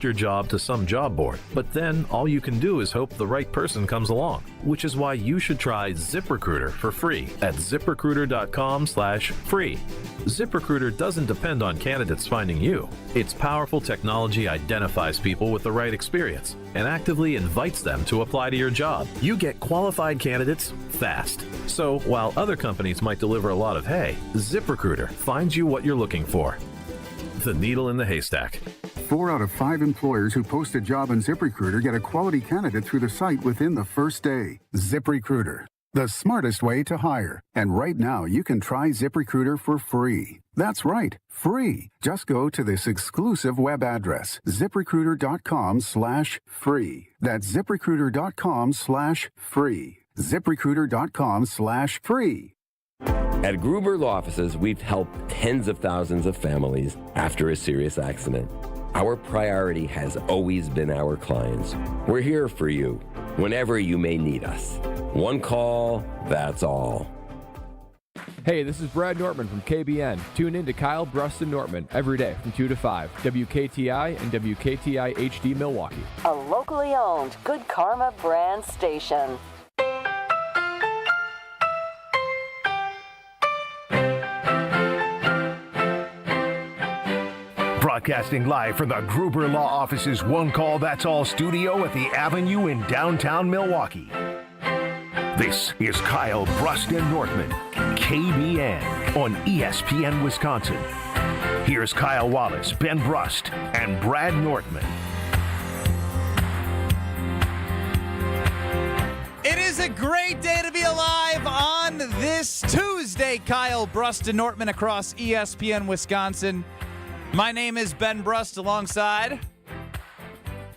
your job to some job board, but then all you can do is hope the right person comes along, which is why you should try ZipRecruiter for free at ZipRecruiter.com/free. ZipRecruiter doesn't depend on candidates finding you. Its powerful technology identifies people with the right experience and actively invites them to apply to your job. You get qualified candidates fast. So while other companies might deliver a lot of hay, ZipRecruiter finds you what you're looking for. The needle in the haystack. 4 out of 5 employers who post a job on ZipRecruiter get a quality candidate through the site within the first day. ZipRecruiter, the smartest way to hire. And right now, you can try ZipRecruiter for free. That's right, free. Just go to this exclusive web address, ZipRecruiter.com/free. That's ZipRecruiter.com/free. ZipRecruiter.com/free. At Gruber Law Offices, we've helped tens of thousands of families after a serious accident. Our priority has always been our clients. We're here for you whenever you may need us. One call, that's all. Hey, this is Brad Nortman from KBN. Tune in to Kyle Brust and Nortman every day from 2 to 5, WKTI and WKTI HD Milwaukee. A locally owned Good Karma brand station. Broadcasting live from the Gruber Law Office's One Call That's All studio at the Avenue in downtown Milwaukee. This is Kyle Brust and Nortman, KBN on ESPN Wisconsin. Here's Kyle Wallace, Ben Brust, and Brad Nortman. It is a great day to be alive on this Tuesday. Kyle Brust and Nortman across ESPN Wisconsin. My name is Ben Brust alongside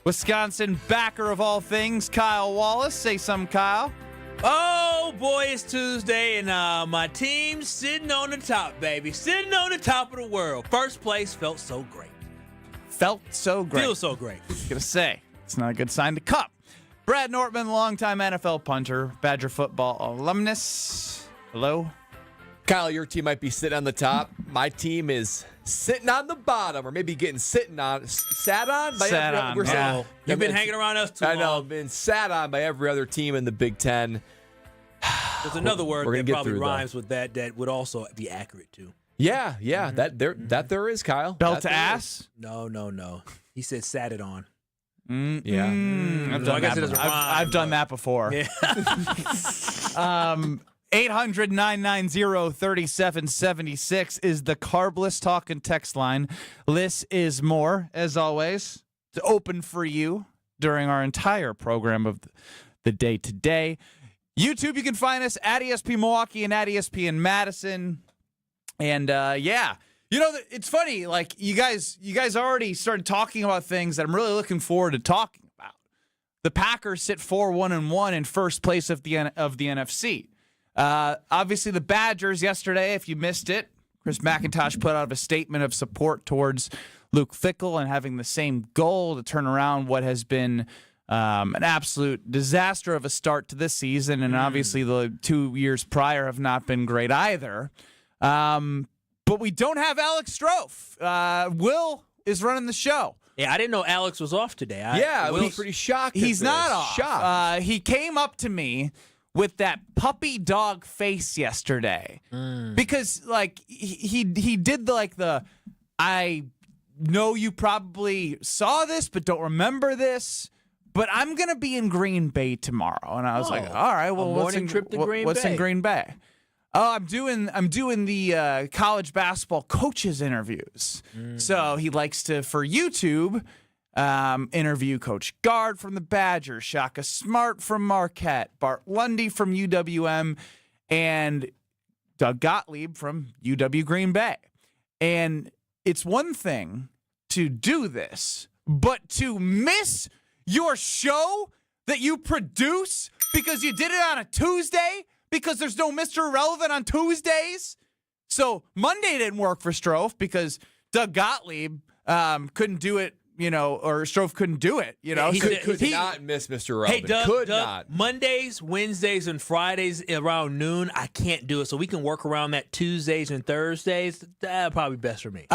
Wisconsin backer of all things, Kyle Wallace. Say something, Kyle. Oh, boy, it's Tuesday, and my team's sitting on the top, baby. Sitting on the top of the world. First place felt so great. Felt so great. Feels so great. I was going to say, it's not a good sign to cup. Brad Nortman, longtime NFL punter, Badger football alumnus. Hello. Kyle, your team might be sitting on the top. My team is sitting on the bottom, or maybe getting sat on. Yeah. You've been hanging around us too long. I know, been sat on by every other team in the Big Ten. There's another word that probably rhymes though. with that would also be accurate too. Yeah, that there is, Kyle. Belt to ass? No. He said sat it on. Yeah. I've done that before. Yeah. 800-990-3776 is the Carbless Talking text line. Less is more, as always. It's open for you during our entire program of the day today. YouTube, you can find us at ESP Milwaukee and at ESPN Madison. And, yeah. You know, it's funny, like, you guys already started talking about things that I'm really looking forward to talking about. The Packers sit 4-1-1 in first place of the NFC. Obviously, the Badgers yesterday, if you missed it, Chris McIntosh put out a statement of support towards Luke Fickell and having the same goal to turn around what has been an absolute disaster of a start to this season. And obviously, the 2 years prior have not been great either. But we don't have Alex Strofe. Will is running the show. Yeah, I didn't know Alex was off today. I was pretty shocked. He's not off. Shocked. He came up to me with that puppy dog face yesterday because like he did the I know you probably saw this but don't remember this, but I'm gonna be in Green Bay tomorrow. And I was like, all right, well, what's in Green Bay? Oh, I'm doing the college basketball coaches interviews. So he likes to, for YouTube, interview Coach Gard from the Badgers, Shaka Smart from Marquette, Bart Lundy from UWM, and Doug Gottlieb from UW Green Bay. And it's one thing to do this, but to miss your show that you produce because you did it on a Tuesday because there's no Mr. Irrelevant on Tuesdays. So Monday didn't work for Strofe because Doug Gottlieb couldn't do it or Strofe couldn't do it. He Could not miss Mr. Relevant. Hey, Doug, could Doug, not. Mondays, Wednesdays, and Fridays around noon, I can't do it. So we can work around that Tuesdays and Thursdays. That'd probably be best for me.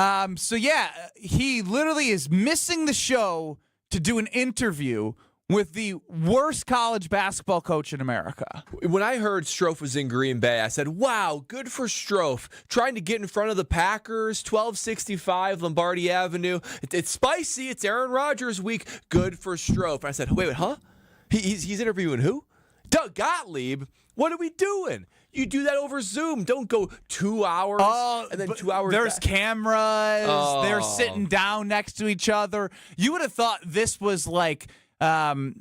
He literally is missing the show to do an interview with the worst college basketball coach in America. When I heard Strofe was in Green Bay, I said, wow, good for Strofe. Trying to get in front of the Packers, 1265 Lombardi Avenue. It's spicy. It's Aaron Rodgers week. Good for Strofe. And I said, wait, huh? He's interviewing who? Doug Gottlieb? What are we doing? You do that over Zoom. Don't go 2 hours and then 2 hours There's back. cameras. They're sitting down next to each other. You would have thought this was like, Tom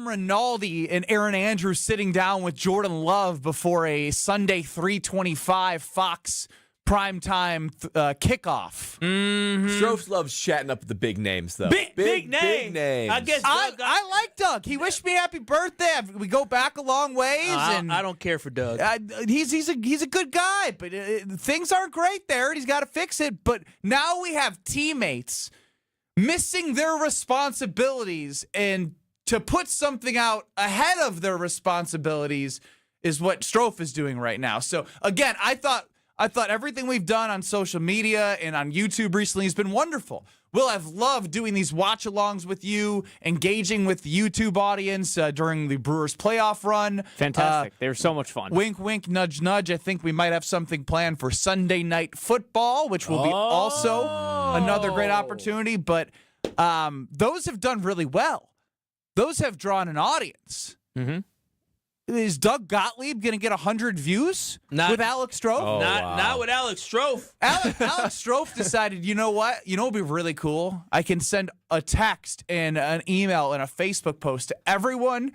Rinaldi and Aaron Andrews sitting down with Jordan Love before a Sunday 3:25 Fox primetime kickoff. Strofe loves chatting up the big names, though. Big names. I guess I like Doug. He wished me happy birthday. We go back a long ways, and I don't care for Doug. he's a good guy, but things aren't great there, and he's got to fix it. But now we have teammates missing their responsibilities, and to put something out ahead of their responsibilities is what Strofe is doing right now. So again, I thought everything we've done on social media and on YouTube recently has been wonderful. Will, I've loved doing these watch-alongs with you, engaging with the YouTube audience during the Brewers playoff run. Fantastic. They were so much fun. Wink, wink, nudge, nudge. I think we might have something planned for Sunday Night Football, which will be also another great opportunity. But those have done really well. Those have drawn an audience. Mm-hmm. Is Doug Gottlieb going to get 100 views with Alex Strofe? Not with Alex Strofe. Alex Strofe decided, you know what? You know what would be really cool? I can send a text and an email and a Facebook post to everyone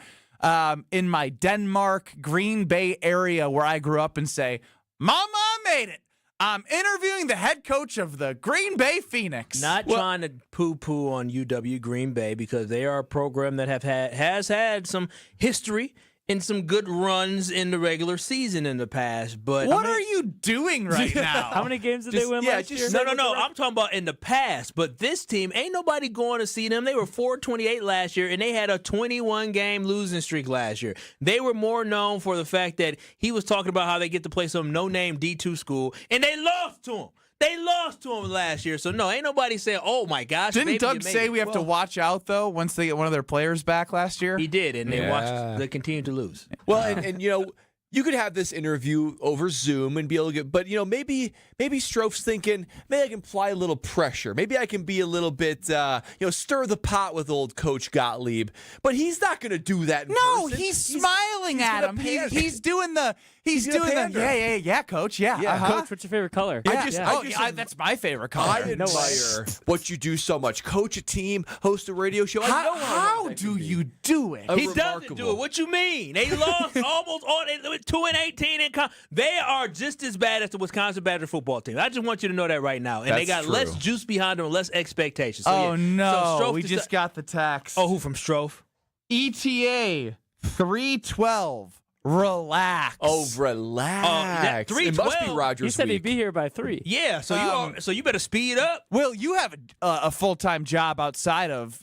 in my Denmark, Green Bay area where I grew up and say, Mama, I made it. I'm interviewing the head coach of the Green Bay Phoenix. Not trying to poo-poo on UW Green Bay because they are a program that has had some history and some good runs in the regular season in the past. But what are you doing right now? How many games did they win last year? No. I'm talking about in the past. But this team, ain't nobody going to see them. They were 4-28 last year, and they had a 21-game losing streak last year. They were more known for the fact that he was talking about how they get to play some no-name D2 school, and they lost to him. They lost to him last year. So, no, ain't nobody saying, oh, my gosh. Didn't Doug say we have to watch out, though, once they get one of their players back last year? He did, and they continued to lose. Well, and you could have this interview over Zoom and be able to get, but maybe Strofe's thinking, maybe I can apply a little pressure. Maybe I can be a little bit, stir the pot with old Coach Gottlieb. But he's not going to do that. No, he's smiling at him. He's doing the. He's doing the yeah, coach, yeah. Coach, what's your favorite color? That's my favorite color. I admire what you do so much. Coach a team, host a radio show. How do you do it? He doesn't do it. What you mean? They lost almost all 2-18 they are just as bad as the Wisconsin Badger football team. I just want you to know that right now. And they got less juice behind them, less expectations. So, no, we just got the text. Oh, who from Strofe? ETA 312. Relax. Oh, relax. It must be Rodgers. He said he'd be here by 3. Yeah, so you better speed up. Will, you have a full-time job outside of,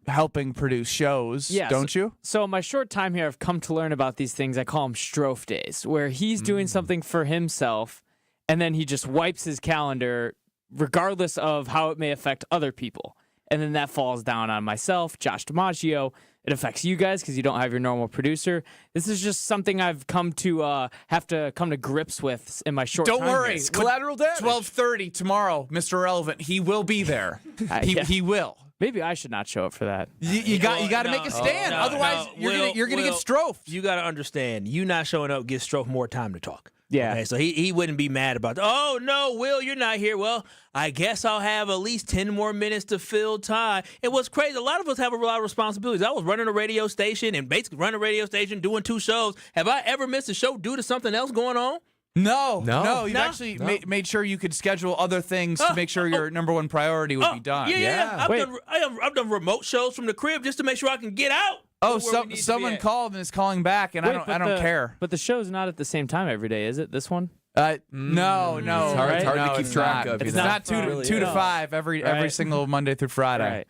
helping produce shows, don't you? So in my short time here, I've come to learn about these things. I call them Strofe days, where he's doing something for himself, and then he just wipes his calendar regardless of how it may affect other people. And then that falls down on myself, Josh DiMaggio. It affects you guys because you don't have your normal producer. This is just something I've come to have to come to grips with in my short time. Don't worry. It's collateral damage. 12:30 tomorrow, Mr. Relevant. He will be there. He will. Maybe I should not show up for that. You got to make a stand. Otherwise, you're going to get strofed. You got to understand, you not showing up gives Strofe more time to talk. Yeah. Okay, so he wouldn't be mad about that. Oh, no, Will, you're not here. Well, I guess I'll have at least 10 more minutes to fill time. It was crazy. A lot of us have a lot of responsibilities. I was running a radio station and basically running a radio station, doing 2 shows. Have I ever missed a show due to something else going on? No. You've actually made sure you could schedule other things to make sure your number one priority would be done. Yeah. I've done remote shows from the crib just to make sure I can get out. Oh, someone called and is calling back, and I don't care. But the show's not at the same time every day, is it? This one? No. It's hard to keep track of. It's not 2 to 5 every single Monday through Friday. Right.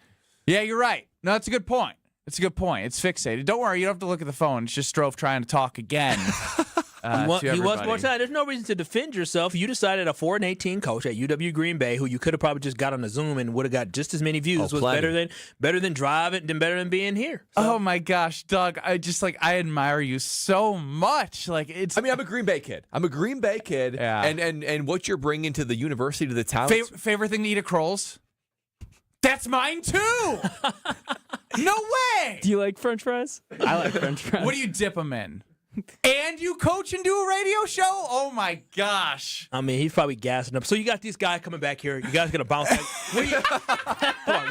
Yeah, you're right. No, that's a good point. It's fixated. Don't worry, you don't have to look at the phone. It's just Strofe trying to talk again. He wants more time. There's no reason to defend yourself. You decided a 4-18 coach at UW Green Bay, who you could have probably just got on a Zoom and would have got just as many views, was better than driving, better than being here. So. Oh my gosh, Doug! I admire you so much. I'm a Green Bay kid. Yeah. And what you're bringing to the university, to the town. Favorite thing to eat at Kroll's? That's mine too. No way. Do you like French fries? I like French fries. What do you dip them in? And you coach and do a radio show? Oh my gosh! I mean, he's probably gassing up. So you got these guys coming back here. You guys gonna bounce back?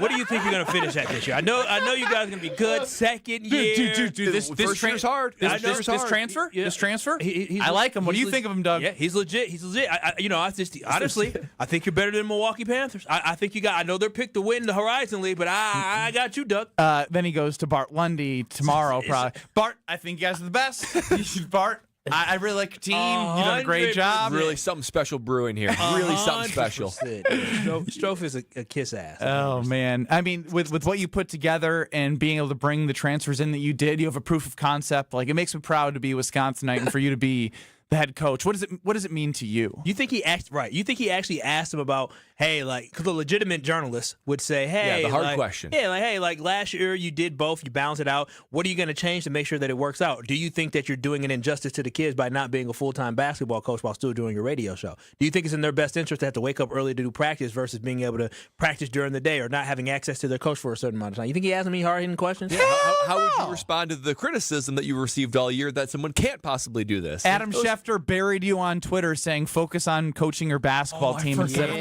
What do you think you're gonna finish at this year? I know you guys are gonna be good. Second year, dude. This year's hard. This transfer. Yeah. This transfer. I like him. What do you think of him, Doug? Yeah, he's legit. Honestly, I think you're better than Milwaukee Panthers. I think you got. I know they're picked to win the Horizon League, but I got you, Doug. Then he goes to Bart Lundy tomorrow, probably. Bart, I think you guys are the best. Bart, I really like your team. You've done a great job. Really something special brewing here. Really something special. Strofe is a kiss ass. Oh, man. I mean, with what you put together and being able to bring the transfers in that you did, you have a proof of concept. It makes me proud to be a Wisconsinite and for you to be the head coach. What does it mean to you? You think he actually asked him about, because a legitimate journalist would say, hey, the hard question. Yeah, last year you did both, you balanced it out. What are you going to change to make sure that it works out? Do you think that you're doing an injustice to the kids by not being a full-time basketball coach while still doing your radio show? Do you think it's in their best interest to have to wake up early to do practice versus being able to practice during the day or not having access to their coach for a certain amount of time? You think he asked me hard-hitting questions? Yeah. How would you respond to the criticism that you received all year that someone can't possibly do this? Adam Schefter buried you on Twitter saying focus on coaching your basketball team instead of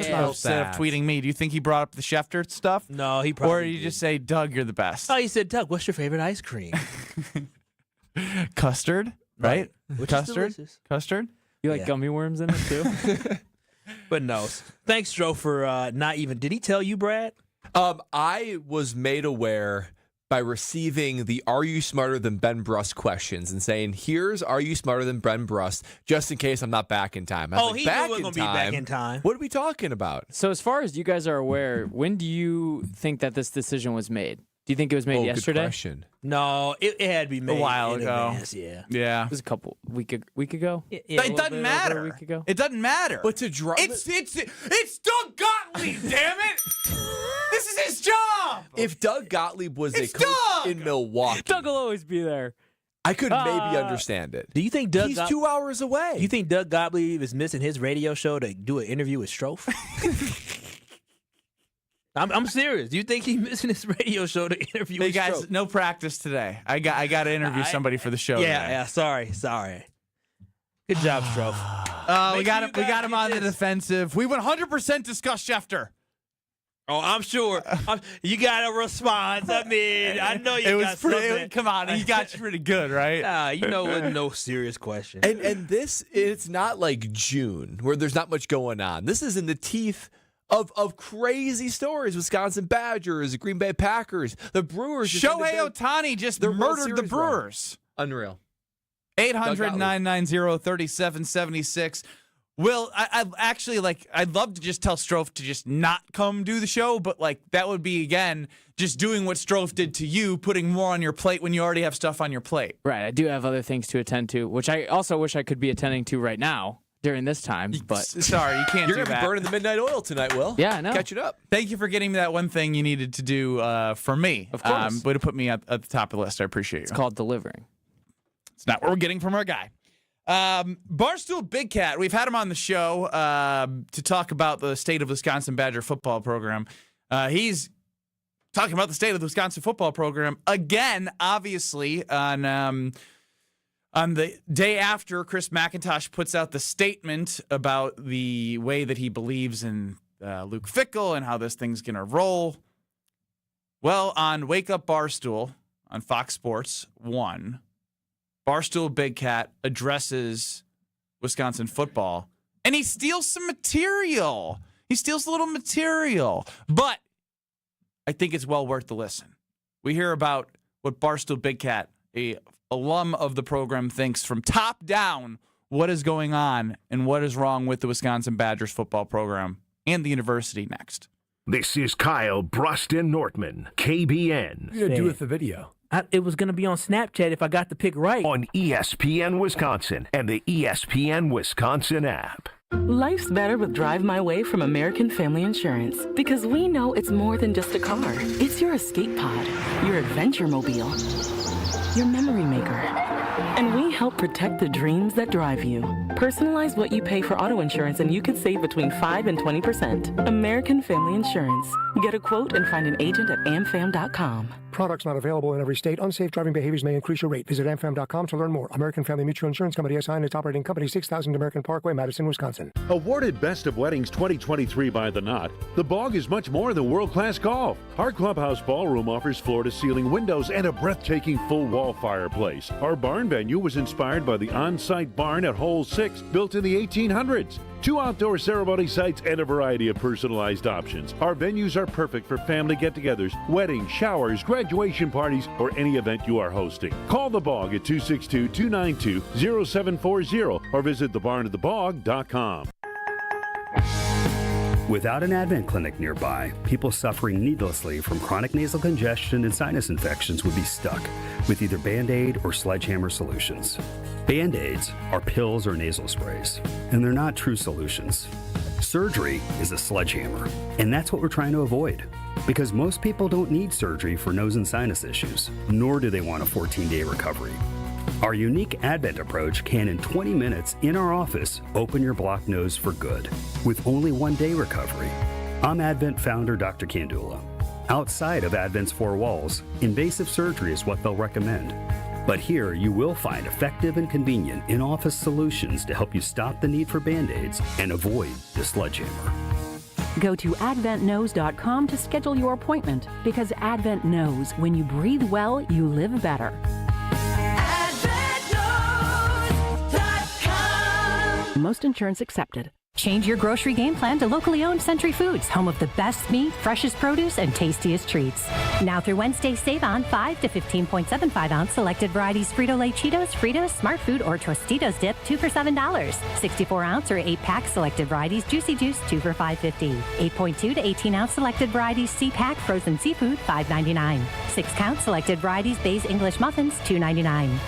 tweeting me. Do you think he brought up the Schefter stuff? No, he probably Or did you just say, Doug, you're the best? Oh, he said, Doug, what's your favorite ice cream? Custard, right? Which Custard? is delicious. Custard? You like gummy worms in it too? But no. Thanks, Joe, for not even. Did he tell you, Brad? I was made aware by receiving the "Are you smarter than Ben Brust?" questions and saying, "Here's Are you smarter than Ben Brust?" just in case I'm not back in time. He knew we were going to be back in time. What are we talking about? So as far as you guys are aware, when do you think that this decision was made? Do you think it was made yesterday? Good question. No, it had to be made a while ago. Advance, yeah. Yeah. It was a week ago. Yeah, it doesn't matter. A week ago. It doesn't matter. But to drop it's Doug Gottlieb, damn it! This is his job. If Doug Gottlieb was a coach in Milwaukee, Doug will always be there. I could maybe understand it. Do you think Doug? He's 2 hours away. You think Doug Gottlieb is missing his radio show to do an interview with Strofe? I'm serious. Do you think he's missing his radio show to interview with guys, Strofe? no practice today. I got to interview somebody for the show. Yeah. Sorry. Good job, Strofe. We got him on the defensive. We 100% discussed Schefter. Oh, I'm sure. You got a response. I mean, I know you got something. Come on, he got you pretty good, right? It was no serious question. And this, it's not like June where there's not much going on. This is in the teeth of crazy stories. Wisconsin Badgers, the Green Bay Packers, the Brewers. Shohei Ohtani just murdered the Brewers. Unreal. 800-990-3776. Will, I'd love to just tell Strofe to just not come do the show, but that would be, again, just doing what Strofe did to you, putting more on your plate when you already have stuff on your plate. Right. I do have other things to attend to, which I also wish I could be attending to right now during this time. But sorry, you can't do that. You're going to be burning the midnight oil tonight, Will. Yeah, I know. Catch it up. Thank you for getting me that one thing you needed to do for me. Of course. Way to put me at the top of the list. I appreciate you. It's called delivering. It's not what we're getting from our guy. Barstool Big Cat, we've had him on the show to talk about the state of Wisconsin Badger football program. He's talking about the state of the Wisconsin football program again, obviously, on the day after Chris McIntosh puts out the statement about the way that he believes in Luke Fickell and how this thing's going to roll. Well, on Wake Up Barstool on Fox Sports 1, Barstool Big Cat addresses Wisconsin football, and he steals some material. He steals a little material, but I think it's well worth the listen. We hear about what Barstool Big Cat, a alum of the program, thinks from top down what is going on and what is wrong with the Wisconsin Badgers football program and the university next. This is Kyle Bruston Nortman, KBN. What are you going to do with the video? It was going to be on Snapchat if I got the pick right. On ESPN Wisconsin and the ESPN Wisconsin app. Life's better with Drive My Way from American Family Insurance because we know it's more than just a car. It's your escape pod, your adventure mobile, your memory maker. And we help protect the dreams that drive you. Personalize what you pay for auto insurance and you could save between 5 and 20%. American Family Insurance. Get a quote and find an agent at amfam.com. Products not available in every state. Unsafe driving behaviors may increase your rate. Visit amfam.com to learn more. American Family Mutual Insurance Company SI and its operating company 6000 American Parkway, Madison, Wisconsin. Awarded Best of Weddings 2023 by The Knot, The Bog is much more than world-class golf. Our clubhouse ballroom offers floor-to-ceiling windows and a breathtaking full-wall fireplace. Our barn venue was inspired by the on-site barn at Hole 6, built in the 1800s. 2 outdoor ceremony sites and a variety of personalized options. Our venues are perfect for family get-togethers, weddings, showers, graduation parties, or any event you are hosting. Call The Bog at 262-292-0740 or visit thebarnofthebog.com. Without an Advent clinic nearby, people suffering needlessly from chronic nasal congestion and sinus infections would be stuck with either Band-Aid or Sledgehammer solutions. Band-Aids are pills or nasal sprays, and they're not true solutions. Surgery is a sledgehammer, and that's what we're trying to avoid. Because most people don't need surgery for nose and sinus issues, nor do they want a 14-day recovery. Our unique Advent approach can, in 20 minutes in our office, open your blocked nose for good, with only 1-day recovery. I'm Advent founder Dr. Kandula. Outside of Advent's 4 walls, invasive surgery is what they'll recommend. But here you will find effective and convenient in-office solutions to help you stop the need for Band-Aids and avoid the sledgehammer. Go to adventknows.com to schedule your appointment because Advent knows when you breathe well, you live better. Most insurance accepted. Change your grocery game plan to locally owned Century Foods, home of the best meat, freshest produce, and tastiest treats. Now through Wednesday, save on 5 to 15.75 ounce selected varieties Frito-Lay Cheetos, Fritos, Smart Food, or Tostitos dip, 2 for $7. 64 ounce or 8-pack selected varieties Juicy Juice, 2 for $5.50. 8.2 to 18 ounce selected varieties C-Pack frozen seafood, $5.99. 6 count selected varieties Bay's English muffins, $2.99.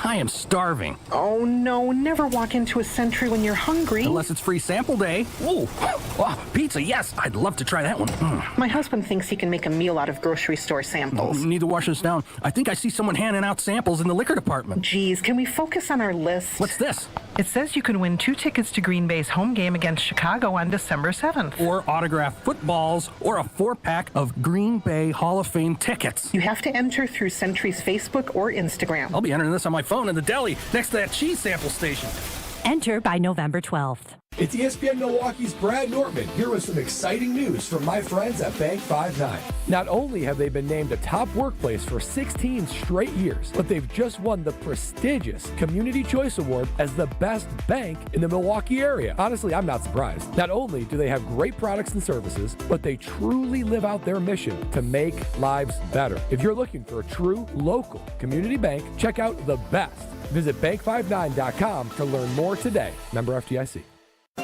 I am starving. Oh, no. Never walk into a Century when you're hungry. Unless it's free sample day. Ooh. Oh, pizza, yes. I'd love to try that one. My husband thinks he can make a meal out of grocery store samples. Need to wash this down. I think I see someone handing out samples in the liquor department. Geez, can we focus on our list? What's this? It says you can win 2 tickets to Green Bay's home game against Chicago on December 7th. Or autographed footballs, or a 4-pack of Green Bay Hall of Fame tickets. You have to enter through Century's Facebook or Instagram. I'll be entering this on my phone in the deli next to that cheese sample station. Enter by November 12th. It's ESPN Milwaukee's Brad Nortman here with some exciting news from my friends at Bank 5-9. Not only have they been named a top workplace for 16 straight years, but they've just won the prestigious Community Choice Award as the best bank in the Milwaukee area. Honestly, I'm not surprised. Not only do they have great products and services, but they truly live out their mission to make lives better. If you're looking for a true local community bank, check out the best. Visit bank59.com to learn more today. Member FDIC.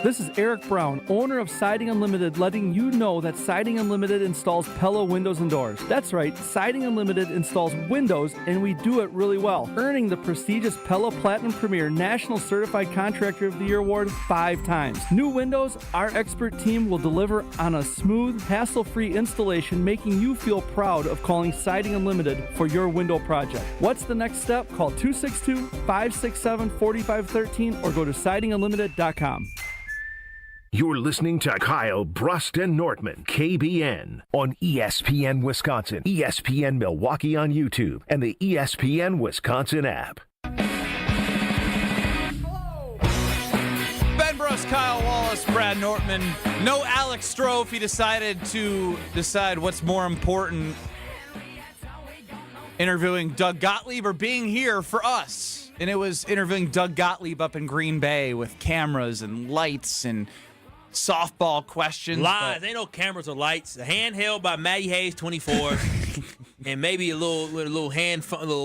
This is Eric Brown, owner of Siding Unlimited, letting you know that Siding Unlimited installs Pella windows and doors. That's right, Siding Unlimited installs windows, and we do it really well, earning the prestigious Pella Platinum Premier National Certified Contractor of the Year award 5 times. New windows, our expert team will deliver on a smooth, hassle-free installation, making you feel proud of calling Siding Unlimited for your window project. What's the next step? Call 262-567-4513 or go to sidingunlimited.com. You're listening to Kyle Bruston Nortman, KBN, on ESPN Wisconsin, ESPN Milwaukee on YouTube, and the ESPN Wisconsin app. Ben Bruss, Kyle Wallace, Brad Nortman. No Alex Strofe. He decided to decide what's more important, interviewing Doug Gottlieb or being here for us. And it was interviewing Doug Gottlieb up in Green Bay with cameras and lights and softball questions. Lies. Ain't no cameras or lights. The handheld by Matty Hayes, 24. And maybe a little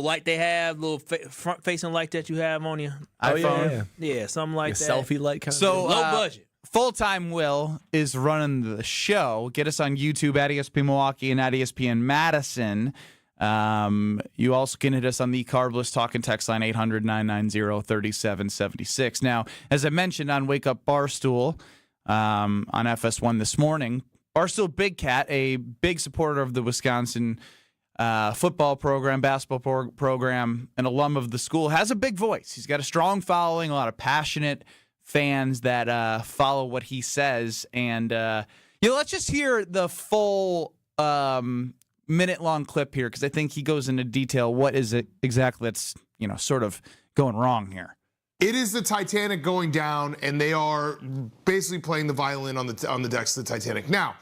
light they have, little front facing light that you have on your iPhone. Yeah, something like that. Selfie light kind of So low budget. Full-time Will is running the show. Get us on YouTube at ESPN Milwaukee and at ESPN Madison. You also can hit us on the Carbless Talk and Text line 800-990-3776. Now, as I mentioned on Wake Up Barstool on FS1 this morning, Barstool Big Cat, a big supporter of the Wisconsin football program, basketball program, an alum of the school, has a big voice. He's got a strong following, a lot of passionate fans that follow what he says. And let's just hear the full minute-long clip here, because I think he goes into detail what is it exactly that's sort of going wrong here. It is the Titanic going down, and they are basically playing the violin on the decks of the Titanic. Now,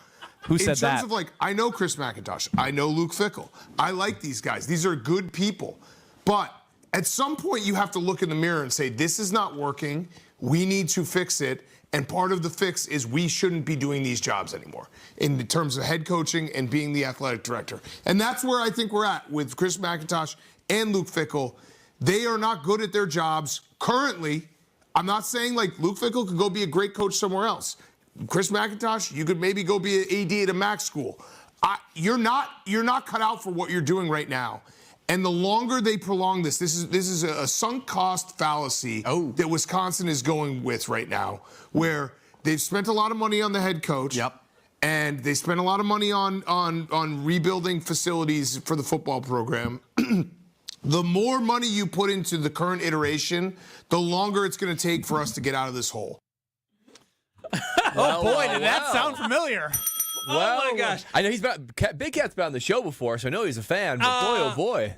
who said that? In terms of I know Chris McIntosh, I know Luke Fickell, I like these guys. These are good people, but at some point you have to look in the mirror and say, this is not working. We need to fix it. And part of the fix is we shouldn't be doing these jobs anymore in terms of head coaching and being the athletic director. And that's where I think we're at with Chris McIntosh and Luke Fickell. They are not good at their jobs currently. I'm not saying Luke Fickell could go be a great coach somewhere else. Chris McIntosh, you could maybe go be an AD at a MAC school. You're not cut out for what you're doing right now. And the longer they prolong this is a sunk cost fallacy that Wisconsin is going with right now, where they've spent a lot of money on the head coach. Yep. And they spent a lot of money on rebuilding facilities for the football program. The more money you put into the current iteration, the longer it's going to take for us to get out of this hole. Oh boy, did that sound familiar. Oh my gosh! I know Big Cat's been on the show before, so I know he's a fan. But boy, oh boy,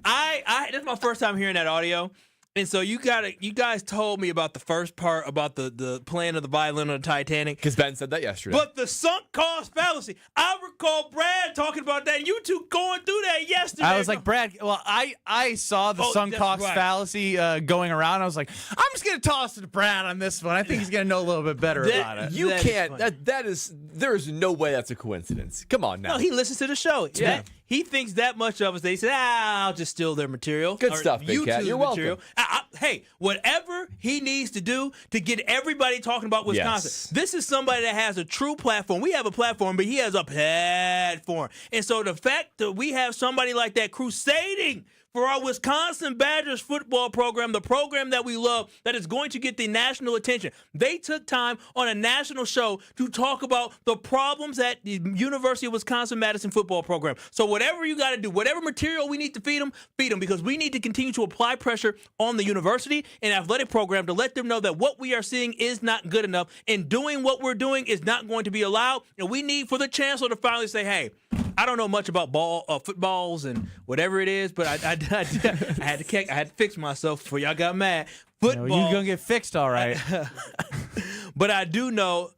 this is my first time hearing that audio, and so you guys told me about the first part about the playing of the violin on the Titanic. Because Ben said that yesterday. But the sunk cost fallacy, I recall Brad talking about that. And you two going through that yesterday. I was like, Brad. Well, I saw the sunk cost fallacy going around. I was like, I'm just gonna toss it to Brad on this one. I think he's gonna know a little bit better about it. You can't. There is no way that's a coincidence. Come on now. No, he listens to the show. Yeah. He thinks that much of us that he said, I'll just steal their material. Good stuff, Big Cat. You're welcome. Hey, whatever he needs to do to get everybody talking about Wisconsin. Yes. This is somebody that has a true platform. We have a platform, but he has a platform. And so the fact that we have somebody like that crusading for our Wisconsin Badgers football program, the program that we love, that is going to get the national attention. They took time on a national show to talk about the problems at the University of Wisconsin-Madison football program. So whatever you got to do, whatever material we need to feed them, because we need to continue to apply pressure on the university and athletic program to let them know that what we are seeing is not good enough, and doing what we're doing is not going to be allowed. And we need for the chancellor to finally say, hey, I don't know much about footballs and whatever it is, but I had to fix myself before y'all got mad. Football, you're gonna get fixed, all right. But I do know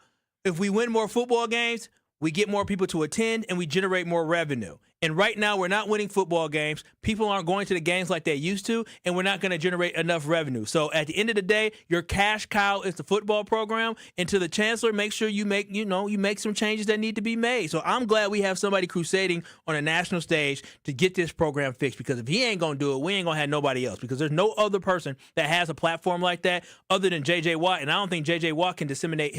if we win more football games, we get more people to attend and we generate more revenue. And right now, we're not winning football games. People aren't going to the games like they used to, and we're not going to generate enough revenue. So at the end of the day, your cash cow is the football program. And to the chancellor, make sure you make some changes that need to be made. So I'm glad we have somebody crusading on a national stage to get this program fixed, because if he ain't going to do it, we ain't going to have nobody else, because there's no other person that has a platform like that other than J.J. Watt. And I don't think J.J. Watt can disseminate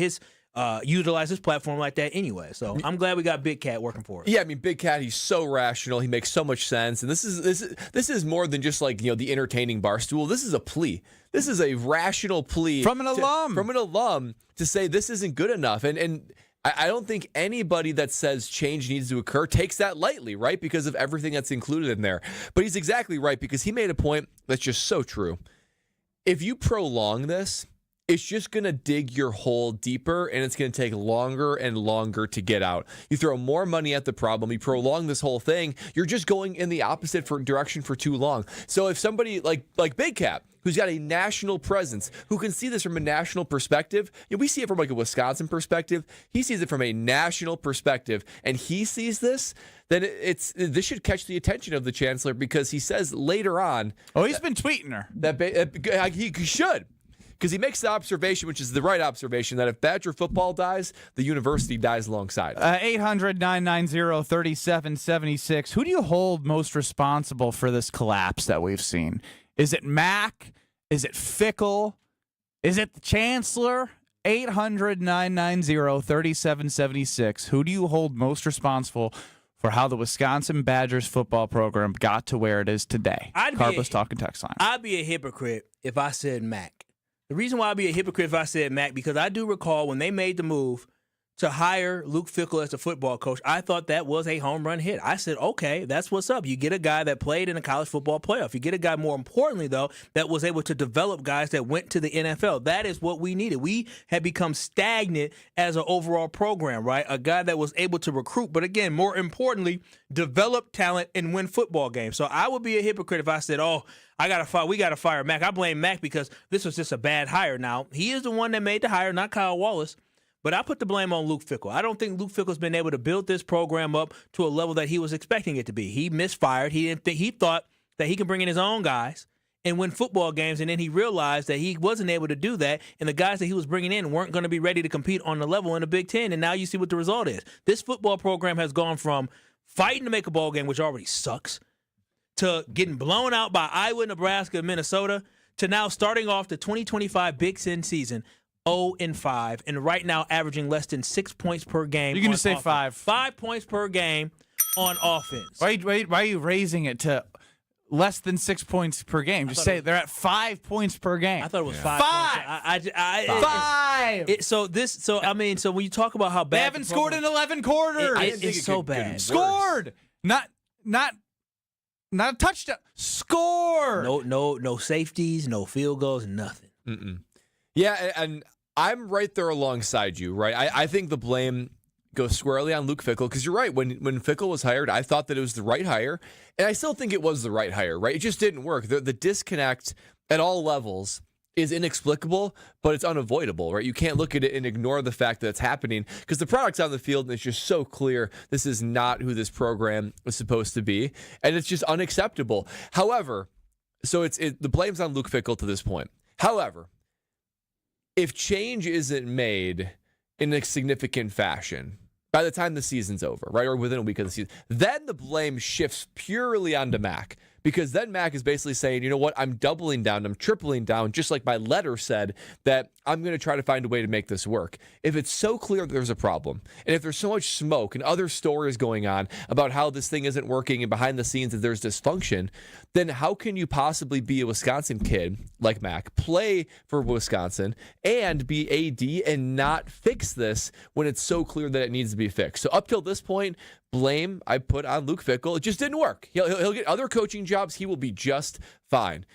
utilize this platform like that anyway. So I'm glad we got Big Cat working for us. Yeah, I mean, Big Cat, he's so rational. He makes so much sense. And this is more than just the entertaining barstool. This is a plea. This is a rational plea from an alum to say this isn't good enough. And I don't think anybody that says change needs to occur takes that lightly, right? Because of everything that's included in there. But he's exactly right, because he made a point that's just so true. If you prolong this, it's just going to dig your hole deeper, and it's going to take longer and longer to get out. You throw more money at the problem, you prolong this whole thing, you're just going in the opposite direction for too long. So if somebody like Big Cat, who's got a national presence, who can see this from a national perspective, we see it from a Wisconsin perspective, he sees it from a national perspective, and he sees this, then this should catch the attention of the chancellor, because he says later on... Oh, he's been tweeting her. He should. because he makes the observation, which is the right observation, that if Badger football dies, the university dies alongside it. 800-990-3776. Who do you hold most responsible for this collapse that we've seen? Is it Mack? Is it Fickle? Is it the Chancellor? 800-990-3776. Who do you hold most responsible for how the Wisconsin Badgers football program got to where it is today? Carlos talking text line. I'd be a hypocrite if I said Mac. The reason why I'd be a hypocrite if I said Mac, because I do recall when they made the move to hire Luke Fickell as the football coach, I thought that was a home run hit. I said, okay, that's what's up. You get a guy that played in a college football playoff. You get a guy, more importantly, though, that was able to develop guys that went to the NFL. That is what we needed. We had become stagnant as an overall program, right? A guy that was able to recruit, but again, more importantly, develop talent and win football games. So I would be a hypocrite if I said, we got to fire Mac. I blame Mac because this was just a bad hire. Now, he is the one that made the hire, not Kyle Wallace. But I put the blame on Luke Fickell. I don't think Luke Fickell's been able to build this program up to a level that he was expecting it to be. He misfired. He thought that he could bring in his own guys and win football games, and then he realized that he wasn't able to do that, and the guys that he was bringing in weren't going to be ready to compete on the level in the Big Ten, and now you see what the result is. This football program has gone from fighting to make a ball game, which already sucks, to getting blown out by Iowa, Nebraska, and Minnesota, to now starting off the 2025 Big Ten season 0-5, and right now averaging less than 6 points per game. You can just say offense. 5. 5 points per game on offense. Why are you raising it to less than 6 points per game? Just say they're at 5 points per game. I thought it was 5 points. 5. So when you talk about how bad they haven't scored in 11 quarters, it's so bad. Scored, not a touchdown. Scored. No safeties, no field goals, nothing. Mm-mm. Yeah, and I'm right there alongside you, right? I think the blame goes squarely on Luke Fickell, because you're right. When Fickell was hired, I thought that it was the right hire, and I still think it was the right hire, right? It just didn't work. The disconnect at all levels is inexplicable, but it's unavoidable, right? You can't look at it and ignore the fact that it's happening, because the product's on the field, and it's just so clear this is not who this program is supposed to be, and it's just unacceptable. However, so the blame's on Luke Fickell to this point. However, if change isn't made in a significant fashion by the time the season's over, right, or within a week of the season, then the blame shifts purely onto Mac. Because then Mac is basically saying, you know what, I'm doubling down, I'm tripling down, just like my letter said, that I'm going to try to find a way to make this work. If it's so clear that there's a problem, and if there's so much smoke and other stories going on about how this thing isn't working and behind the scenes that there's dysfunction, then how can you possibly be a Wisconsin kid like Mac, play for Wisconsin, and be AD and not fix this when it's so clear that it needs to be fixed? So up till this point, blame I put on Luke Fickell. It just didn't work. He'll get other coaching jobs. He will be just fine.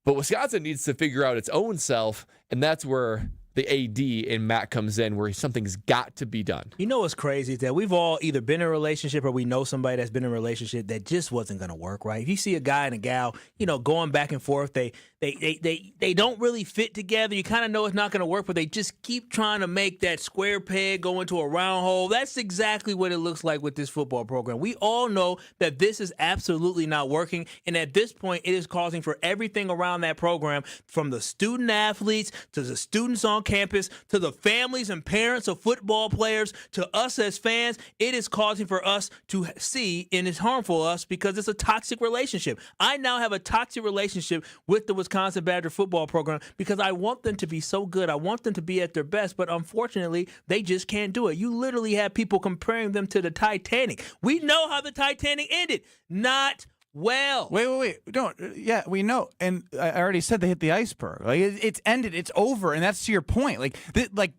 But Wisconsin needs to figure out its own self, and that's where the AD in Matt comes in, where something's got to be done. You know what's crazy is that we've all either been in a relationship or we know somebody that's been in a relationship that just wasn't going to work, right? If you see a guy and a gal, going back and forth, they don't really fit together. You kind of know it's not going to work, but they just keep trying to make that square peg go into a round hole. That's exactly what it looks like with this football program. We all know that this is absolutely not working, and at this point, it is causing for everything around that program, from the student athletes to the students on campus to the families and parents of football players to us as fans. It is causing for us to see, and it's harmful to us because it's a toxic relationship. I now have a toxic relationship with the Wisconsin Badger football program because I want them to be so good. I want them to be at their best, but unfortunately, they just can't do it. You literally have people comparing them to the Titanic. We know how the Titanic ended. Not well. Wait. Don't. Yeah, we know. And I already said they hit the iceberg. Like it's ended. It's over. And that's to your point. Like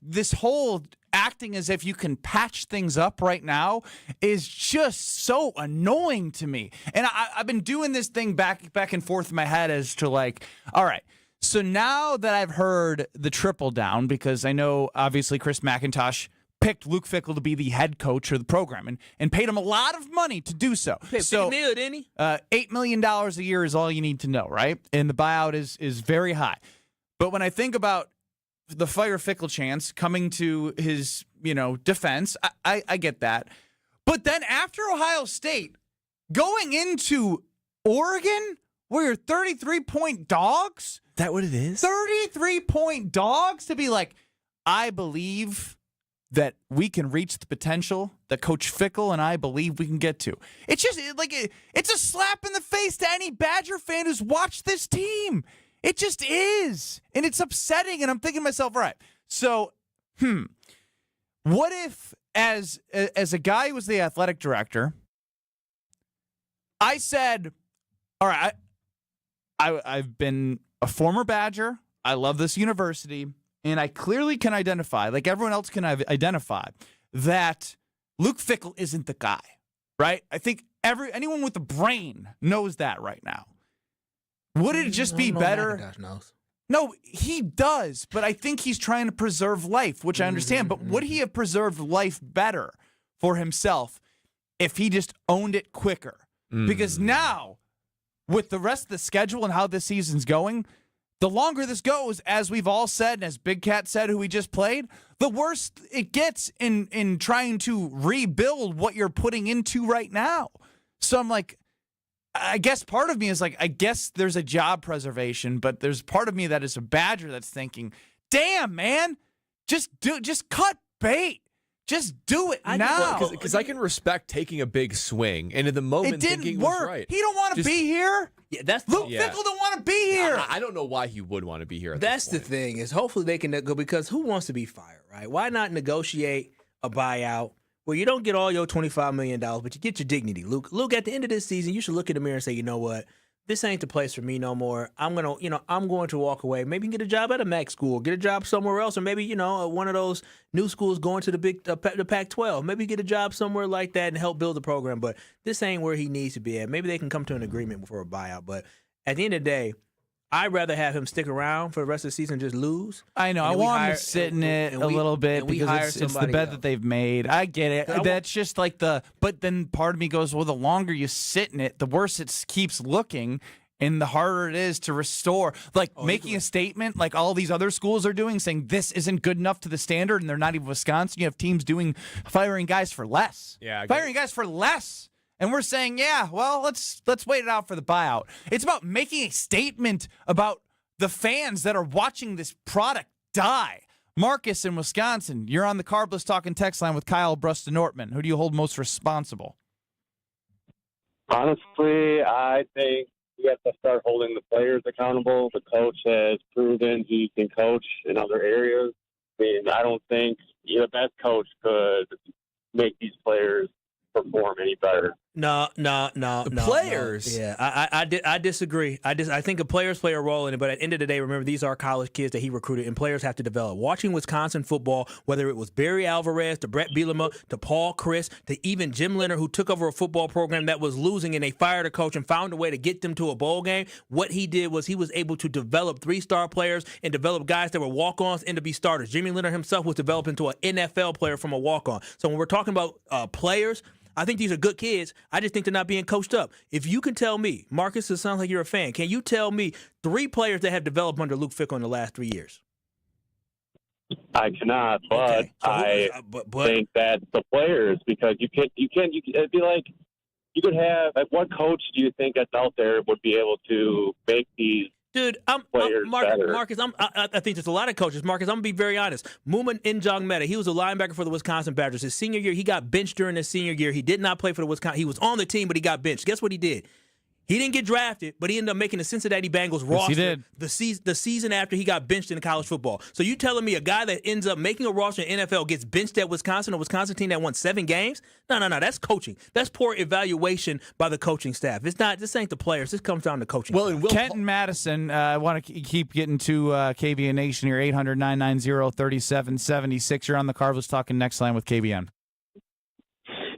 this whole acting as if you can patch things up right now is just so annoying to me. And I've been doing this thing back and forth in my head as to like, all right. So now that I've heard the triple down, because I know obviously Chris McIntosh picked Luke Fickell to be the head coach of the program and paid him a lot of money to do so. So, $50 million, didn't he? $8 million a year is all you need to know, right? And the buyout is very high. But when I think about the fire Fickell chance coming to his, defense, I get that. But then after Ohio State, going into Oregon We're 33-point dogs? Is that what it is? 33-point dogs to be like, I believe that we can reach the potential that Coach Fickell and I believe we can get to. It's just it's a slap in the face to any Badger fan who's watched this team. It just is. And it's upsetting. And I'm thinking to myself, all right, so, what if as a guy who was the athletic director, I said, all right, I've been a former Badger. I love this university. And I clearly can identify, like everyone else can identify, that Luke Fickell isn't the guy, right? I think anyone with a brain knows that right now. Would it just be better? No, he does, but I think he's trying to preserve life, which I understand. But would he have preserved life better for himself if he just owned it quicker? Because now, with the rest of the schedule and how this season's going, the longer this goes, as we've all said, and as Big Cat said, who we just played, the worse it gets in trying to rebuild what you're putting into right now. So I'm like, I guess part of me is like, I guess there's a job preservation, but there's part of me that is a Badger that's thinking, damn, man, just cut bait. Just do it now. Because I can respect taking a big swing, and in the moment thinking it was right. He don't want to be here. Yeah, that's Luke Fickell don't want to be here. I don't know why he would want to be here. That's the thing, is hopefully they can go, because who wants to be fired, right? Why not negotiate a buyout where you don't get all your $25 million, but you get your dignity? Luke, at the end of this season, you should look in the mirror and say, you know what? This ain't the place for me no more. I'm going to walk away. Maybe get a job at a MAC school, get a job somewhere else, or maybe, one of those new schools going to the Pac-12. Maybe get a job somewhere like that and help build the program. But this ain't where he needs to be at. Maybe they can come to an agreement for a buyout. But at the end of the day, I'd rather have him stick around for the rest of the season and just lose. I know. I want him to sit in it a little bit because it's the bet that they've made. I get it. That's just like but then part of me goes, well, the longer you sit in it, the worse it keeps looking and the harder it is to restore. Like making a statement like all these other schools are doing, saying this isn't good enough to the standard and they're not even Wisconsin. You have teams firing guys for less. Yeah, firing guys for less. And we're saying, yeah, well, let's wait it out for the buyout. It's about making a statement about the fans that are watching this product die. Marcus in Wisconsin, you're on the Carbless Talking text line with Kyle Bruston-Nortman. Who do you hold most responsible? Honestly, I think we have to start holding the players accountable. The coach has proven he can coach in other areas. I mean, I don't think the best coach could make these players perform any better. No. Players. Yeah, I disagree. I think the players play a role in it, but at the end of the day, remember, these are college kids that he recruited, and players have to develop. Watching Wisconsin football, whether it was Barry Alvarez to Brett Bielema to Paul Chryst to even Jim Leonard, who took over a football program that was losing, and they fired a coach and found a way to get them to a bowl game, what he did was he was able to develop 3-star players and develop guys that were walk-ons and to be starters. Jimmy Leonard himself was developed into an NFL player from a walk-on. So when we're talking about players, I think these are good kids. I just think they're not being coached up. If you can tell me, Marcus, it sounds like you're a fan. Can you tell me 3 players that have developed under Luke Fickell in the last 3 years? I cannot, but I think that's the players, because it'd be like, you could have, what coach do you think that's out there would be able to make these Marcus, I think there's a lot of coaches. Marcus, I'm going to be very honest. Muma Njongmeta, he was a linebacker for the Wisconsin Badgers. His senior year, he got benched during his senior year. He did not play for the Wisconsin. He was on the team, but he got benched. Guess what he did? He didn't get drafted, but he ended up making the Cincinnati Bengals roster. Yes, he did. The season after he got benched in college football. So you telling me a guy that ends up making a roster in NFL gets benched at Wisconsin, a Wisconsin team that won 7 games? No. That's coaching. That's poor evaluation by the coaching staff. It's not. This ain't the players. This comes down to coaching. Well, Kenton Madison, I want to keep getting to KVN Nation here. 800-990-3776. You're on the Carbless Talking next line with KVN.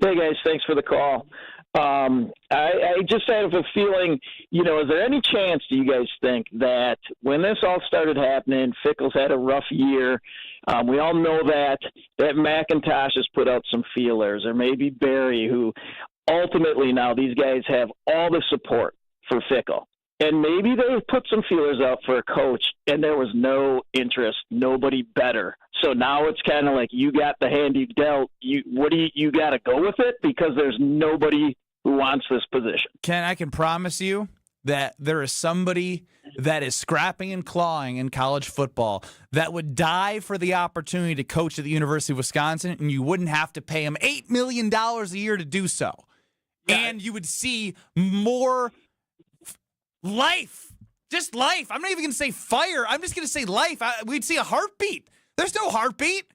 Hey guys, thanks for the call. I just have a feeling, is there any chance, do you guys think, that when this all started happening, Fickell's had a rough year. We all know that McIntosh has put out some feelers, or maybe Barry, who ultimately now these guys have all the support for Fickell. And maybe they put some feelers out for a coach, and there was no interest, nobody better. So now it's kind of like you got the hand you dealt. You got to go with it because there's nobody who wants this position. Ken, I can promise you that there is somebody that is scrapping and clawing in college football that would die for the opportunity to coach at the University of Wisconsin, and you wouldn't have to pay him $8 million a year to do so. Yeah. And you would see more life. Just life. I'm not even going to say fire. I'm just going to say life. We'd see a heartbeat. There's no heartbeat.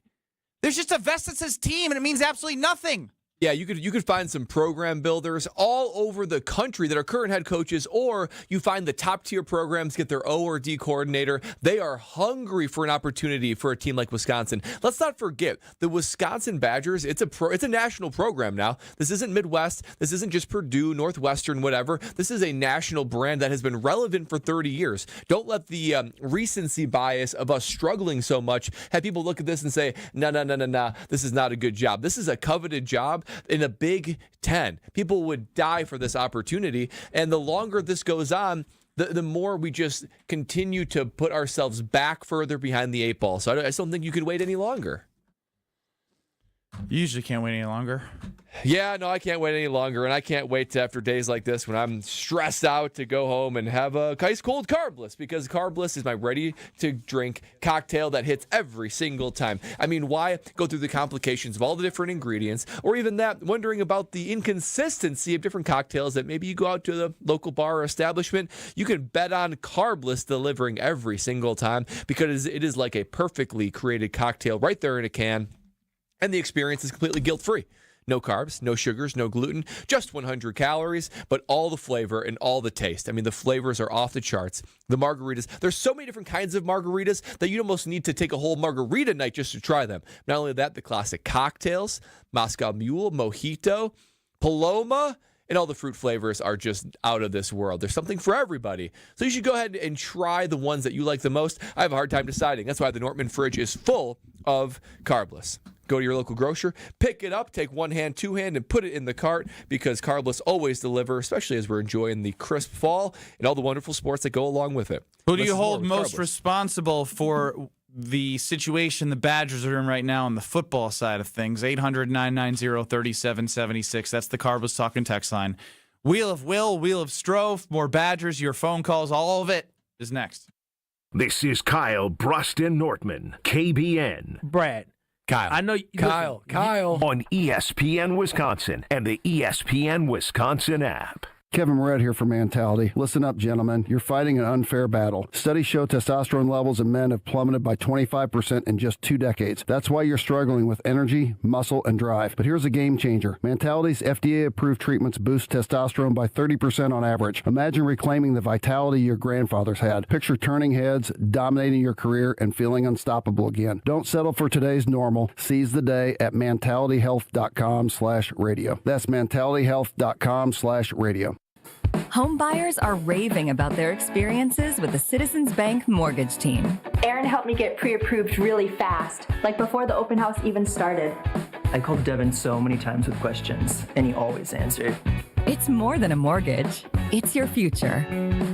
There's just a vest that says team, and it means absolutely nothing. Yeah, you could find some program builders all over the country that are current head coaches, or you find the top tier programs get their O or D coordinator. They are hungry for an opportunity for a team like Wisconsin. Let's not forget the Wisconsin Badgers. It's a national program now. This isn't Midwest. This isn't just Purdue, Northwestern, whatever. This is a national brand that has been relevant for 30 years. Don't let the recency bias of us struggling so much have people look at this and say, no, this is not a good job. This is a coveted job. In a Big Ten, people would die for this opportunity. And the longer this goes on, the more we just continue to put ourselves back further behind the 8 ball. So I just don't think you can wait any longer. You usually can't wait any longer. Yeah, no, I can't wait any longer, and I can't wait after days like this when I'm stressed out to go home and have a ice cold carbless, because carbless is my ready-to-drink cocktail that hits every single time. I mean, why go through the complications of all the different ingredients, or even that, wondering about the inconsistency of different cocktails that maybe you go out to the local bar or establishment. You can bet on carbless delivering every single time, because it is like a perfectly created cocktail right there in a can, and the experience is completely guilt-free. No carbs, no sugars, no gluten, just 100 calories, but all the flavor and all the taste. I mean, the flavors are off the charts. The margaritas, there's so many different kinds of margaritas that you almost need to take a whole margarita night just to try them. Not only that, the classic cocktails, Moscow Mule, Mojito, Paloma, and all the fruit flavors are just out of this world. There's something for everybody. So you should go ahead and try the ones that you like the most. I have a hard time deciding. That's why the Nortman fridge is full of carbless. Go to your local grocer, pick it up, take one hand, two hand, and put it in the cart, because carbless always deliver, especially as we're enjoying the crisp fall and all the wonderful sports that go along with it. Who do you hold most responsible for the situation the Badgers are in right now on the football side of things? 800-990-3776. That's the Carbless Talking text line. Wheel of Will, Wheel of Strofe, more Badgers, your phone calls, all of it is next. This is Kyle Bruston Nortman, KBN. Brad. Kyle. I know. Kyle. On ESPN Wisconsin and the ESPN Wisconsin app. Kevin Moret here for Mentality. Listen up, gentlemen. You're fighting an unfair battle. Studies show testosterone levels in men have plummeted by 25% in just 2 decades. That's why you're struggling with energy, muscle, and drive. But here's a game changer. Mentality's FDA-approved treatments boost testosterone by 30% on average. Imagine reclaiming the vitality your grandfathers had. Picture turning heads, dominating your career, and feeling unstoppable again. Don't settle for today's normal. Seize the day at mentalityhealth.com/radio. That's mentalityhealth.com/radio. Home buyers are raving about their experiences with the Citizens Bank mortgage team. Aaron helped me get pre-approved really fast, like before the open house even started. I called Devin so many times with questions, and he always answered. It's more than a mortgage. It's your future.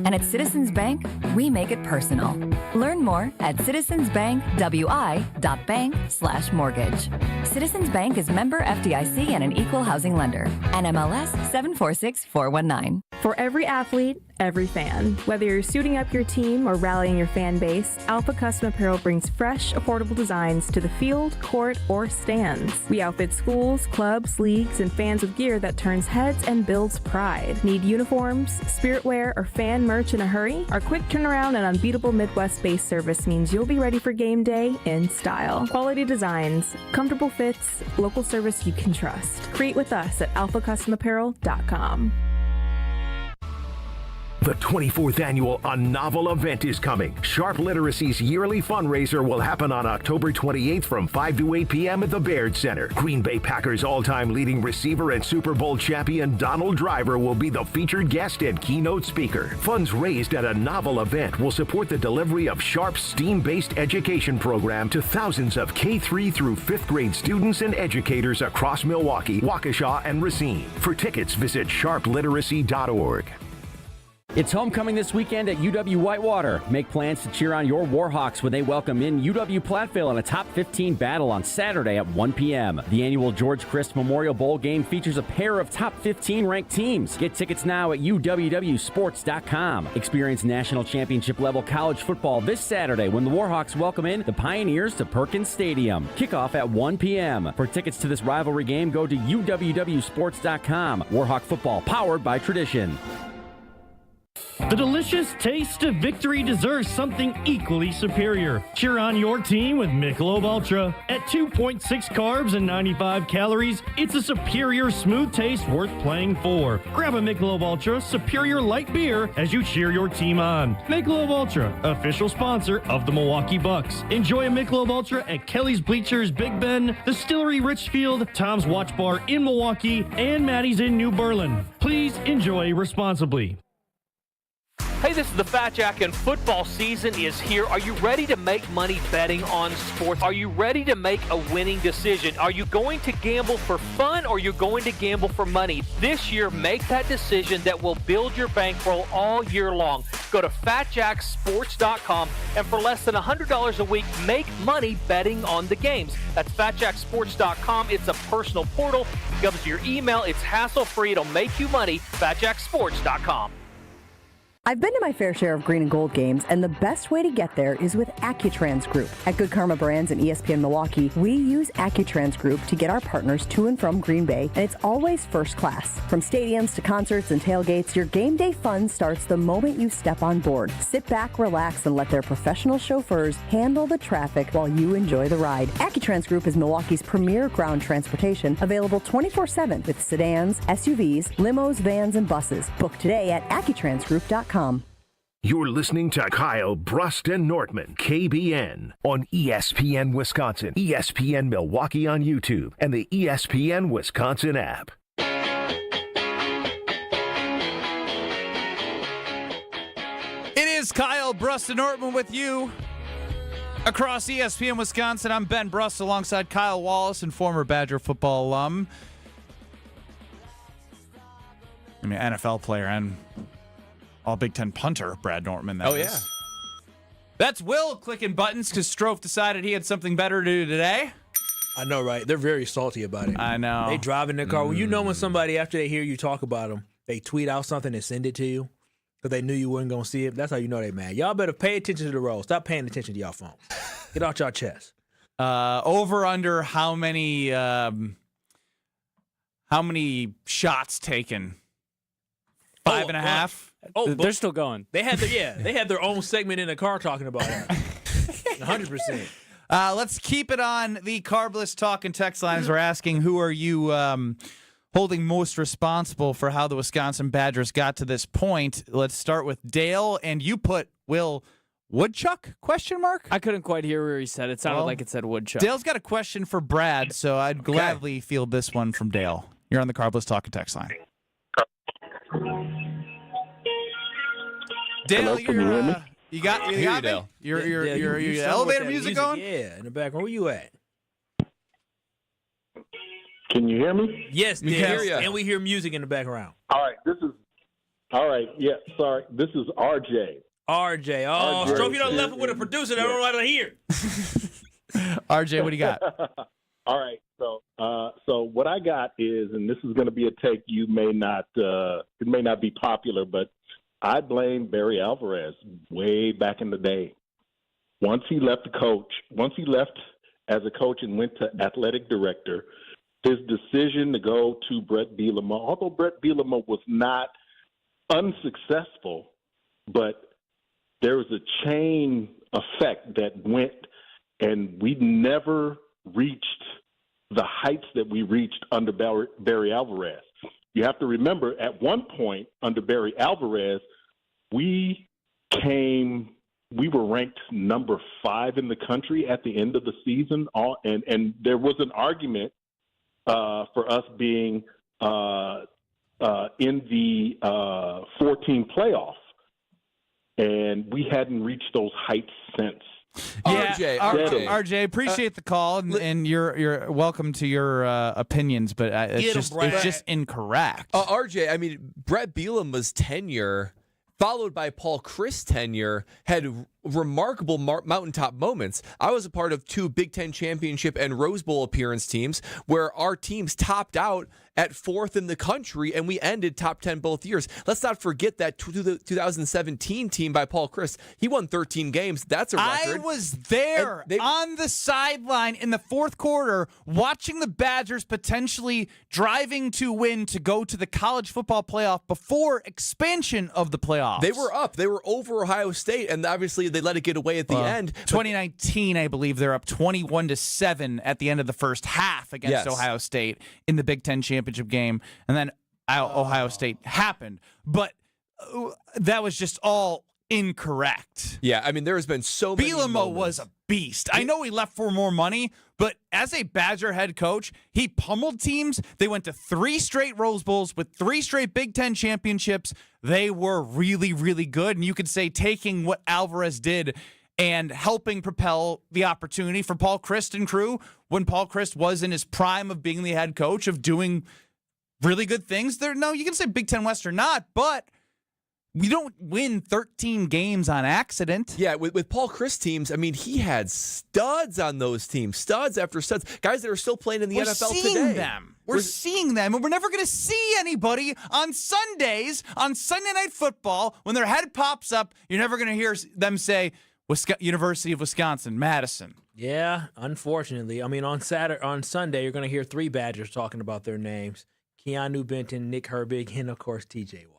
And at Citizens Bank, we make it personal. Learn more at citizensbankwi.bank/mortgage. Citizens Bank is member FDIC and an equal housing lender. NMLS 746419. For every athlete, every fan. Whether you're suiting up your team or rallying your fan base, Alpha Custom Apparel brings fresh, affordable designs to the field, court, or stands. We outfit schools, clubs, leagues, and fans with gear that turns heads and builds pride. Need uniforms, spirit wear, or fan merch in a hurry? Our quick turnaround and unbeatable Midwest-based service means you'll be ready for game day in style. Quality designs, comfortable fits, local service you can trust. Create with us at alphacustomapparel.com. The 24th annual A Novel event is coming. Sharp Literacy's yearly fundraiser will happen on October 28th from 5 to 8 p.m. at the Baird Center. Green Bay Packers all-time leading receiver and Super Bowl champion Donald Driver will be the featured guest and keynote speaker. Funds raised at A Novel event will support the delivery of Sharp's STEAM-based education program to thousands of K-3 through 5th grade students and educators across Milwaukee, Waukesha, and Racine. For tickets, visit sharpliteracy.org. It's homecoming this weekend at UW-Whitewater. Make plans to cheer on your Warhawks when they welcome in UW-Platteville in a top 15 battle on Saturday at 1 p.m. The annual George Christ Memorial Bowl game features a pair of top 15 ranked teams. Get tickets now at uwwsports.com. Experience national championship level college football this Saturday when the Warhawks welcome in the Pioneers to Perkins Stadium. Kickoff at 1 p.m. For tickets to this rivalry game, go to uwwsports.com. Warhawk football powered by tradition. The delicious taste of victory deserves something equally superior. Cheer on your team with Michelob Ultra. At 2.6 carbs and 95 calories, it's a superior smooth taste worth playing for. Grab a Michelob Ultra Superior Light Beer as you cheer your team on. Michelob Ultra, official sponsor of the Milwaukee Bucks. Enjoy a Michelob Ultra at Kelly's Bleachers Big Ben, Distillery Richfield, Tom's Watch Bar in Milwaukee, and Maddie's in New Berlin. Please enjoy responsibly. Hey, this is the Fat Jack, and football season is here. Are you ready to make money betting on sports? Are you ready to make a winning decision? Are you going to gamble for fun, or are you going to gamble for money? This year, make that decision that will build your bankroll all year long. Go to FatJackSports.com, and for less than $100 a week, make money betting on the games. That's FatJackSports.com. It's a personal portal. It comes to your email. It's hassle-free. It'll make you money. FatJackSports.com. I've been to my fair share of green and gold games, and the best way to get there is with AccuTrans Group. At Good Karma Brands and ESPN Milwaukee, we use AccuTrans Group to get our partners to and from Green Bay, and it's always first class. From stadiums to concerts and tailgates, your game day fun starts the moment you step on board. Sit back, relax, and let their professional chauffeurs handle the traffic while you enjoy the ride. AccuTrans Group is Milwaukee's premier ground transportation, available 24/7 with sedans, SUVs, limos, vans, and buses. Book today at AccuTransGroup.com. You're listening to Kyle Brust and Nortman, KBN, on ESPN Wisconsin, ESPN Milwaukee on YouTube, and the ESPN Wisconsin app. It is Kyle Brust and Nortman with you across ESPN Wisconsin. I'm Ben Brust alongside Kyle Wallace and former Badger football alum. I mean, NFL player and all Big Ten punter, Brad Nortman. Oh, yeah. That's Will clicking buttons because Strofe decided he had something better to do today. I know, right? They're very salty about it. I know. They drive in their car. Well, you know when somebody, after they hear you talk about them, they tweet out something and send it to you because they knew you weren't going to see it. That's how you know they mad. Y'all better pay attention to the road. Stop paying attention to y'all phone. Get out y'all chest. Over under how many shots taken? 5.5. Oh, they're still going. They had their own segment in the car talking about it. 100%. Let's keep it on the carbless talk and text lines. We're asking, who are you holding most responsible for how the Wisconsin Badgers got to this point? Let's start with Dale, and you put Will Woodchuck? ? I couldn't quite hear where he said. It sounded like it said Woodchuck. Dale's got a question for Brad, so I'd gladly field this one from Dale. You're on the carbless talk and text line. Dale, you got me? Your elevator music going? Yeah, in the background. Where you at? Can you hear me? Yes, we hear you. And we hear music in the background. All right, sorry. This is RJ. RJ. Oh, Stroke, you done left it with a producer that don't know how to hear. RJ, what do you got? All right, so what I got is, and this is going to be a take you may not, it may not be popular, but I blame Barry Alvarez way back in the day. Once he left as a coach and went to athletic director, his decision to go to Brett Bielema, although Brett Bielema was not unsuccessful, but there was a chain effect that went, and we never reached the heights that we reached under Barry Alvarez. You have to remember, at one point under Barry Alvarez, we were ranked number 5 in the country at the end of the season, and there was an argument for us being in the 14 playoff, and we hadn't reached those heights since. Yeah, RJ, appreciate the call, and you're welcome to your opinions, but it's just incorrect. RJ, I mean, Brett Bielema's tenure followed by Paul Chryst tenure, had remarkable mountaintop moments. I was a part of 2 Big Ten championship and Rose Bowl appearance teams where our teams topped out at 4th in the country, and we ended top 10 both years. Let's not forget that 2017 team by Paul Chryst. He won 13 games. That's a record. I was there on the sideline in the 4th quarter watching the Badgers potentially driving to win to go to the college football playoff before expansion of the playoffs. They were up. They were over Ohio State, and obviously they let it get away at the end. 2019, I believe they're up 21-7 at the end of the first half against Ohio State in the Big Ten championship game, and then Ohio State happened. But that was just all incorrect. Yeah, I mean, there has been so many Bielema was a beast. I know he left for more money, but as a Badger head coach, he pummeled teams. They went to 3 straight Rose Bowls with 3 straight Big Ten championships. They were really, really good. And you could say taking what Alvarez did and helping propel the opportunity for Paul Chryst and crew when Paul Chryst was in his prime of being the head coach, of doing really good things. No, you can say Big Ten West or not, but we don't win 13 games on accident. Yeah, with Paul Chryst teams, I mean, he had studs on those teams, studs after studs, guys that are still playing in the NFL today. We're seeing them, and we're never going to see anybody on Sundays, on Sunday Night Football, when their head pops up. You're never going to hear them say, University of Wisconsin, Madison. Yeah, unfortunately. I mean, on Sunday, you're going to hear 3 Badgers talking about their names: Keanu Benton, Nick Herbig, and of course TJ Watt.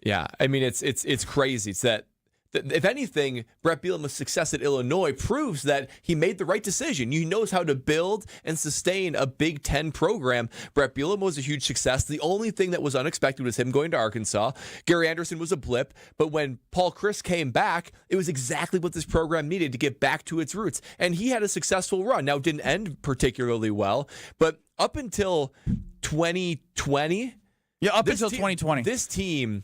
Yeah, I mean, it's crazy. It's that if anything, Brett Bielema's success at Illinois proves that he made the right decision. He knows how to build and sustain a Big Ten program. Brett Bielema was a huge success. The only thing that was unexpected was him going to Arkansas. Gary Anderson was a blip, but when Paul Chryst came back, it was exactly what this program needed to get back to its roots. And he had a successful run. Now, it didn't end particularly well, but up until 2020, until 2020, this team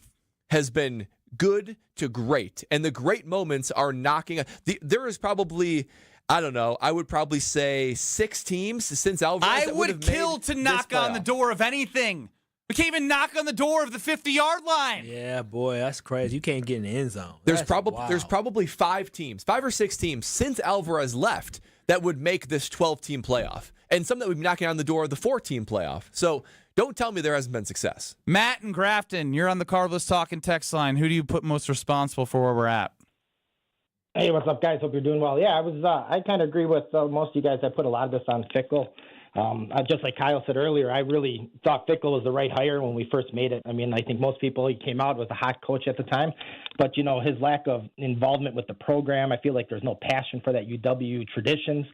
has been good to great, and the great moments are knocking. There is probably, I don't know, I would probably say 6 teams since Alvarez. I would kill to knock on the door of anything. We can't even knock on the door of the 50-yard line. Yeah, boy, that's crazy. You can't get in the end zone. There's probably 5 or 6 teams since Alvarez left that would make this 12-team playoff, and some that would be knocking on the door of the 4-team playoff. So don't tell me there hasn't been success. Matt and Grafton, you're on the Carbless Talking text line. Who do you put most responsible for where we're at? Hey, what's up, guys? Hope you're doing well. Yeah, I kind of agree with most of you guys. I put a lot of this on Fickell. Just like Kyle said earlier, I really thought Fickell was the right hire when we first made it. I mean, I think most people, he came out was a hot coach at the time, but his lack of involvement with the program, I feel like there's no passion for that UW traditions,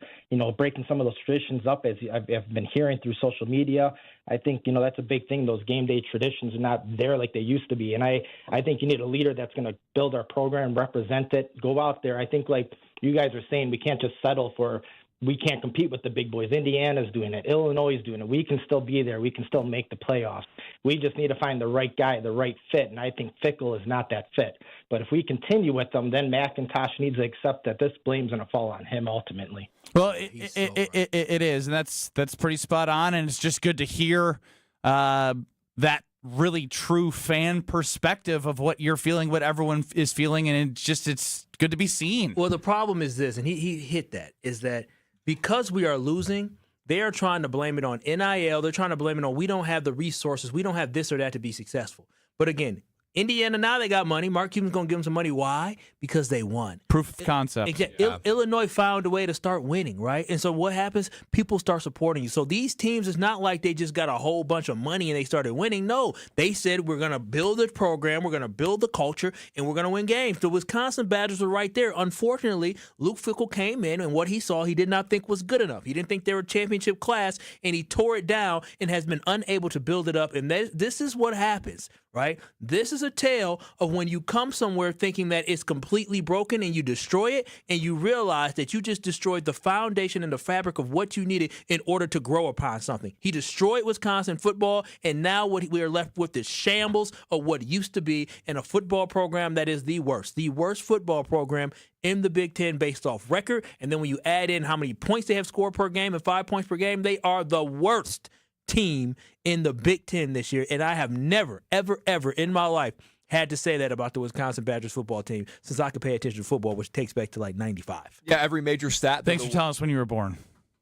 breaking some of those traditions up, as I've been hearing through social media. I think, that's a big thing. Those game day traditions are not there like they used to be. And I think you need a leader that's going to build our program, represent it, go out there. I think, like you guys are saying, we can't just settle for, we can't compete with the big boys. Indiana's doing it. Illinois is doing it. We can still be there. We can still make the playoffs. We just need to find the right guy, the right fit, and I think Fickell is not that fit. But if we continue with them, then McIntosh needs to accept that this blame's going to fall on him ultimately. Well, it is, and that's pretty spot on, and it's just good to hear that really true fan perspective of what you're feeling, what everyone is feeling, and it's good to be seen. Well, the problem is this, and he hit that, is that because we are losing, they are trying to blame it on NIL. They're trying to blame it on we don't have the resources. We don't have this or that to be successful. But again, Indiana, now they got money. Mark Cuban's going to give them some money. Why? Because they won. Proof of concept. Exactly. Yeah. Illinois found a way to start winning, right? And so what happens? People start supporting you. So these teams, it's not like they just got a whole bunch of money and they started winning. No, they said we're going to build a program, we're going to build the culture, and we're going to win games. The Wisconsin Badgers were right there. Unfortunately, Luke Fickell came in, and what he saw he did not think was good enough. He didn't think they were a championship class, and he tore it down and has been unable to build it up. And this is what happens, right? This is a tale of when you come somewhere thinking that it's completely broken and you destroy it, and you realize that you just destroyed the foundation and the fabric of what you needed in order to grow upon something. He destroyed Wisconsin football, and now what we are left with is shambles of what used to be in a football program that is the worst football program in the Big Ten based off record. And then when you add in how many points they have scored per game and 5 points per game, they are the worst team in the Big Ten this year. And I have never, ever, ever in my life Had to say that about the Wisconsin Badgers football team since I could pay attention to football, which takes back to like 95. Yeah, every major stat. Thanks for telling us when you were born.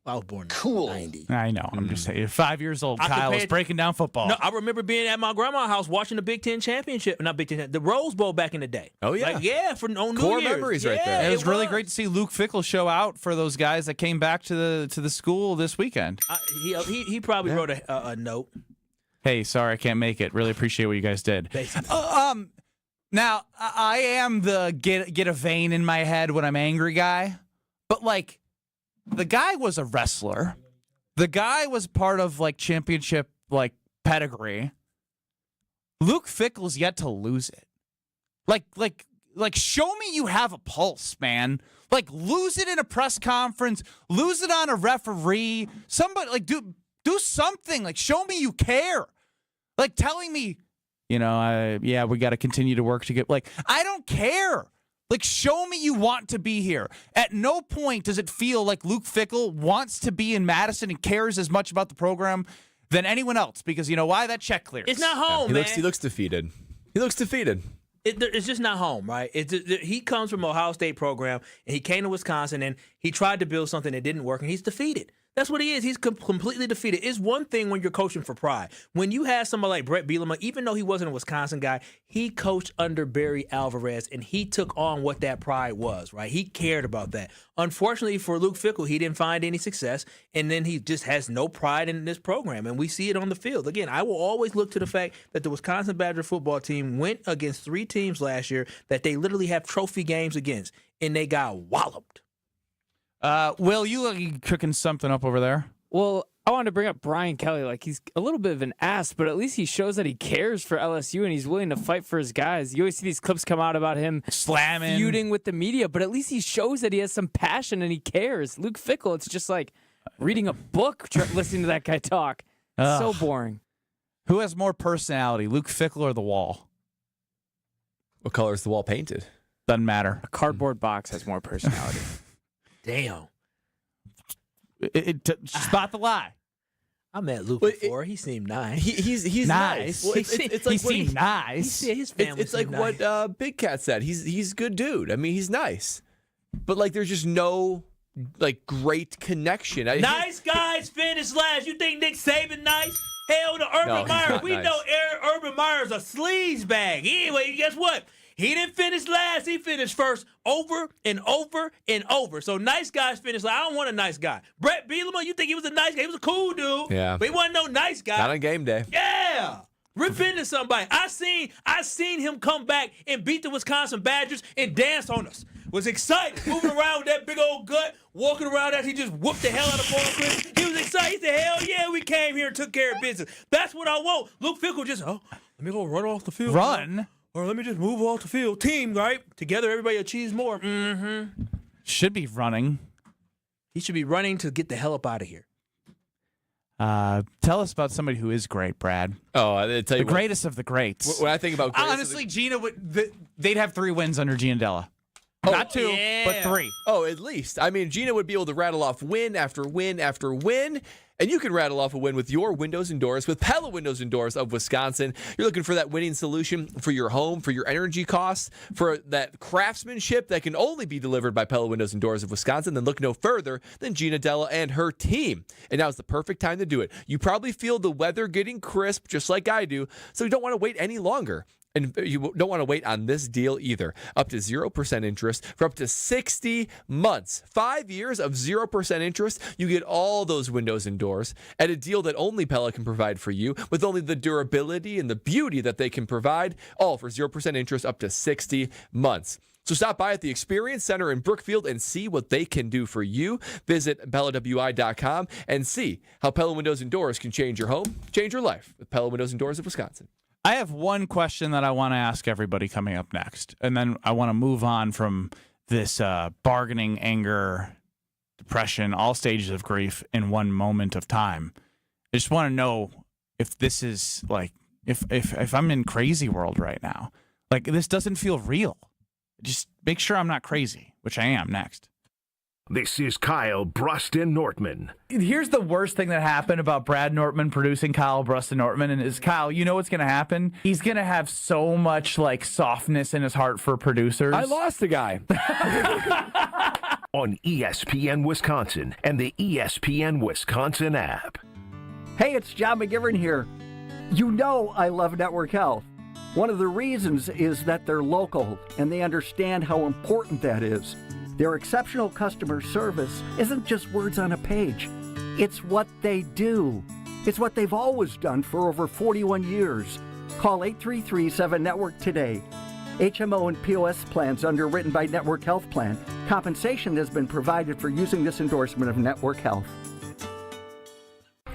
I was born in 90. I know. I'm just saying. You're 5 years old. Kyle was breaking down football. No, I remember being at my grandma's house watching the Big Ten championship. Not Big Ten, the Rose Bowl back in the day. Oh, yeah. Like, yeah, on New Core Year's. memories right Yeah, there. It was really great to see Luke Fickell show out for those guys that came back to the school this weekend. He probably wrote a note. Hey, sorry I can't make it. Really appreciate what you guys did. Now, I am the get a vein in my head when I'm angry guy, but like the guy was a wrestler. The guy was part of like championship like pedigree. Luke Fickell's yet to lose it. Like show me you have a pulse, man. Like lose it in a press conference, lose it on a referee. Somebody like do something. Like show me you care. Like telling me, we got to continue to work to get like I don't care. Like, show me you want to be here. At no point does it feel like Luke Fickell wants to be in Madison and cares as much about the program than anyone else. Because you know why? That check clears. It's not home, man. He looks defeated. It's just not home, right? He comes from Ohio State program, and he came to Wisconsin, and he tried to build something that didn't work, and he's defeated. That's what he is. He's completely defeated. It's one thing when you're coaching for pride. When you have somebody like Brett Bielema, even though he wasn't a Wisconsin guy, he coached under Barry Alvarez, and he took on what that pride was, right? He cared about that. Unfortunately for Luke Fickell, he didn't find any success, and then he just has no pride in this program, and we see it on the field. Again, I will always look to the fact that the Wisconsin Badger football team went against 3 teams last year that they literally have trophy games against, and they got walloped. Will, you cooking something up over there? Well, I wanted to bring up Brian Kelly. Like, he's a little bit of an ass, but at least he shows that he cares for LSU and he's willing to fight for his guys. You always see these clips come out about him slamming, feuding with the media, but at least he shows that he has some passion and he cares. Luke Fickell, it's just like reading a book, listening to that guy talk. It's so boring. Who has more personality, Luke Fickell or the wall? What color is the wall painted? Doesn't matter. A cardboard box has more personality. Damn. Spot the lie. I met Luke before. He seemed nice. He's nice. Well, it's like he seemed nice. His family. It's like nice. what Big Cat said. He's a good dude. I mean, he's nice, but like there's just no like great connection. Nice guys finish last. You think Nick Saban nice? Hell to Urban Meyer. We know Urban Meyer's a sleaze bag. Anyway, guess what? He didn't finish last. He finished first over and over and over. So nice guys finish last. I don't want a nice guy. Brett Bielema, you think he was a nice guy? He was a cool dude. Yeah. But he wasn't no nice guy. Not on game day. Yeah. Rip into somebody. I seen him come back and beat the Wisconsin Badgers and dance on us. Was excited. Moving around with that big old gut. Walking around after he just whooped the hell out of Paul Chris. He was excited. He said, hell yeah, we came here and took care of business. That's what I want. Luke Fickell just, let me go run off the field. Run? Or let me just move off the field. Team, right? Together, everybody achieves more. Mm-hmm. Should be running. He should be running to get the hell up out of here. Tell us about somebody who is great, Brad. Oh, I tell you the greatest of the greats. When I think about honestly, Gina they'd have 3 wins under Gina Della. Not 2, but 3. Oh, at least. I mean, Gina would be able to rattle off win after win after win. And you can rattle off a win with your windows and doors with Pella Windows and Doors of Wisconsin. You're looking for that winning solution for your home, for your energy costs, for that craftsmanship that can only be delivered by Pella Windows and Doors of Wisconsin. Then look no further than Gina Della and her team. And now's the perfect time to do it. You probably feel the weather getting crisp, just like I do, so you don't want to wait any longer. And you don't want to wait on this deal either. Up to 0% interest for up to 60 months. 5 years of 0% interest. You get all those windows and doors at a deal that only Pella can provide for you, with only the durability and the beauty that they can provide, all for 0% interest up to 60 months. So stop by at the Experience Center in Brookfield and see what they can do for you. Visit PellaWI.com and see how Pella Windows and Doors can change your home, change your life with Pella Windows and Doors of Wisconsin. I have one question that I want to ask everybody coming up next, and then I want to move on from this bargaining, anger, depression, all stages of grief in one moment of time. I just want to know if this is like, if I'm in crazy world right now. Like, this doesn't feel real. Just make sure I'm not crazy, which I am next. This is Kyle Bruston Nortman. Here's the worst thing that happened about Brad Nortman producing Kyle Bruston Nortman, and is Kyle, you know what's going to happen? He's going to have so much like softness in his heart for producers. I lost a guy. On ESPN Wisconsin and the ESPN Wisconsin app. Hey, it's John McGivern here. You know I love Network Health. One of the reasons is that they're local and they understand how important that is. Their exceptional customer service isn't just words on a page. It's what they do. It's what they've always done for over 41 years. Call 833-7-NETWORK today. HMO and POS plans underwritten by Network Health Plan. Compensation has been provided for using this endorsement of Network Health.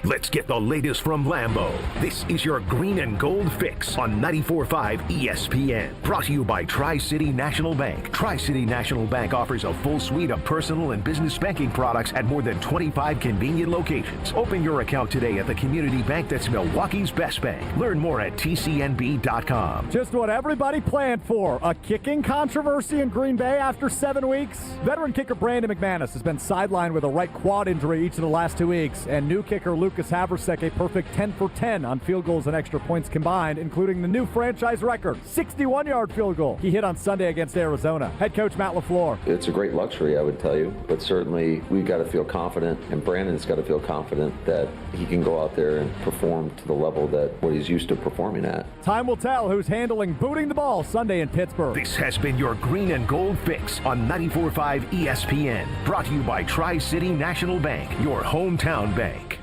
Let's get the latest from Lambeau. This is your Green and Gold Fix on 94.5 ESPN. Brought to you by Tri-City National Bank. Tri-City National Bank offers a full suite of personal and business banking products at more than 25 convenient locations. Open your account today at the community bank that's Milwaukee's best bank. Learn more at tcnb.com. Just what everybody planned for. A kicking controversy in Green Bay after 7 weeks. Veteran kicker Brandon McManus has been sidelined with a right quad injury each of the last 2 weeks, and new kicker Lucas Haversek a perfect 10 for 10 on field goals and extra points combined, including the new franchise record 61-yard field goal he hit on Sunday against Arizona. Head coach Matt LaFleur. It's a great luxury, I would tell you, but certainly we've got to feel confident, and Brandon's got to feel confident that he can go out there and perform to the level that what he's used to performing at. Time will tell who's handling booting the ball Sunday in Pittsburgh. This has been your Green and Gold Fix on 94.5 ESPN. Brought to you by Tri-City National Bank, your hometown bank.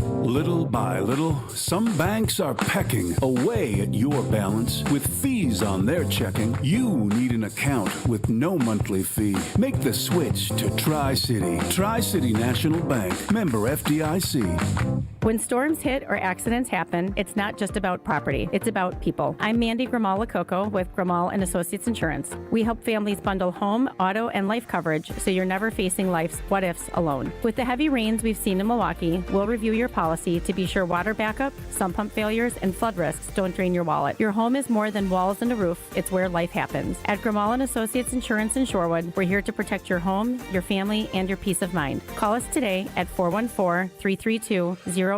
Little by little, some banks are pecking away at your balance with fees on their checking. You need an account with no monthly fee. Make the switch to Tri-City. Tri-City National Bank. Member FDIC. When storms hit or accidents happen, it's not just about property. It's about people. I'm Mandy Grimal-Lococo with Grimal & Associates Insurance. We help families bundle home, auto, and life coverage so you're never facing life's what-ifs alone. With the heavy rains we've seen in Milwaukee, we'll review your policy to be sure water backup, sump pump failures, and flood risks don't drain your wallet. Your home is more than walls and a roof. It's where life happens. At Grimal & Associates Insurance in Shorewood, we're here to protect your home, your family, and your peace of mind. Call us today at 414-332-0838.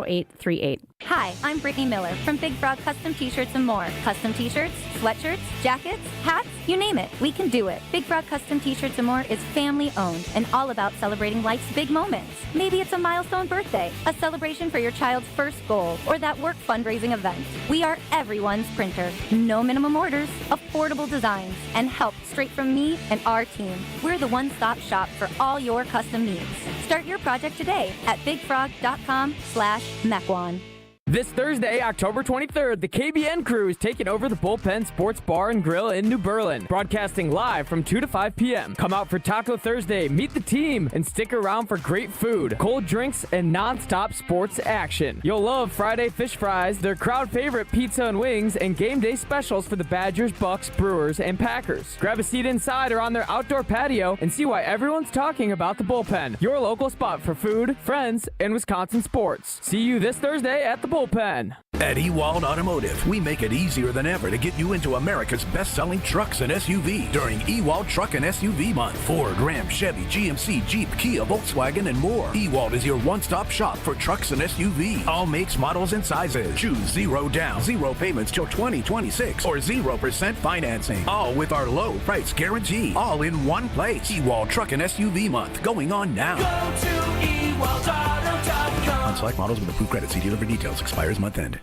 Hi, I'm Brittany Miller from Big Frog Custom T-Shirts and more. Custom T-shirts, sweatshirts, jackets, hats, you name it, we can do it. Big Frog Custom T-Shirts and more is family owned and all about celebrating life's big moments. Maybe it's a milestone birthday, a celebration for your child's first goal, or that work fundraising event. We are everyone's printer. No minimum orders, affordable designs, and help straight from me and our team. We're the one-stop shop for all your custom needs. Start your project today at bigfrog.com/Mequon. This Thursday, October 23rd, the KBN crew is taking over the Bullpen Sports Bar and Grill in New Berlin, broadcasting live from 2 to 5 p.m. Come out for Taco Thursday, meet the team, and stick around for great food, cold drinks, and non-stop sports action. You'll love Friday fish fries, their crowd favorite pizza and wings, and game day specials for the Badgers, Bucks, Brewers, and Packers. Grab a seat inside or on their outdoor patio and see why everyone's talking about the Bullpen, your local spot for food, friends, and Wisconsin sports. See you this Thursday at the Bullpen. At Ewald Automotive, we make it easier than ever to get you into America's best-selling trucks and SUVs during Ewald Truck and SUV Month. Ford, Ram, Chevy, GMC, Jeep, Kia, Volkswagen, and more. Ewald is your one-stop shop for trucks and SUVs. All makes, models, and sizes. Choose 0 down, 0 payments till 2026, or 0% financing. All with our low price guarantee. All in one place. Ewald Truck and SUV Month going on now. Go to EwaldAuto.com. On select models with approved credit. See dealer for details. Expires month end.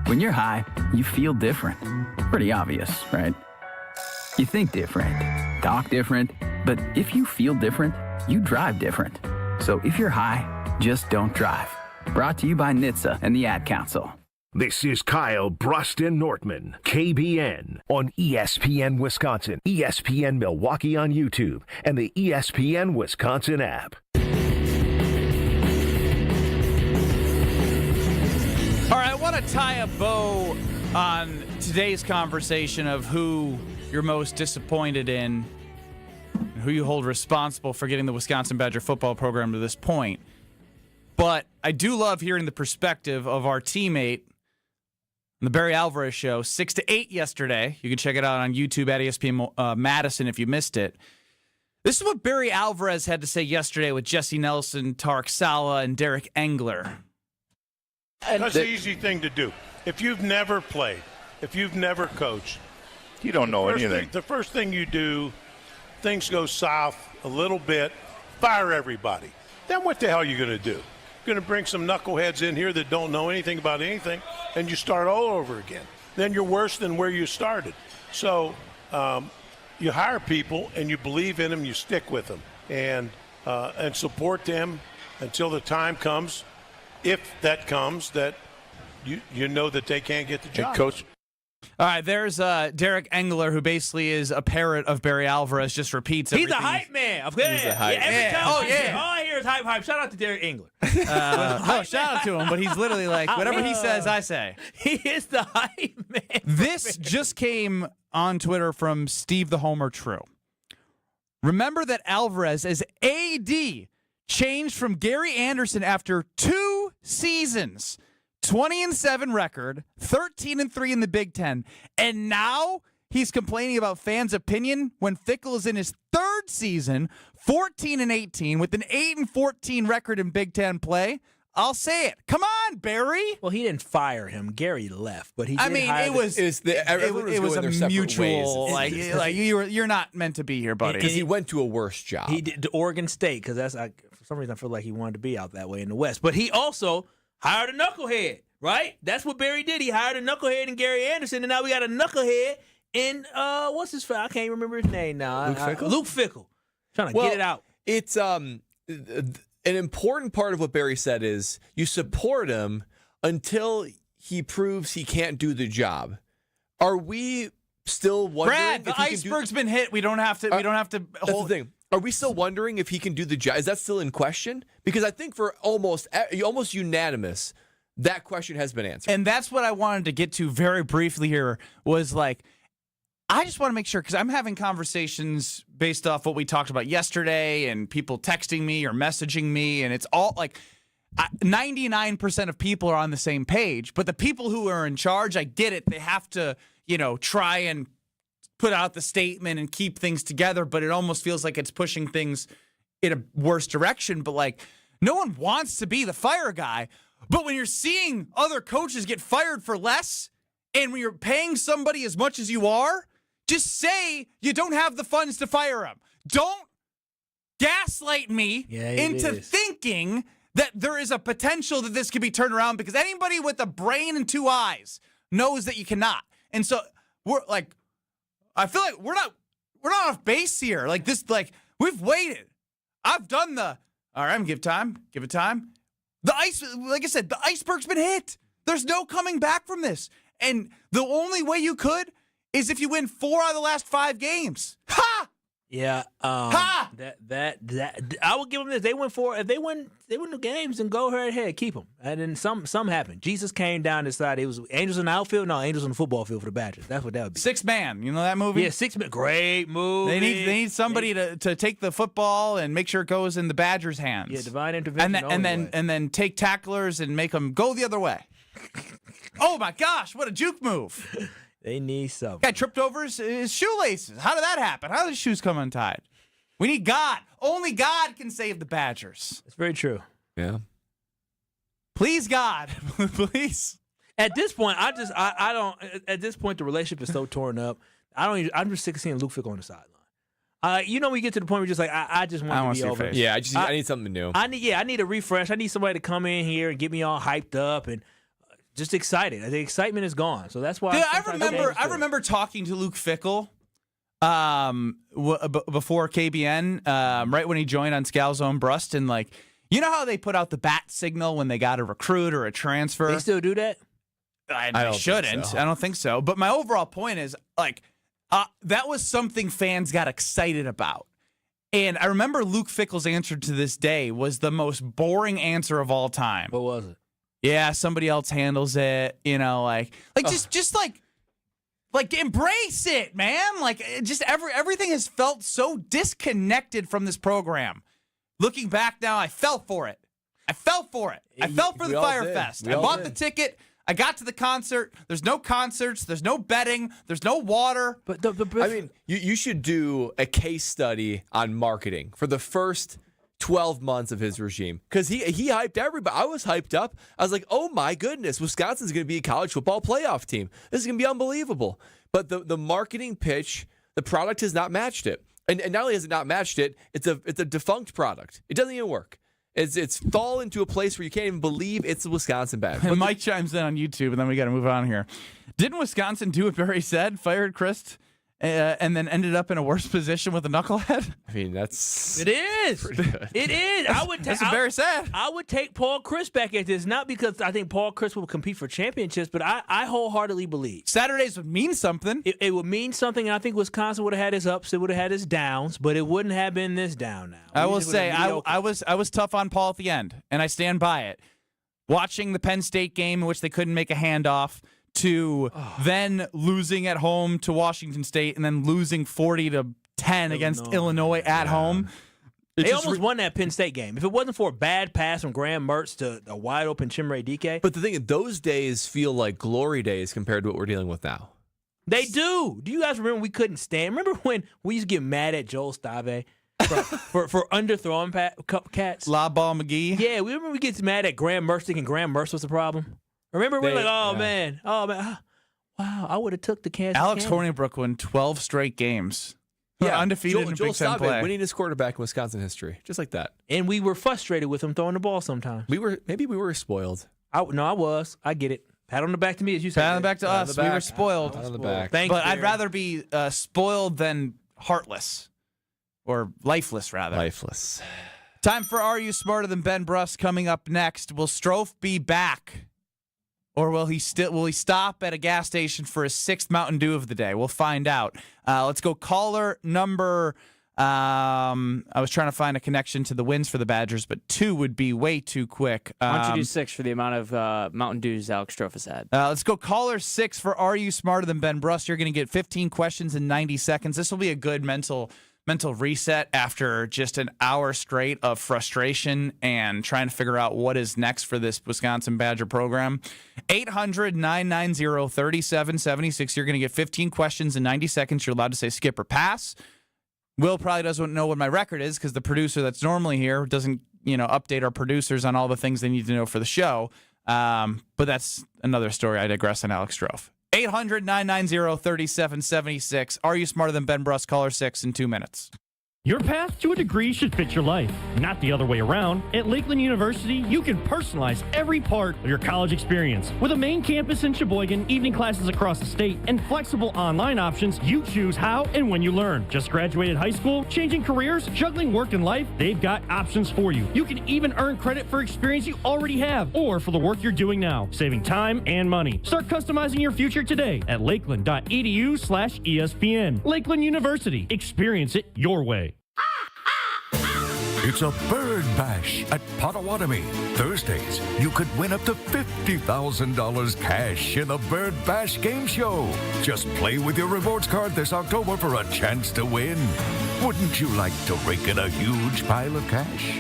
When you're high, you feel different. Pretty obvious, right? You think different, talk different, but if you feel different, you drive different. So if you're high, just don't drive. Brought to you by NHTSA and the Ad Council. This is Kyle Bruston Nortman, KBN, on ESPN Wisconsin, ESPN Milwaukee on YouTube, and the ESPN Wisconsin app. All right, I want to tie a bow on today's conversation of who you're most disappointed in, and who you hold responsible for getting the Wisconsin Badger football program to this point. But I do love hearing the perspective of our teammate on the Barry Alvarez Show, 6 to 8 yesterday. You can check it out on YouTube at ESPN Madison if you missed it. This is what Barry Alvarez had to say yesterday with Jesse Nelson, Tarek Saleh, and Derek Engler. That's the easy thing to do. If you've never played, if you've never coached, you don't know anything. The first thing you do, things go south a little bit, fire everybody. Then what the hell are you going to do? You're going to bring some knuckleheads in here that don't know anything about anything, and you start all over again. Then you're worse than where you started. So you hire people, and you believe in them, you stick with them, and support them until the time comes, if that comes, that you know that they can't get the job. Hey, Coach. All right, there's Derek Engler, who basically is a parrot of Barry Alvarez, just repeats everything. He's a hype man. He's a hype man. All I hear is hype. Shout out to Derek Engler. No, shout out to him, but he's literally like, whatever he says, I say. He is the hype man. This just came on Twitter from Steve the Homer True. Remember that Alvarez as AD changed from Gary Anderson after 2 seasons. 20-7 record, 13-3 in the Big Ten, and now he's complaining about fans' opinion when Fickell is in his 3rd season, 14-18 with an 8-14 record in Big Ten play. I'll say it. Come on, Barry. Well, he didn't fire him. Gary left, but he. It was a mutual. Like you're not meant to be here, buddy. Because he went to a worse job. He did to Oregon State because that's for some reason I feel like he wanted to be out that way in the West, but he also hired a knucklehead, right? That's what Barry did. He hired a knucklehead in Gary Anderson, and now we got a knucklehead in what's his? I can't remember his name now. Luke Fickell. Trying to get it out. It's an important part of what Barry said is you support him until he proves he can't do the job. Are we still wondering? Brad, the iceberg's been hit. We don't have to. That's the thing. Are we still wondering if he can do the job? Is that still in question? Because I think for almost unanimous, that question has been answered. And that's what I wanted to get to very briefly here was like, I just want to make sure, because I'm having conversations based off what we talked about yesterday and people texting me or messaging me, and it's all like 99% of people are on the same page, but the people who are in charge, I get it. They have to, try and put out the statement and keep things together, but it almost feels like it's pushing things in a worse direction. But like, no one wants to be the fire guy. But when you're seeing other coaches get fired for less, and when you're paying somebody as much as you are, just say you don't have the funds to fire him. Don't gaslight me into thinking that there is a potential that this could be turned around, because anybody with a brain and 2 eyes knows that you cannot. And so we're like, I feel like we're not off base here. Like this, like we've waited. I've done all right, I'm give it time. Like I said, the iceberg's been hit. There's no coming back from this. And the only way you could is if you win 4 out of the last 5 games. Ha! Yeah. That I will give them this. They win 4. If they win the games, then go right ahead, keep them. And then some happened. Jesus came down and decided it was angels in the outfield. No, angels on the football field for the Badgers. That's what that would be. 6 Man. You know that movie? Yeah, 6 Man. Great movie. They need somebody to take the football and make sure it goes in the Badgers' hands. Yeah, divine intervention. And then take tacklers and make them go the other way. Oh my gosh! What a juke move. They need something. Guy tripped over his shoelaces. How did that happen? How did his shoes come untied? We need God. Only God can save the Badgers. That's very true. Yeah. Please, God. Please. At this point, I don't. At this point, the relationship is so torn up. I'm just sick of seeing Luke Fickell on the sideline. We get to the point where you're just like, I just want to be over. Yeah, I need something new. I need a refresh. I need somebody to come in here and get me all hyped up and just excited. The excitement is gone. So that's why. Dude, I remember talking to Luke Fickell before KBN, right when he joined on Scalzo and Brust, and like, you know how they put out the bat signal when they got a recruit or a transfer? They still do that? I shouldn't. So. I don't think so. But my overall point is like, that was something fans got excited about. And I remember Luke Fickell's answer to this day was the most boring answer of all time. What was it? Yeah, somebody else handles it, just like embrace it, man. Like just everything has felt so disconnected from this program. Looking back now, I fell for it. I fell for the Fire Fest. I bought the ticket. I got to the concert. There's no concerts. There's no betting. There's no water. But I mean, you should do a case study on marketing for the first 12 months of his regime, because he hyped everybody. I was hyped up. I was like, oh my goodness, Wisconsin's going to be a college football playoff team. This is going to be unbelievable. But the marketing pitch, the product has not matched it. And not only has it not matched it, it's a defunct product. It doesn't even work. It's fall into a place where you can't even believe it's the Wisconsin Badgers. And Mike chimes in on YouTube, and then we got to move on here. Didn't Wisconsin do what Barry said? Fired Chris, and then ended up in a worse position with a knucklehead? I mean, that's... It is. It is. That's what Barry said. I would take Paul Chris back at this, not because I think Paul Chris will compete for championships, but I wholeheartedly believe Saturdays would mean something. It would mean something, and I think Wisconsin would have had his ups, it would have had his downs, but it wouldn't have been this down now. I will say, I was tough on Paul at the end, and I stand by it. Watching the Penn State game in which they couldn't make a handoff, to then losing at home to Washington State, and then losing 40-10 against Illinois at home. They almost won that Penn State game. If it wasn't for a bad pass from Graham Mertz to a wide-open Chimere Dike. But the thing is, those days feel like glory days compared to what we're dealing with now. They do. Do you guys remember we couldn't stand? Remember when we used to get mad at Joel Stave for underthrowing cats? Lob ball McGee? Yeah, we remember we get mad at Graham Mertz thinking Graham Mertz was the problem. Remember, we're like, oh, man. Wow, I would have took the Kansas. Alex Hornibrook won 12 straight games. Yeah, undefeated in Joel Big Ten play. winning his quarterback in Wisconsin history, just like that. And we were frustrated with him throwing the ball sometimes. Maybe we were spoiled. I was. I get it. Pat on the back to me, as you said. Pat on the back to us. We were spoiled. Pat on the back. Thanks, but I'd Barry. rather be spoiled than heartless. Or lifeless, rather. Lifeless. Time for Are You Smarter Than Ben Bruss coming up next. Will Strofe be back? Or will he stop at a gas station for his 6th Mountain Dew of the day? We'll find out. Let's go caller number. I was trying to find a connection to the wins for the Badgers, but 2 would be way too quick. Why don't you do 6 for the amount of Mountain Dews Alex Strofe has had? Let's go caller 6 for Are You Smarter Than Ben Bruss? You're going to get 15 questions in 90 seconds. This will be a good mental reset after just an hour straight of frustration and trying to figure out what is next for this Wisconsin Badger program. 800-990-3776. You're going to get 15 questions in 90 seconds. You're allowed to say skip or pass. Will probably doesn't know what my record is because the producer that's normally here doesn't, update our producers on all the things they need to know for the show. But that's another story. I digress on Alex Strofe. 800-990-3776. Are You Smarter Than Ben Bruss? Caller 6 in 2 minutes. Your path to a degree should fit your life, not the other way around. At Lakeland University, you can personalize every part of your college experience. With a main campus in Sheboygan, evening classes across the state, and flexible online options, you choose how and when you learn. Just graduated high school, changing careers, juggling work and life, they've got options for you. You can even earn credit for experience you already have or for the work you're doing now, saving time and money. Start customizing your future today at lakeland.edu/ESPN. Lakeland University. Experience it your way. It's a bird bash at Potawatomi. Thursdays, you could win up to $50,000 cash in the Bird Bash Game Show. Just play with your rewards card this October for a chance to win. Wouldn't you like to rake in a huge pile of cash?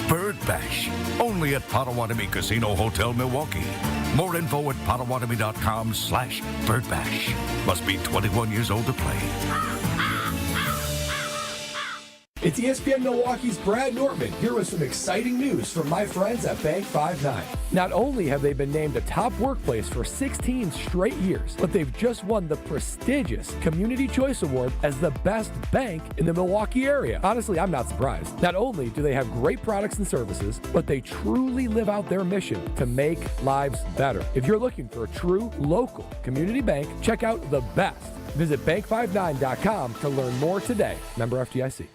Bird Bash, only at Potawatomi Casino Hotel, Milwaukee. More info at potawatomi.com/birdbash. Must be 21 years old to play. It's ESPN Milwaukee's Brad Nortman here with some exciting news from my friends at Bank 5-9. Not only have they been named a top workplace for 16 straight years, but they've just won the prestigious Community Choice Award as the best bank in the Milwaukee area. Honestly, I'm not surprised. Not only do they have great products and services, but they truly live out their mission to make lives better. If you're looking for a true local community bank, check out the best. Visit bank59.com to learn more today. Member FDIC.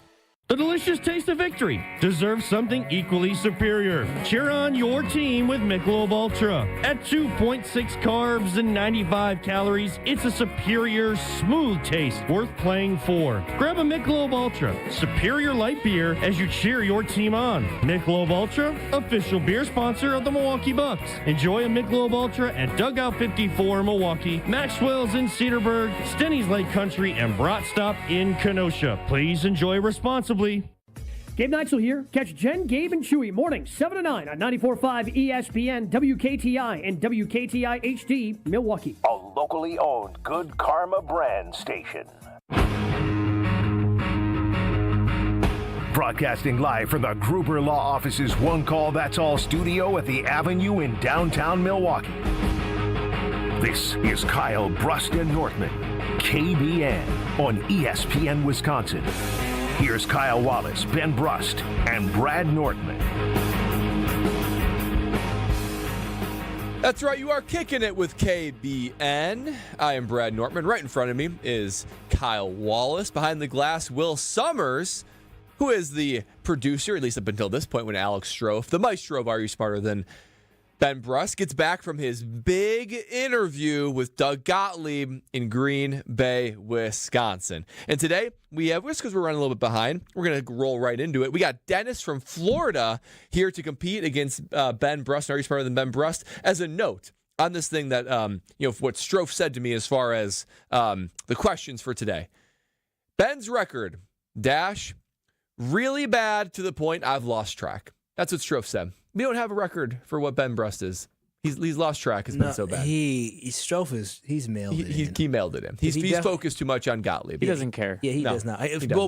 The delicious taste of victory deserves something equally superior. Cheer on your team with Michelob Ultra. At 2.6 carbs and 95 calories, it's a superior, smooth taste worth playing for. Grab a Michelob Ultra, superior light beer as you cheer your team on. Michelob Ultra, official beer sponsor of the Milwaukee Bucks. Enjoy a Michelob Ultra at Dugout 54 in Milwaukee, Maxwell's in Cedarburg, Stenney's Lake Country, and Brat Stop in Kenosha. Please enjoy responsibly. Gabe Neitzel here. Catch Jen, Gabe, and Chewy mornings 7 to 9 on 94.5 ESPN, WKTI, and WKTI HD, Milwaukee. A locally owned Good Karma brand station. Broadcasting live from the Gruber Law Office's One Call That's All studio at the Avenue in downtown Milwaukee. This is Kyle Brust and Nortman, KBN on ESPN Wisconsin. Here's Kyle Wallace, Ben Brust, and Brad Nortman. That's right, you are kicking it with KBN. I am Brad Nortman. Right in front of me is Kyle Wallace. Behind the glass, Will Summers, who is the producer, at least up until this point when Alex Strofe, the maestro of Are You Smarter Than Ben Brust, gets back from his big interview with Doug Gottlieb in Green Bay, Wisconsin. And today, we have, just because we're running a little bit behind, we're going to roll right into it. We got Dennis from Florida here to compete against Ben Brust. Are You Smarter Than Ben Brust? As a note on this thing that, what Strofe said to me as far as the questions for today. Ben's record, really bad to the point I've lost track. That's what Strofe said. We don't have a record for what Ben Brust is. He's lost track. It's been so bad. He's mailed it in. He mailed it in. He's focused too much on Gottlieb. He doesn't care. Yeah, he does not.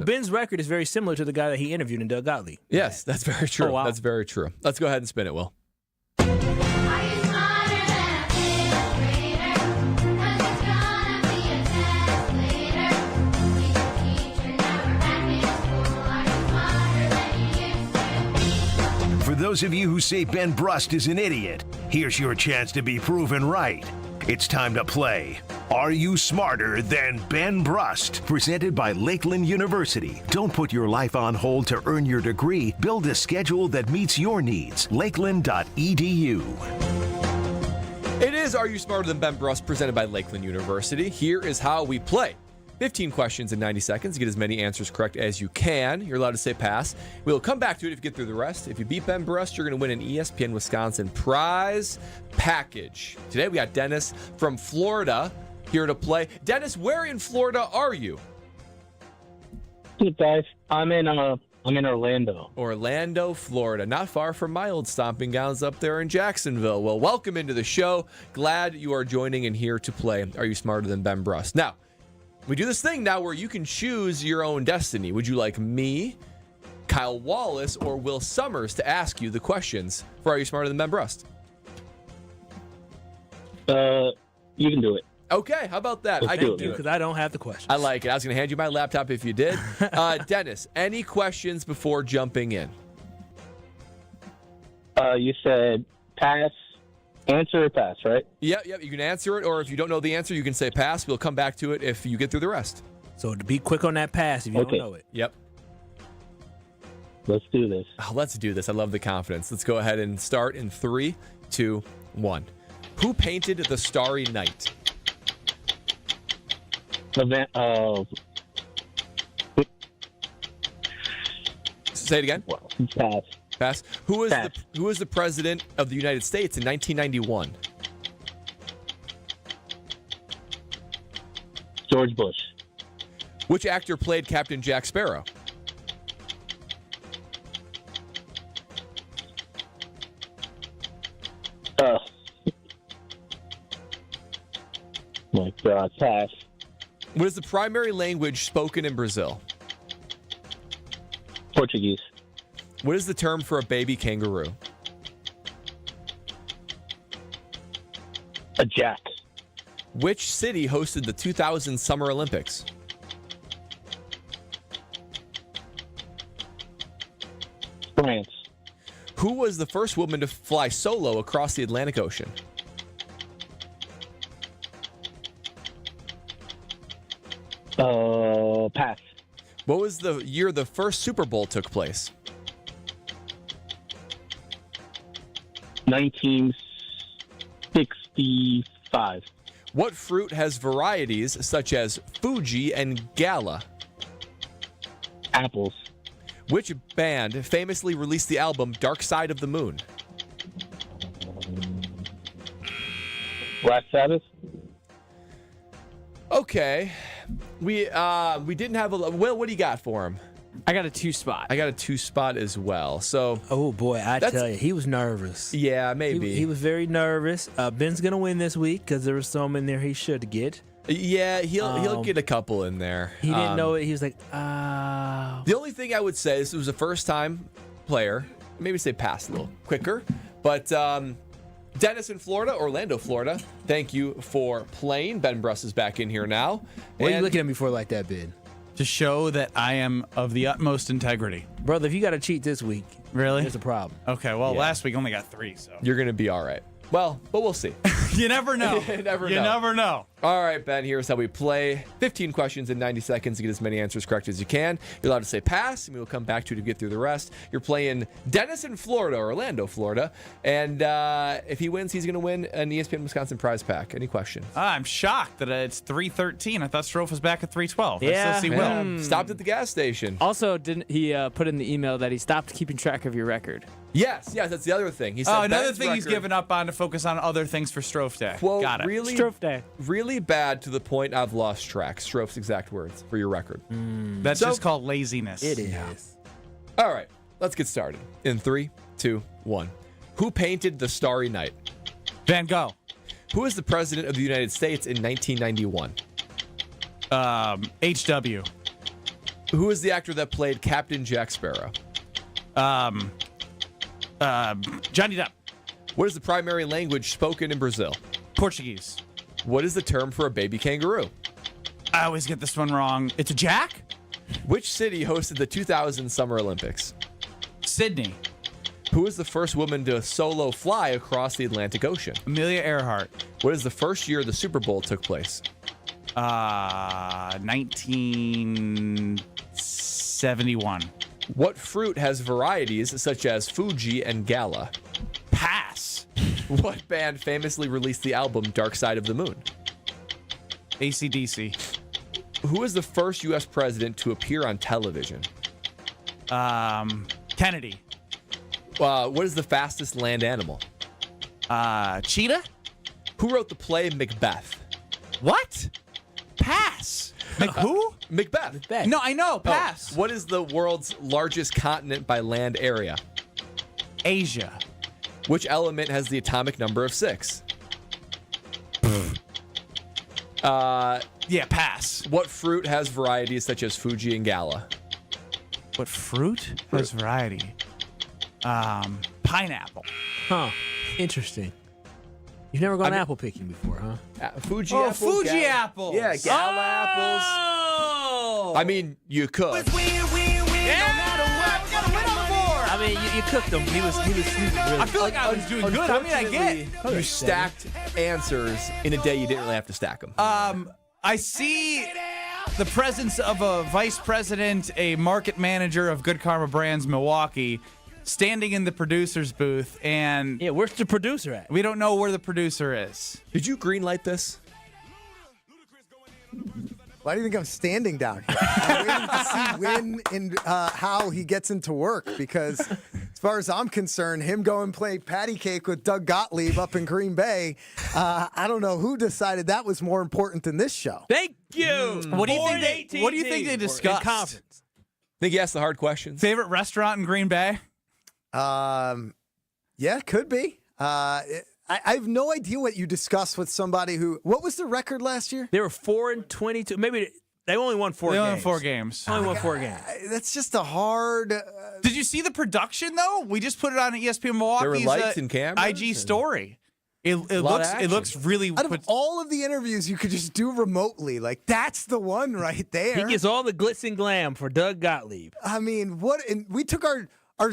Ben's record is very similar to the guy that he interviewed in Doug Gottlieb. Yes, that's very true. Oh, wow. That's very true. Let's go ahead and spin it, Will. For those of you who say Ben Brust is an idiot, here's your chance to be proven right. It's time to play Are You Smarter Than Ben Brust? Presented by Lakeland University. Don't put your life on hold to earn your degree. Build a schedule that meets your needs. Lakeland.edu. It is Are You Smarter Than Ben Brust? Presented by Lakeland University. Here is how we play. 15 questions in 90 seconds. Get as many answers correct as you can. You're allowed to say pass. We'll come back to it if you get through the rest. If you beat Ben Brust, you're going to win an ESPN Wisconsin prize package. Today we got Dennis from Florida here to play. Dennis, where in Florida are you? Good, guys. I'm in Orlando. Orlando, Florida. Not far from my old stomping grounds up there in Jacksonville. Well, welcome into the show. Glad you are joining and here to play Are You Smarter Than Ben Brust? Now, we do this thing now where you can choose your own destiny. Would you like me, Kyle Wallace, or Will Summers to ask you the questions for Are You Smarter Than Ben Brust? You can do it. Okay, how about that? I can do it because I don't have the questions. I like it. I was going to hand you my laptop if you did. Dennis, any questions before jumping in? You said pass, answer, or pass, right? Yep. You can answer it, or if you don't know the answer, you can say pass. We'll come back to it if you get through the rest. So to be quick on that pass if you don't know it. Yep. Let's do this. Oh, let's do this. I love the confidence. Let's go ahead and start in 3, 2, 1. Who painted The Starry Night? Say it again. Pass. Pass. Who was the president of the United States in 1991? George Bush. Which actor played Captain Jack Sparrow? My God, pass. What is the primary language spoken in Brazil? Portuguese. What is the term for a baby kangaroo? A jack. Which city hosted the 2000 Summer Olympics? France. Who was the first woman to fly solo across the Atlantic Ocean? Pass. What was the year the first Super Bowl took place? 1965. What fruit has varieties such as Fuji and Gala? Apples. Which band famously released the album Dark Side of the Moon? Black Sabbath. Okay. We didn't have a... Will, what do you got for him? I got a 2 spot. I got a 2 spot as well. So, oh boy, I tell you, he was nervous. Yeah, maybe he was very nervous. Ben's gonna win this week because there was some in there he should get. Yeah, he'll get a couple in there. He didn't know it. He was like, ah. The only thing I would say is it was a first-time player. Maybe say pass a little quicker, but Dennis in Florida, Orlando, Florida. Thank you for playing. Ben Bruss is back in here now. What are you looking at me for like that, Ben? To show that I am of the utmost integrity. Brother, if you got to cheat this week, really? There's a problem. Okay, well, last week only got 3, so. You're going to be all right. Well, but we'll see. You never know. You never know. All right, Ben, here's how we play. 15 questions in 90 seconds to get as many answers correct as you can. You're allowed to say pass, and we will come back to you to get through the rest. You're playing Dennis in Florida, Orlando, Florida. And if he wins, he's going to win an ESPN Wisconsin prize pack. Any questions? I'm shocked that it's 313. I thought Strofe was back at 312. Yeah. I still see Will. Stopped at the gas station. Also, didn't he put in the email that he stopped keeping track of your record? Yes, that's the other thing. He said another Ben's thing he's record- given up on to focus on other things for Strofe Day. Quote, Got it. Really, Strofe Day. Really bad to the point I've lost track. Strofe's exact words for your record. That's just called laziness. It is. All right, let's get started. In 3, 2, 1. Who painted The Starry Night? Van Gogh. Who is the president of the United States in 1991? H.W. Who is the actor that played Captain Jack Sparrow? Johnny Depp. What is the primary language spoken in Brazil? Portuguese. What is the term for a baby kangaroo? I always get this one wrong. It's a jack? Which city hosted the 2000 Summer Olympics? Sydney. Who is the first woman to solo fly across the Atlantic Ocean? Amelia Earhart. What is the first year the Super Bowl took place? 1971. What fruit has varieties such as Fuji and Gala? Pass. What band famously released the album Dark Side of the Moon? AC/DC. Who is the first U.S. president to appear on television? Kennedy. What is the fastest land animal? Cheetah? Who wrote the play Macbeth? What? Pass. Who? Macbeth. No, I know. Pass. What is the world's largest continent by land area? Asia. Which element has the atomic number of 6? Yeah, pass. What fruit has varieties such as Fuji and Gala? What fruit has variety? Pineapple. Huh. Interesting. You've never gone apple picking before, huh? Fuji Oh, apple. Fuji Gala- apple. Yeah, Gala apples. Oh! I mean, you could. I mean, you cooked him. He was really. I feel like I was doing good. I mean, I get. You stacked answers in a day you didn't really have to stack them. I see the presence of a vice president, a market manager of Good Karma Brands Milwaukee, standing in the producer's booth, and yeah, where's the producer at? We don't know where the producer is. Did you greenlight this? Why do you think I'm standing down here? I'm waiting to see when and how he gets into work, because as far as I'm concerned, him going play patty cake with Doug Gottlieb up in Green Bay, I don't know who decided that was more important than this show. Thank you. What do you think? What do you think they discussed? Conference. Think you asked the hard questions. Favorite restaurant in Green Bay? Yeah, could be. I have no idea what you discussed with somebody who. What was the record last year? They were 4-22. Maybe they only won 4 games. They only won 4 games. Only won 4 games. That's just a hard. Did you see the production though? We just put it on ESPN Milwaukee's lights and cameras IG story. It looks really. Out of all of the interviews you could just do remotely, like that's the one right there. He gets all the glitz and glam for Doug Gottlieb. I mean, what? And we took our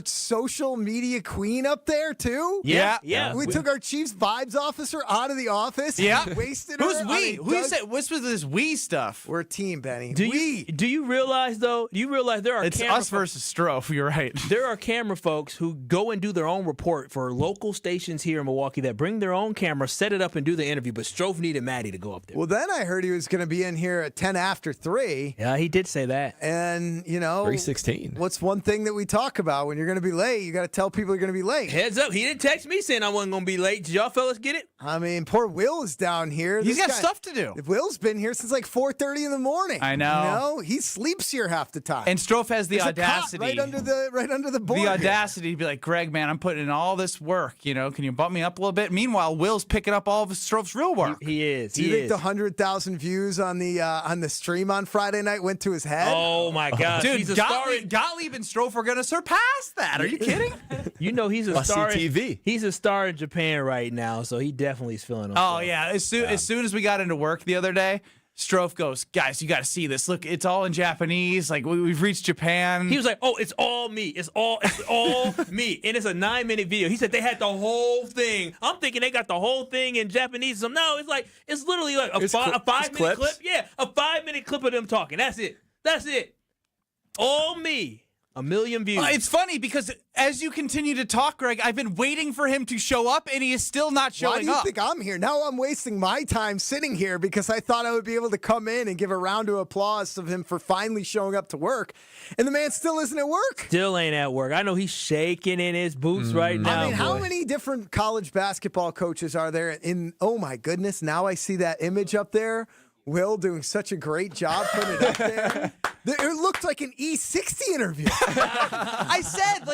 social media queen up there too. Yeah. We took our Chiefs vibes officer out of the office. Yeah. Wasted Who's her. we? I mean, Who said? What's with this we stuff? We're a team, Benny. Do you realize though? Do you realize there are It's us versus Strofe. You're right. There are camera folks who go and do their own report for local stations here in Milwaukee that bring their own camera, set it up, and do the interview. But Strofe needed Maddie to go up there. Well, then I heard he was going to be in here at 10 after 3. Yeah, he did say that. And, you know, 3:16. What's one thing that we talk about when when you're going to be late, you got to tell people you're going to be late. Heads up. He didn't text me saying I wasn't going to be late. Did y'all fellas get it? I mean, poor Will is down here. He's got stuff to do. Will's been here since like 4:30 in the morning. I know. You know? He sleeps here half the time. And Strofe has the There's audacity. a cot right under the board. The audacity to be like, Greg, man, I'm putting in all this work. You know, can you bump me up a little bit? Meanwhile, Will's picking up all of Strofe's real work. He is. Do you think the 100,000 views on the stream on Friday night went to his head? Oh my God, dude! he's a star. Gottlieb and Strofe are going to surpass that. Are you kidding? You know he's a star. TV. He's a star in Japan right now, so he definitely is feeling. Oh yeah. As soon as we got into work the other day, Strofe goes, guys, you got to see this. Look, it's all in Japanese. Like we've reached Japan. He was like, oh, it's all me. It's all me. And it's a 9-minute video. He said they had the whole thing. I'm thinking they got the whole thing in Japanese. So no, it's literally like a 5-minute clip. Yeah, a 5-minute clip of them talking. That's it. All me. 1 million views. It's funny because as you continue to talk, Greg, I've been waiting for him to show up, and he is still not showing up. Why do you think I'm here? Now I'm wasting my time sitting here because I thought I would be able to come in and give a round of applause of him for finally showing up to work, and the man still isn't at work. Still ain't at work. I know he's shaking in his boots right now. I mean, how many different college basketball coaches are there in, oh my goodness, now I see that image up there. Will doing such a great job putting it up there. It looked like an E60 interview. I said,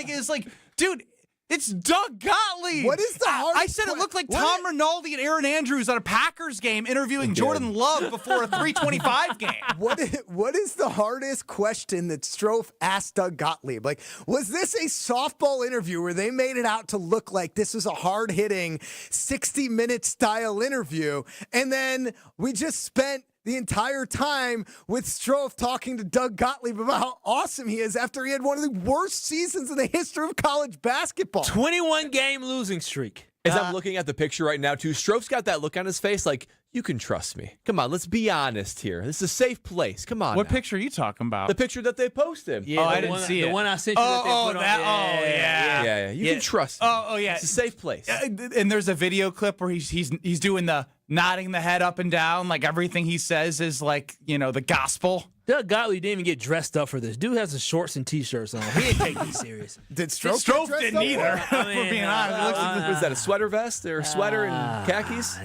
dude, it's Doug Gottlieb. What is the hardest? I said it looked like Tom Rinaldi and Aaron Andrews on a Packers game interviewing Jordan Love before a 325 game. What is the hardest question that Strofe asked Doug Gottlieb? Like, was this a softball interview where they made it out to look like this was a hard-hitting 60-minute style interview, and then we just spent the entire time with Strofe talking to Doug Gottlieb about how awesome he is after he had one of the worst seasons in the history of college basketball. 21-game losing streak. As I'm looking at the picture right now, too, Strofe's got that look on his face like, you can trust me. Come on, let's be honest here. This is a safe place. Come on. What now. picture are you talking about? The picture that they posted. Yeah, I didn't see it. The one I sent you that they put on. Yeah. You can trust me. Oh, yeah. It's a safe place. And there's a video clip where he's doing the nodding the head up and down, like everything he says is like, the gospel. Doug Gottlieb didn't even get dressed up for this. Dude has his shorts and T-shirts on. He didn't take these serious. Did Strofe didn't either, for being honest. Was that a sweater vest or sweater and khakis?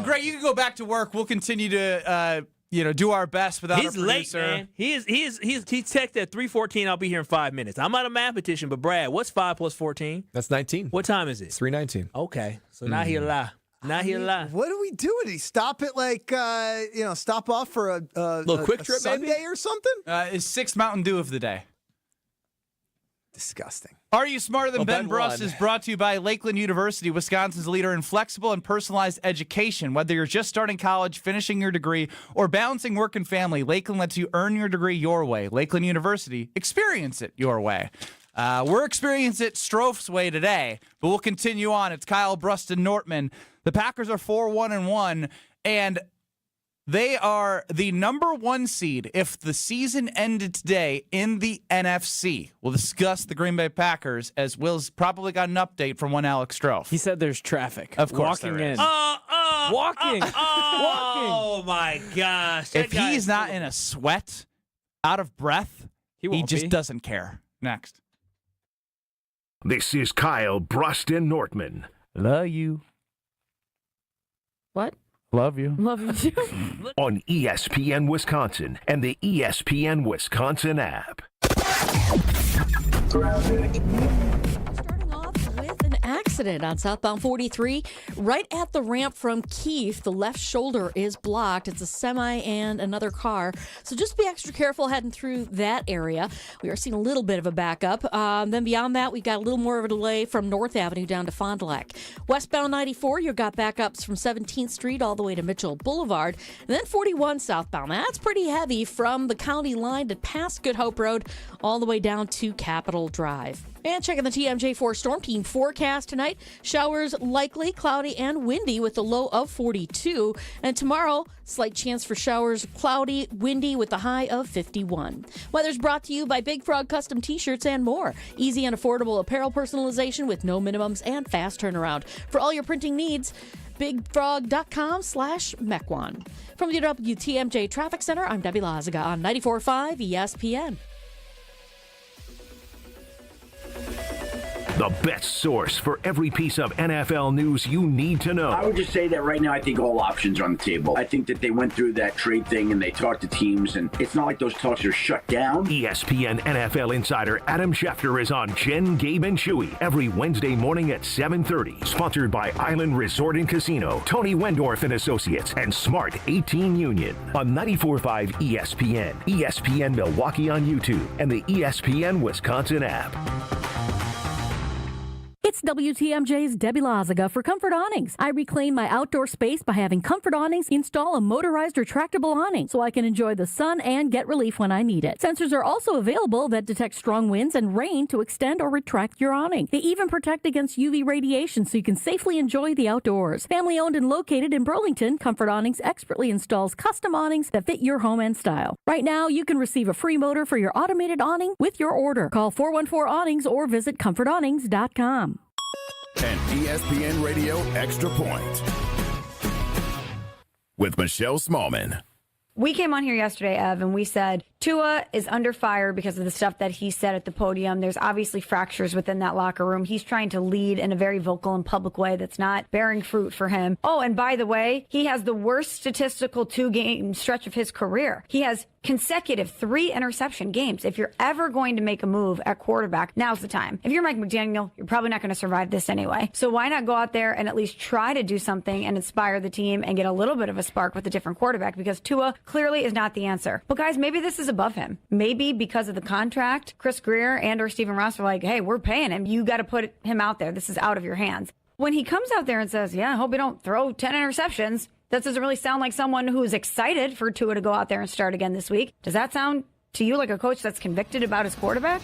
Greg, you can go back to work. We'll continue to do our best without He's a producer. late, man. He's texted at 3:14. I'll be here in 5 minutes. I'm not a mathematician, but Brad, what's 5 plus 14? That's 19. What time is it? It's 3:19. Okay, so now he'll lie. Now he'll lie. What do we do? Did he stop it stop off for a little quick trip Sunday maybe? or something? Is 6 Mountain Dew of the day. Disgusting. Are You Smarter Than Ben Ben Bruss won. is brought to you by Lakeland University, Wisconsin's leader in flexible and personalized education. Whether you're just starting college, finishing your degree, or balancing work and family, Lakeland lets you earn your degree your way. Lakeland University, experience it your way. We're experiencing it Strofe's way today, but we'll continue on. It's Kyle Bruston Nortman. The Packers are 4-1-1, and they are the number 1 seed if the season ended today in the NFC. We'll discuss the Green Bay Packers as Will's probably got an update from one Alex Strofe. He said there's traffic. Of course Walking there in. is. Walking. Oh my gosh. If he's not in a sweat, out of breath, he just doesn't care. Next. This is Kyle Bruston Nortman. Love you. What? Love you. Love you too. On ESPN Wisconsin and the ESPN Wisconsin app. Starting off with an accident on southbound 43 right at the ramp from Keefe. The left shoulder is blocked. It's a semi and another car. So just be extra careful heading through that area. We are seeing a little bit of a backup. Then beyond that, we got a little more of a delay from North Avenue down to Fond du Lac. Westbound 94, you've got backups from 17th Street all the way to Mitchell Boulevard. And then 41 southbound. That's pretty heavy from the county line to past Good Hope Road all the way down to Capitol Drive. And checking the TMJ4 Storm Team forecast tonight. Showers likely, cloudy and windy with a low of 42. And tomorrow, slight chance for showers, cloudy, windy with a high of 51. Weather's brought to you by Big Frog Custom T-shirts and more. Easy and affordable apparel personalization with no minimums and fast turnaround. For all your printing needs, bigfrog.com/Mequon. From the WTMJ Traffic Center, I'm Debbie Lazaga on 94.5 ESPN. the best source for every piece of NFL news you need to know. I would just say that right now I think all options are on the table. I think that they went through that trade thing and they talked to teams, and it's not like those talks are shut down. ESPN NFL insider Adam Schefter is on Jen, Gabe, and Chewy every Wednesday morning at 7:30. Sponsored by Island Resort and Casino, Tony Wendorf and Associates, and Smart 18 Union on 94.5 ESPN, ESPN Milwaukee on YouTube, and the ESPN Wisconsin app. It's WTMJ's Debbie Loziga for Comfort Awnings. I reclaim my outdoor space by having Comfort Awnings install a motorized retractable awning so I can enjoy the sun and get relief when I need it. Sensors are also available that detect strong winds and rain to extend or retract your awning. They even protect against UV radiation so you can safely enjoy the outdoors. Family owned and located in Burlington, Comfort Awnings expertly installs custom awnings that fit your home and style. Right now, you can receive a free motor for your automated awning with your order. Call 414-AWNINGS or visit comfortawnings.com. An ESPN Radio Extra Point with Michelle Smallman. We came on here yesterday, Ev, and we said Tua is under fire because of the stuff that he said at the podium. There's obviously fractures within that locker room. He's trying to lead in a very vocal and public way that's not bearing fruit for him. Oh, and by the way, he has the worst statistical 2-game stretch of his career. He has consecutive 3 interception games. If you're ever going to make a move at quarterback, now's the time. If you're Mike McDaniel, you're probably not going to survive this anyway. So why not go out there and at least try to do something and inspire the team and get a little bit of a spark with a different quarterback, because Tua clearly is not the answer. But guys, maybe this is above him. Maybe because of the contract, Chris Greer and or Stephen Ross are like, hey, we're paying him. You got to put him out there. This is out of your hands. When he comes out there and says, yeah, I hope we don't throw 10 interceptions, that doesn't really sound like someone who's excited for Tua to go out there and start again this week. Does that sound to you like a coach that's convicted about his quarterback?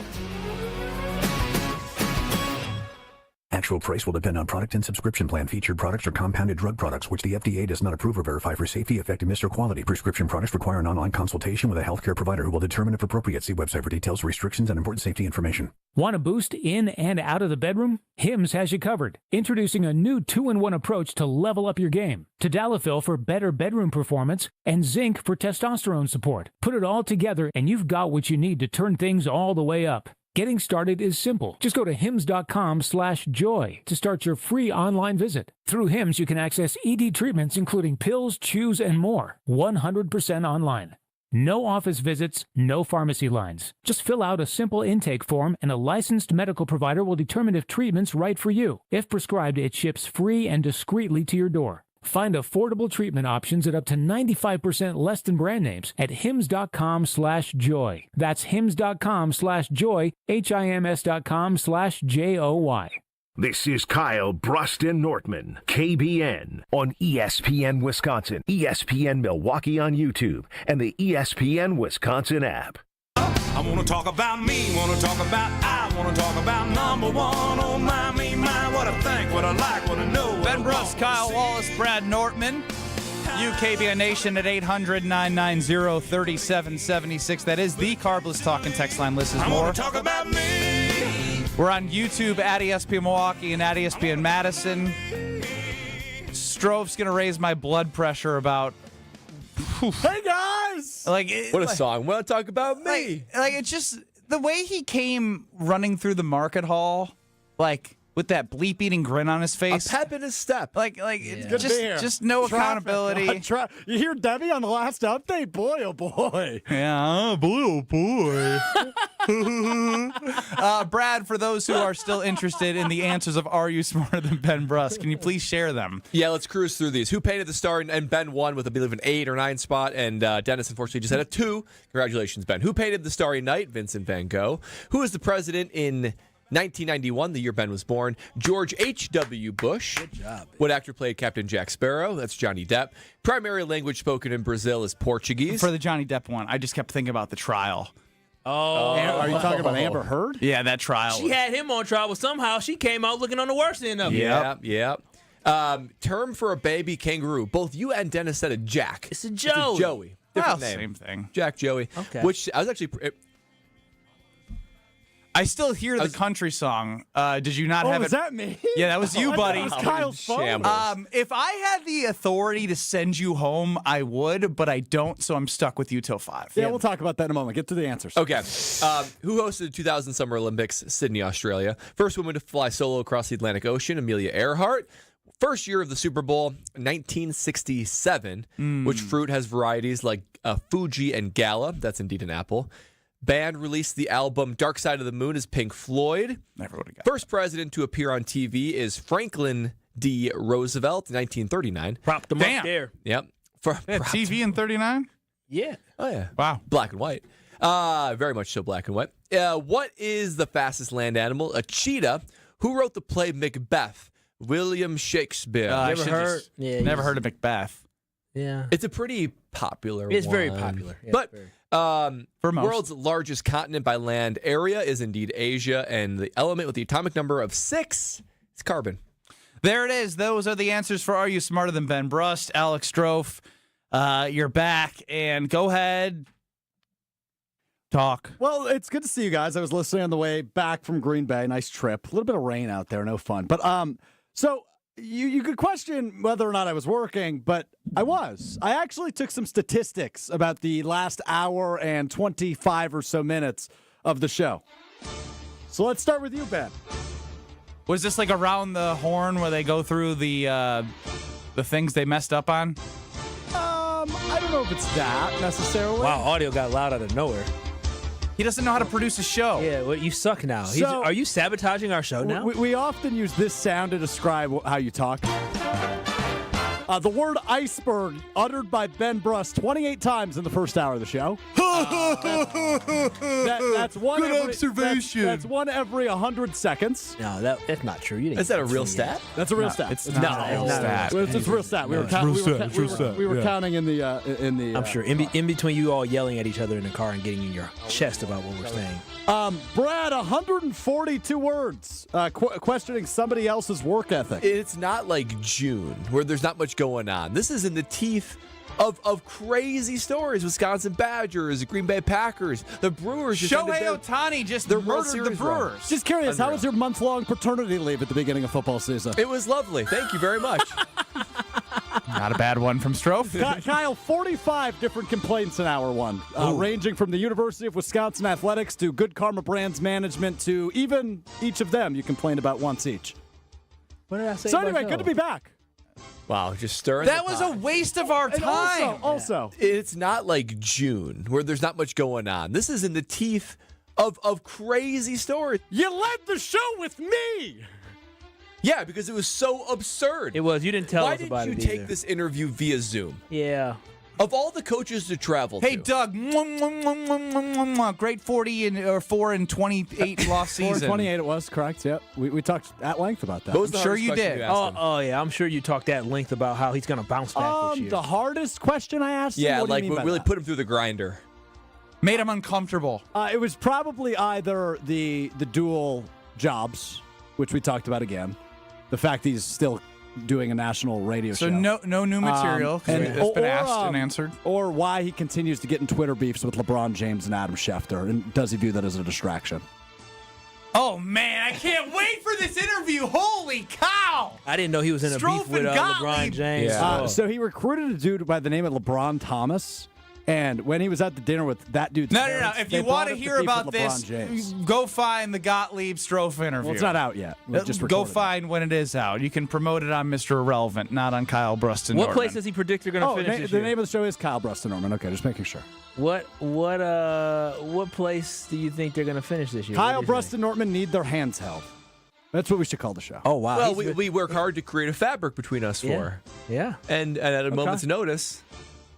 Actual price will depend on product and subscription plan. Featured products are compounded drug products, which the FDA does not approve or verify for safety, effectiveness, or quality. Prescription products require an online consultation with a healthcare provider who will determine if appropriate. See website for details, restrictions, and important safety information. Want a boost in and out of the bedroom? Hims has you covered. Introducing a new 2-in-1 approach to level up your game. Tadalafil for better bedroom performance and zinc for testosterone support. Put it all together and you've got what you need to turn things all the way up. Getting started is simple. Just go to hims.com/joy to start your free online visit. Through Hims, you can access ED treatments including pills, chews, and more. 100% online. No office visits, no pharmacy lines. Just fill out a simple intake form and a licensed medical provider will determine if treatment's right for you. If prescribed, it ships free and discreetly to your door. Find affordable treatment options at up to 95% less than brand names at hims.com/joy. That's hims.com/joy, HIMS.com/JOY. This is Kyle Bruston Nortman, KBN, on ESPN Wisconsin, ESPN Milwaukee on YouTube, and the ESPN Wisconsin app. I want to talk about me, I want to talk about number one. Oh, my, me, my, what I think, what I like, what I know. Ben Bruss, Kyle Wallace, Brad Nortman. UKBN Nation at 800-990-3776. That is the Carbless Talking text line. Listen more. I want to talk about me. We're on YouTube at ESPN Milwaukee and at ESPN Madison. Strove's going to raise my blood pressure about... Hey, guys! What a song. Want to talk about me. It's just the way he came running through the market hall, with that bleep-eating grin on his face. A pep in his step. Just no accountability. You hear Debbie on the last update? Boy, oh boy. Yeah, boy, oh boy. Brad, for those who are still interested in the answers of Are You Smarter Than Ben Bruss, can you please share them? Yeah, let's cruise through these. Who painted the star? And Ben won with, I believe, an 8 or 9 spot, and Dennis, unfortunately, just had a 2. Congratulations, Ben. Who painted the Starry Night? Vincent van Gogh. Who was the president in 1991, the year Ben was born? George H.W. Bush. Good job. What actor played Captain Jack Sparrow? That's Johnny Depp. Primary language spoken in Brazil is Portuguese. For the Johnny Depp one, I just kept thinking about the trial. Oh. Are you talking about Amber Heard? Yeah, that trial. She had him on trial, but somehow she came out looking on the worst end of it. Yep. Term for a baby kangaroo. Both you and Dennis said a Jack. It's a Joey. It's a Joey. Different name. Same thing. Jack Joey. Okay. Which I was actually... I still hear the country song. Did you not have it? Was that me? Yeah, that was you, buddy. That was Kyle's phone. If I had the authority to send you home, I would, but I don't, so I'm stuck with you till 5. Yeah, we'll talk about that in a moment. Get to the answers. Okay. Who hosted the 2000 Summer Olympics? Sydney, Australia. First woman to fly solo across the Atlantic Ocean, Amelia Earhart. First year of the Super Bowl, 1967. Which fruit has varieties like Fuji and Gala? That's indeed an apple. Band released the album Dark Side of the Moon is Pink Floyd. Never would have got First president to appear on TV is Franklin D. Roosevelt, 1939. Prop them up there. Yep. TV in 39? Yeah. Oh, yeah. Wow. Black and white. Very much so black and white. What is the fastest land animal? A cheetah. Who wrote the play Macbeth? William Shakespeare. Never heard. Never heard of Macbeth. Yeah. It's a pretty popular It's one. very popular. Yeah, but for most. World's largest continent by land area is indeed Asia, and the element with the atomic number of 6 is carbon. There it is. Those are the answers for Are You Smarter Than Ben Brust? Alex Strofe, you're back, and go ahead. Talk. Well, it's good to see you guys. I was listening on the way back from Green Bay. Nice trip. A little bit of rain out there. No fun. But so you could question whether or not I was working, but I was. I actually took some statistics about the last hour and 25 or so minutes of the show. So let's start with you, Ben. Was this like around the horn where they go through the things they messed up on? I don't know if it's that necessarily. Wow, audio got loud out of nowhere. He doesn't know how to produce a show. Yeah, well, you suck now. Are you sabotaging our show now? We often use this sound to describe how you talk. The word iceberg uttered by Ben Brust 28 times in the first hour of the show. That's one. Good observation. That's one every 100 seconds. No, that's not true. You didn't Is that a real stat? That's a real stat. It's not a real stat. It's a real stat. We were counting in the. I'm sure. In between you all yelling at each other in the car and getting in your chest about what we're saying. Brad, 142 words questioning somebody else's work ethic. It's not like June, where there's not much going on. This is in the teeth of crazy stories. Wisconsin Badgers, Green Bay Packers, the Brewers. Shohei Ohtani just murdered the Brewers. Just curious, how was your month-long paternity leave at the beginning of football season? It was lovely. Thank you very much. Not a bad one from Strofe. Kyle, 45 different complaints in hour one, ranging from the University of Wisconsin Athletics to Good Karma Brands Management to even each of them you complained about once each. What did I say? So anyway, good to be back. Wow, just stirring That the was pot. a waste of our time. Also, it's not like June, where there's not much going on. This is in the teeth of crazy stories. You led the show with me. Yeah, because it was so absurd. It was. You didn't tell Why us about it. Why did you take this interview via Zoom? Yeah. Of all the coaches to travel Hey, to. Doug, great 4 and 28 loss season. 4-28 it was, correct. Yep. We talked at length about that. What was the Sure hardest you question did. asked him? Oh, yeah. I'm sure you talked at length about how he's going to bounce back this year. The hardest question I asked him? Yeah, What do you like mean what by really that? put him through the grinder. Made him uncomfortable. It was probably either the dual jobs, which we talked about again, the fact he's still doing a national radio show. So no new material, because that's been asked and answered. Or why he continues to get in Twitter beefs with LeBron James and Adam Schefter, and does he view that as a distraction? Oh, man, I can't wait for this interview. Holy cow! I didn't know he was in a Strofe beef with and LeBron Gottlieb. James. Yeah. So he recruited a dude by the name of LeBron Thomas. And when he was at the dinner with that dude's No. parents, If they you want brought to up hear the beef about with this, LeBron James. go find the Gottlieb Strofe interview. Well, it's not out yet. We just Go recorded it. find when it is out. You can promote it on Mr. Irrelevant, not on Kyle Bruston. What place does he predict you're going to finish this the year? name of the show is Kyle Bruston Norman. Okay, just making sure. What place do you think they're going to finish this year? Kyle Bruston Norman need their hands held. That's what we should call the show. Oh, wow. Well, we work hard to create a fabric between us four. Yeah. And at a moment's notice,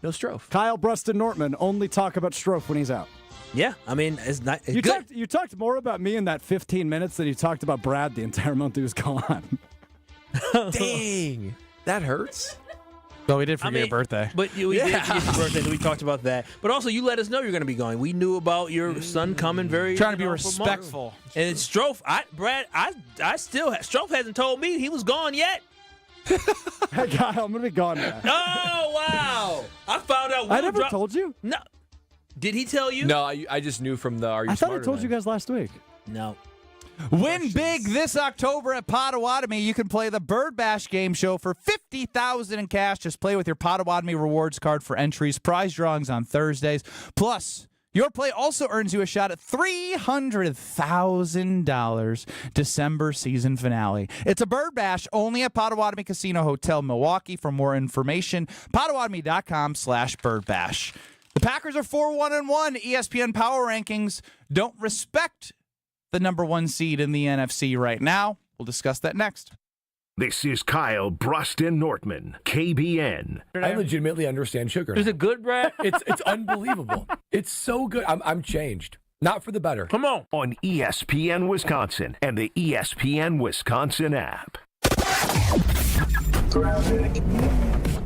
no Strofe. Kyle Bruston Norman only talk about Strofe when he's out. Yeah, I mean, it's not. It's You good. talked more about me in that 15 minutes than you talked about Brad the entire month he was gone. Dang. That hurts. Oh, we did forget your birthday. But we did forget your birthday, so we talked about that. But also, you let us know you're going to be going. We knew about your son coming very... Trying to be for respectful. months. And Strofe, I still... Strofe hasn't told me he was gone yet. Hey, Kyle, I'm going to be gone now. Oh, wow. I found out... I never told you. No. Did he tell you? No, I just knew from the Are You I thought I Smarter told Than? you guys last week. No. Win big this October at Potawatomi. You can play the Bird Bash game show for $50,000 in cash. Just play with your Potawatomi rewards card for entries, prize drawings on Thursdays. Plus, your play also earns you a shot at $300,000 December season finale. It's a Bird Bash only at Potawatomi Casino Hotel, Milwaukee. For more information, Potawatomi.com/birdbash. The Packers are 4-1-1. ESPN Power Rankings don't respect the number one seed in the NFC right now. We'll discuss that next. This is Kyle Bruston Nortman, KBN. I legitimately understand sugar. Is it good, Brad? It's unbelievable. It's so good. I'm changed. Not for the better. Come on. On ESPN Wisconsin and the ESPN Wisconsin app.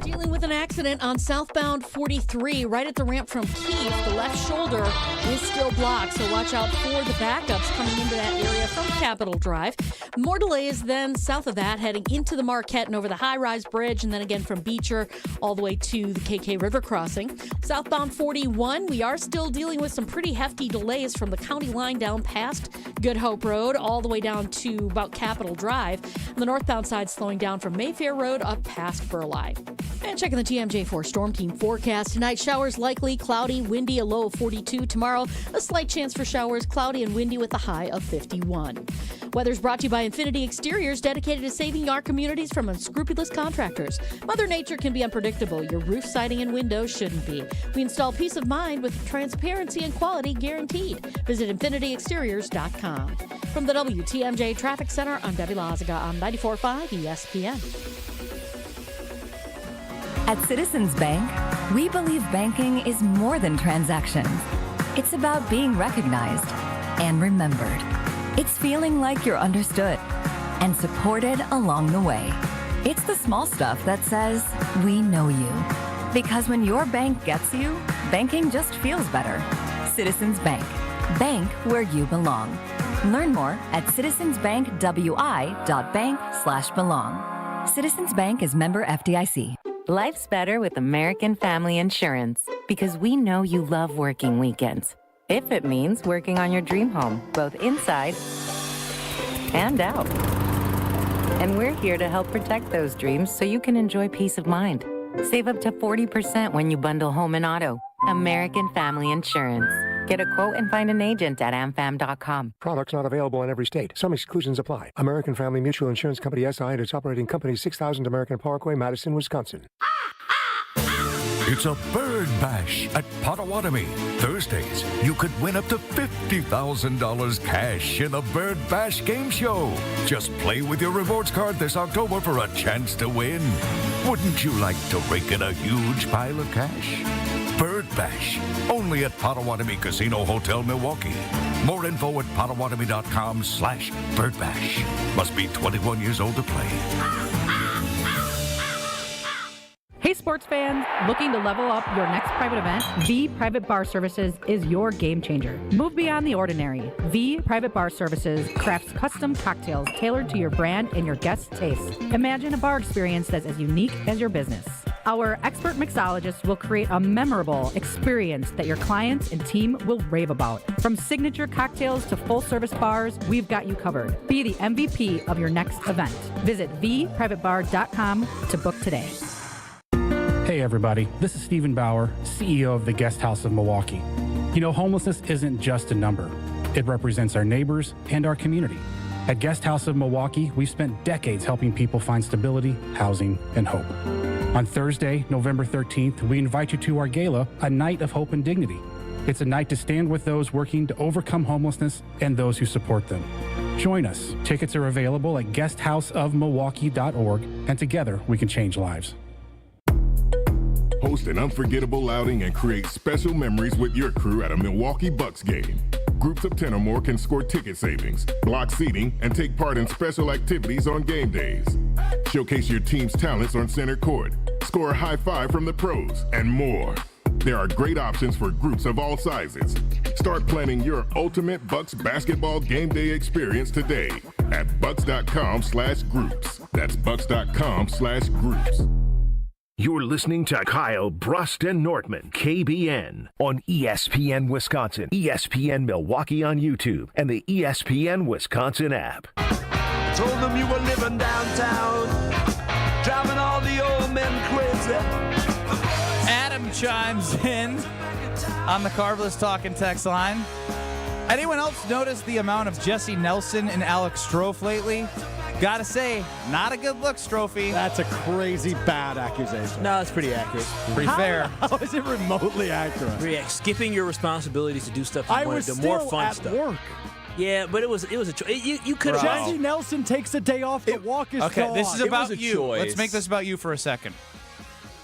Dealing with an accident on southbound 43 right at the ramp from Keith. The left shoulder is still blocked, so watch out for the backups coming into that area from Capitol Drive. More delays then south of that, heading into the Marquette and over the high-rise bridge, and then again from Beecher all the way to the KK River crossing. Southbound 41, we are still dealing with some pretty hefty delays from the county line down past Good Hope Road all the way down to about Capitol Drive. And the northbound side slowing down from Mayfair Road up past Burleigh. And checking the TMJ4 Storm Team forecast. Tonight, showers likely, cloudy, windy, a low of 42. Tomorrow, a slight chance for showers, cloudy and windy with a high of 51. Weather's brought to you by Infinity Exteriors, dedicated to saving our communities from unscrupulous contractors. Mother Nature can be unpredictable. Your roof, siding, and windows shouldn't be. We install peace of mind with transparency and quality guaranteed. Visit infinityexteriors.com. From the WTMJ Traffic Center, I'm Debbie Lazaga on 94.5 ESPN. At Citizens Bank, we believe banking is more than transactions. It's about being recognized and remembered. It's feeling like you're understood and supported along the way. It's the small stuff that says, we know you. Because when your bank gets you, banking just feels better. Citizens Bank. Bank where you belong. Learn more at citizensbankwi.bank/belong. Citizens Bank is member FDIC. Life's better with American Family Insurance because we know you love working weekends. If it means working on your dream home, both inside and out. And we're here to help protect those dreams so you can enjoy peace of mind. Save up to 40% when you bundle home and auto. American Family Insurance. Get a quote and find an agent at amfam.com. Products not available in every state. Some exclusions apply. American Family Mutual Insurance Company SI and its operating company 6000 American Parkway, Madison, Wisconsin. It's a Bird Bash at Potawatomi. Thursdays, you could win up to $50,000 cash in the Bird Bash game show. Just play with your rewards card this October for a chance to win. Wouldn't you like to rake in a huge pile of cash? Bird Bash, only at Potawatomi Casino Hotel, Milwaukee. More info at potawatomi.com/birdbash. Must be 21 years old to play. Hey sports fans, looking to level up your next private event? V Private Bar Services is your game changer. Move beyond the ordinary. V Private Bar Services crafts custom cocktails tailored to your brand and your guests' tastes. Imagine a bar experience that's as unique as your business. Our expert mixologists will create a memorable experience that your clients and team will rave about. From signature cocktails to full-service bars, we've got you covered. Be the MVP of your next event. Visit vprivatebar.com to book today. Hey everybody, this is Stephen Bauer, CEO of the Guest House of Milwaukee. You know, homelessness isn't just a number. It represents our neighbors and our community. At Guest House of Milwaukee, we've spent decades helping people find stability, housing, and hope. On Thursday, November 13th, we invite you to our gala, A Night of Hope and Dignity. It's a night to stand with those working to overcome homelessness and those who support them. Join us. Tickets are available at guesthouseofmilwaukee.org, and together we can change lives. Host an unforgettable outing and create special memories with your crew at a Milwaukee Bucks game. Groups of 10 or more can score ticket savings, block seating, and take part in special activities on game days. Showcase your team's talents on center court, score a high five from the pros, and more. There are great options for groups of all sizes. Start planning your ultimate Bucks basketball game day experience today at bucks.com/groups. That's bucks.com/groups. You're listening to Kyle Brust and Nortman, KBN, on ESPN Wisconsin, ESPN Milwaukee on YouTube, and the ESPN Wisconsin app. Told them you were living downtown, driving all the old men crazy. Adam chimes in on the Carbless Talk and Text line. Anyone else notice the amount of Jesse Nelson and Alex Strofe lately? Gotta say, not a good look, Strophy. That's a crazy bad accusation. No, it's pretty accurate. Pretty fair. How is it remotely accurate? Skipping your responsibilities to do stuff you I wanted was to still more fun at stuff. work. Yeah, but it was a choice. You could have. Jesse Nelson takes a day off. The walk is Okay, gone. this is about you. Let's make this about you for a second.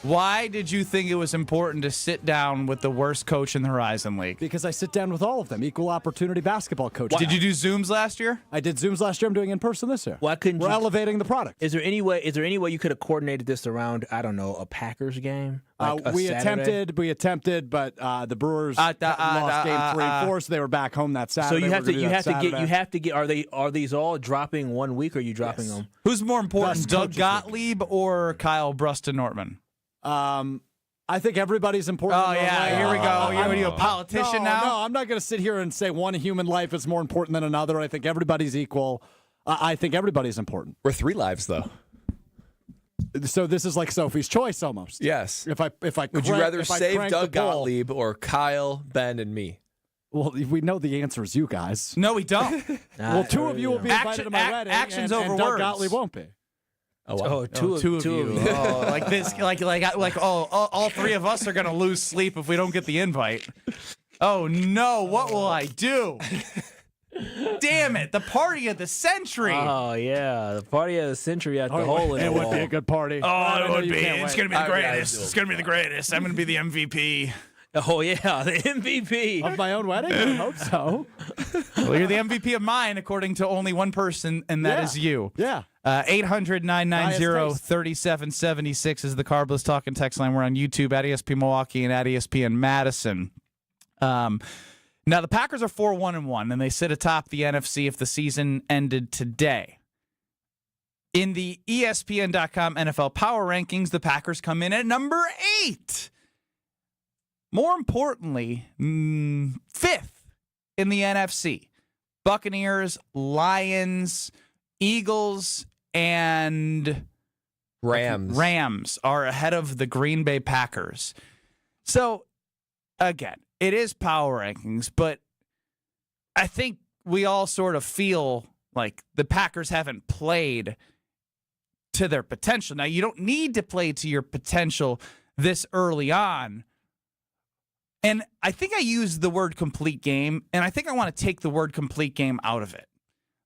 Why did you think it was important to sit down with the worst coach in the Horizon League? Because I sit down with all of them. Equal opportunity basketball coaches. Did you do Zooms last year? I did Zooms last year. I'm doing in person this year. Why couldn't We're you? elevating the product. Is there any way you could have coordinated this around? I don't know, a Packers game. Like a we Saturday? attempted, but the Brewers lost game 3-4, so they were back home that Saturday. So you have We're gonna do that you have to get. Are these all dropping 1 week? Or are you dropping them? Who's more important, Best Doug coaches Gottlieb or Kyle Brust and Nortman? I think everybody's important. Oh, yeah, here we go. Are you a politician now? No, I'm not going to sit here and say one human life is more important than another. I think everybody's equal. I think everybody's important. We're 3 lives, though. So this is like Sophie's Choice almost. Yes. If I Would you rather save crank Doug the poll- Gottlieb or Kyle, Ben, and me? Well, we know the answer is you guys. No, we don't. Well, 2 of you will be invited to my wedding. Actions and over Doug words. Gottlieb won't be. Two of you. Oh, like this, like all 3 of us are gonna lose sleep if we don't get the invite. Oh no, what will I do? Damn it, the party of the century. Oh yeah, the party of the century at the hole in the It wall. would be a good party. Oh, it would be. It's gonna be the I greatest. It's gonna be the greatest. I'm gonna be the MVP. Oh yeah, the MVP of my own wedding. I hope so. Well, you're the MVP of mine, according to only one person, and that is you. Yeah. 800-990-3776 is the Carbless Talk and Text line. We're on YouTube at ESP Milwaukee and at ESPN Madison. Now, the Packers are 4-1-1, and they sit atop the NFC if the season ended today. In the ESPN.com NFL Power Rankings, the Packers come in at number 8. More importantly, 5th in the NFC. Buccaneers, Lions, Eagles, and Rams are ahead of the Green Bay Packers. So, again, it is power rankings, but I think we all sort of feel like the Packers haven't played to their potential. Now, you don't need to play to your potential this early on. And I think I used the word complete game, and I think I want to take the word complete game out of it.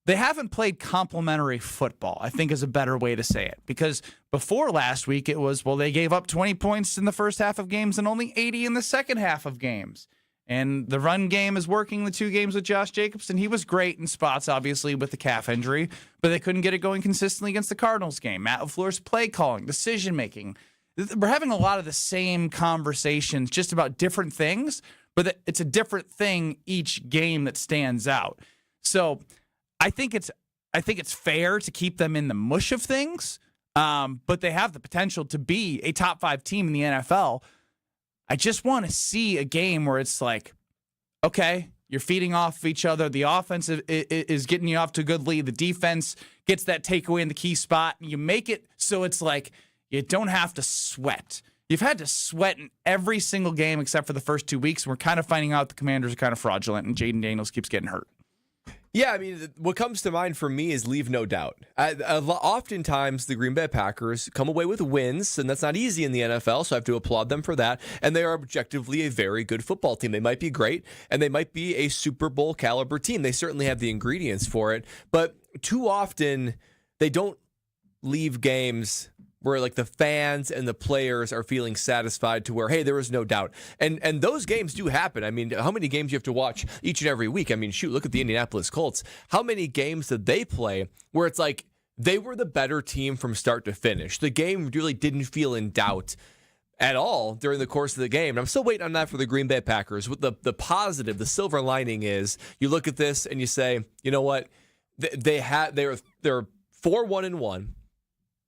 They haven't played complementary football, I think is a better way to say it. Because before last week, it was, well, they gave up 20 points in the first half of games and only 80 in the second half of games. And the run game is working the 2 games with Josh Jacobs, and he was great in spots, obviously, with the calf injury, but they couldn't get it going consistently against the Cardinals game. Matt LaFleur's play calling, decision-making. We're having a lot of the same conversations, just about different things, but it's a different thing each game that stands out. So I think it's fair to keep them in the mush of things, but they have the potential to be a top 5 team in the NFL. I just want to see a game where it's like, okay, you're feeding off of each other. The offense is getting you off to a good lead. The defense gets that takeaway in the key spot, and you make it so it's like you don't have to sweat. You've had to sweat in every single game except for the first 2 weeks. We're kind of finding out the Commanders are kind of fraudulent, and Jaden Daniels keeps getting hurt. Yeah, I mean, what comes to mind for me is leave no doubt. Oftentimes, the Green Bay Packers come away with wins, and that's not easy in the NFL, so I have to applaud them for that. And they are objectively a very good football team. They might be great, and they might be a Super Bowl caliber team. They certainly have the ingredients for it. But too often, they don't leave games where like the fans and the players are feeling satisfied to where, hey, there is no doubt. And those games do happen. I mean, how many games you have to watch each and every week? I mean, shoot, look at the Indianapolis Colts. How many games did they play where it's like they were the better team from start to finish? The game really didn't feel in doubt at all during the course of the game. And I'm still waiting on that for the Green Bay Packers. What the positive, the silver lining is, you look at this and you say, you know what? They're 4-1-1.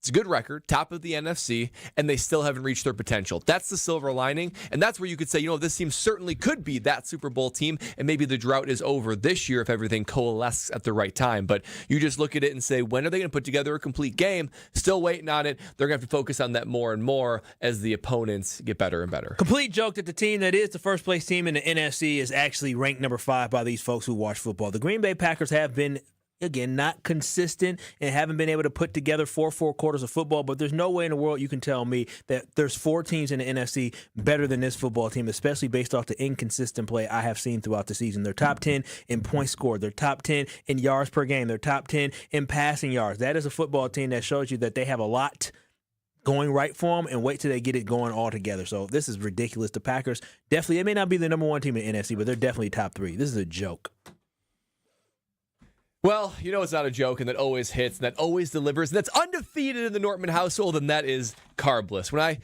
It's a good record, top of the NFC, and they still haven't reached their potential. That's the silver lining, and that's where you could say, this team certainly could be that Super Bowl team, and maybe the drought is over this year if everything coalesces at the right time. But you just look at it and say, when are they going to put together a complete game? Still waiting on it. They're going to have to focus on that more and more as the opponents get better and better. Complete joke that the team that is the first-place team in the NFC is actually ranked number 5 by these folks who watch football. The Green Bay Packers have been, again, not consistent and haven't been able to put together four quarters of football, but there's no way in the world you can tell me that there's 4 teams in the NFC better than this football team, especially based off the inconsistent play I have seen throughout the season. They're top 10 in points scored. They're top 10 in yards per game. They're top 10 in passing yards. That is a football team that shows you that they have a lot going right for them, and wait till they get it going all together. So this is ridiculous. The Packers, definitely, they may not be the number 1 team in the NFC, but they're definitely top 3. This is a joke. Well, it's not a joke, and that always hits, and that always delivers, and that's undefeated in the Nortman household, and that is Carbless. When I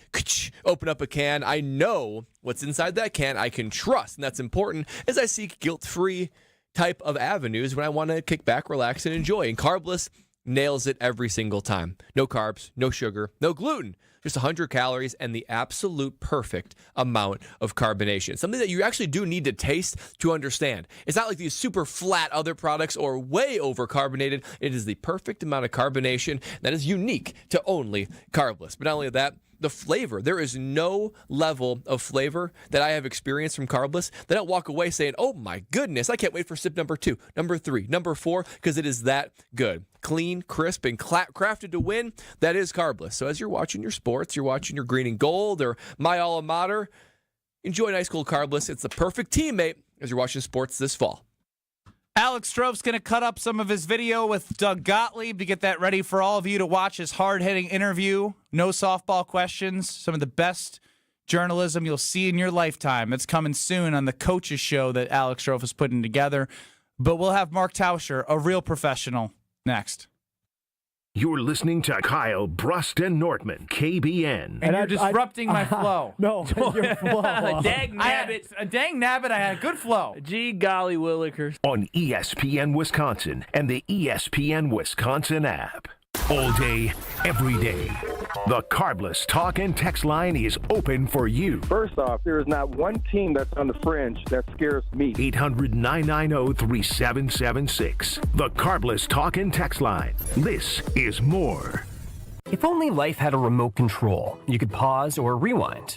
open up a can, I know what's inside that can. I can trust, and that's important as I seek guilt-free type of avenues when I want to kick back, relax, and enjoy. And Carbless nails it every single time. No carbs, no sugar, no gluten. Just 100 calories and the absolute perfect amount of carbonation. Something that you actually do need to taste to understand. It's not like these super flat other products or way over-carbonated. It is the perfect amount of carbonation that is unique to only Carbless. But not only that, the flavor. There is no level of flavor that I have experienced from Carbless that I don't walk away saying, oh my goodness, I can't wait for sip number 2, number 3, number 4, because it is that good. Clean, crisp, and crafted to win. That is Carbless. So as you're watching your sports, you're watching your green and gold or my alma mater, enjoy an ice cold Carbless. It's the perfect teammate as you're watching sports this fall. Alex Strove's going to cut up some of his video with Doug Gottlieb to get that ready for all of you to watch his hard-hitting interview. No softball questions. Some of the best journalism you'll see in your lifetime. It's coming soon on the Coaches Show that Alex Strove is putting together. But we'll have Mark Tauscher, a real professional, next. You're listening to Kyle Brust and Nortman, KBN. And you're disrupting my flow. No, your flow. Dang nabbit. Dang nabbit, I had a good flow. Gee golly willikers. On ESPN Wisconsin and the ESPN Wisconsin app. All day, every day. The Carbless talk and text line is open for you. First off, there is not one team that's on the fringe that scares me. 800-990-3776. The Carbless talk and text line. This is more. If only life had a remote control, you could pause or rewind.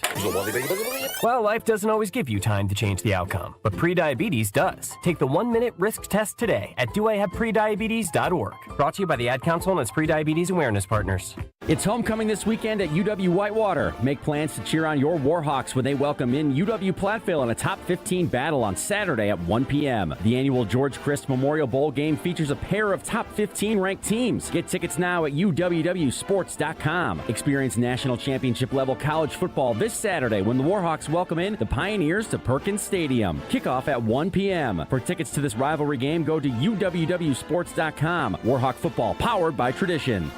Well, life doesn't always give you time to change the outcome, but prediabetes does. Take the 1-minute risk test today at doihaveprediabetes.org. Brought to you by the Ad Council and its prediabetes awareness partners. It's homecoming this weekend at UW Whitewater. Make plans to cheer on your Warhawks when they welcome in UW Platteville in a top 15 battle on Saturday at 1 p.m. The annual George Christ Memorial Bowl game features a pair of top 15 ranked teams. Get tickets now at uwwsports.com. Experience national championship level college football this Saturday when the Warhawks welcome in the Pioneers to Perkins Stadium. Kickoff at 1 p.m. For tickets to this rivalry game, go to uwwsports.com. Warhawk football powered by tradition.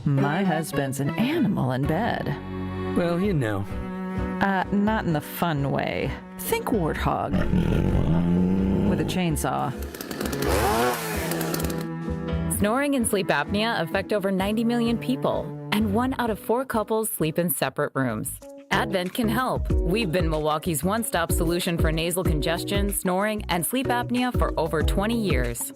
My husband's an animal in bed. Well, you know. Not in the fun way. Think warthog. With a chainsaw. Snoring and sleep apnea affect over 90 million people, and 1 out of 4 couples sleep in separate rooms. Advent can help. We've been Milwaukee's one-stop solution for nasal congestion, snoring, and sleep apnea for over 20 years.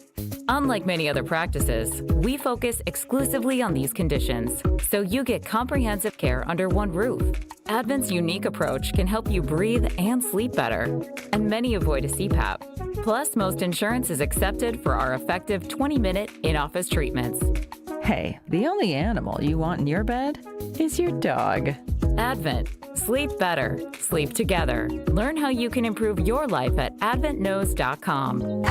Unlike many other practices, we focus exclusively on these conditions, so you get comprehensive care under one roof. Advent's unique approach can help you breathe and sleep better, and many avoid a CPAP. Plus, most insurance is accepted for our effective 20-minute in-office treatments. Hey, the only animal you want in your bed is your dog. Advent. Sleep better. Sleep together. Learn how you can improve your life at adventknows.com.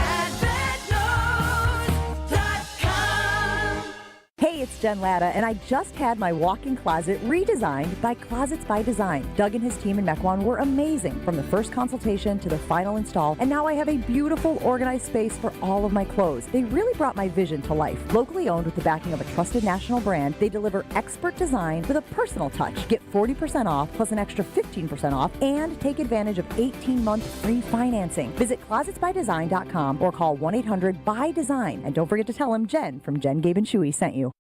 Hey, it's Jen Latta, and I just had my walk-in closet redesigned by Closets by Design. Doug and his team in Mequon were amazing, from the first consultation to the final install, and now I have a beautiful, organized space for all of my clothes. They really brought my vision to life. Locally owned with the backing of a trusted national brand, they deliver expert design with a personal touch. Get 40% off plus an extra 15% off and take advantage of 18-month free financing. Visit closetsbydesign.com or call 1-800-BY-DESIGN. And don't forget to tell them Jen from Jen, Gabe, and Chewy sent you.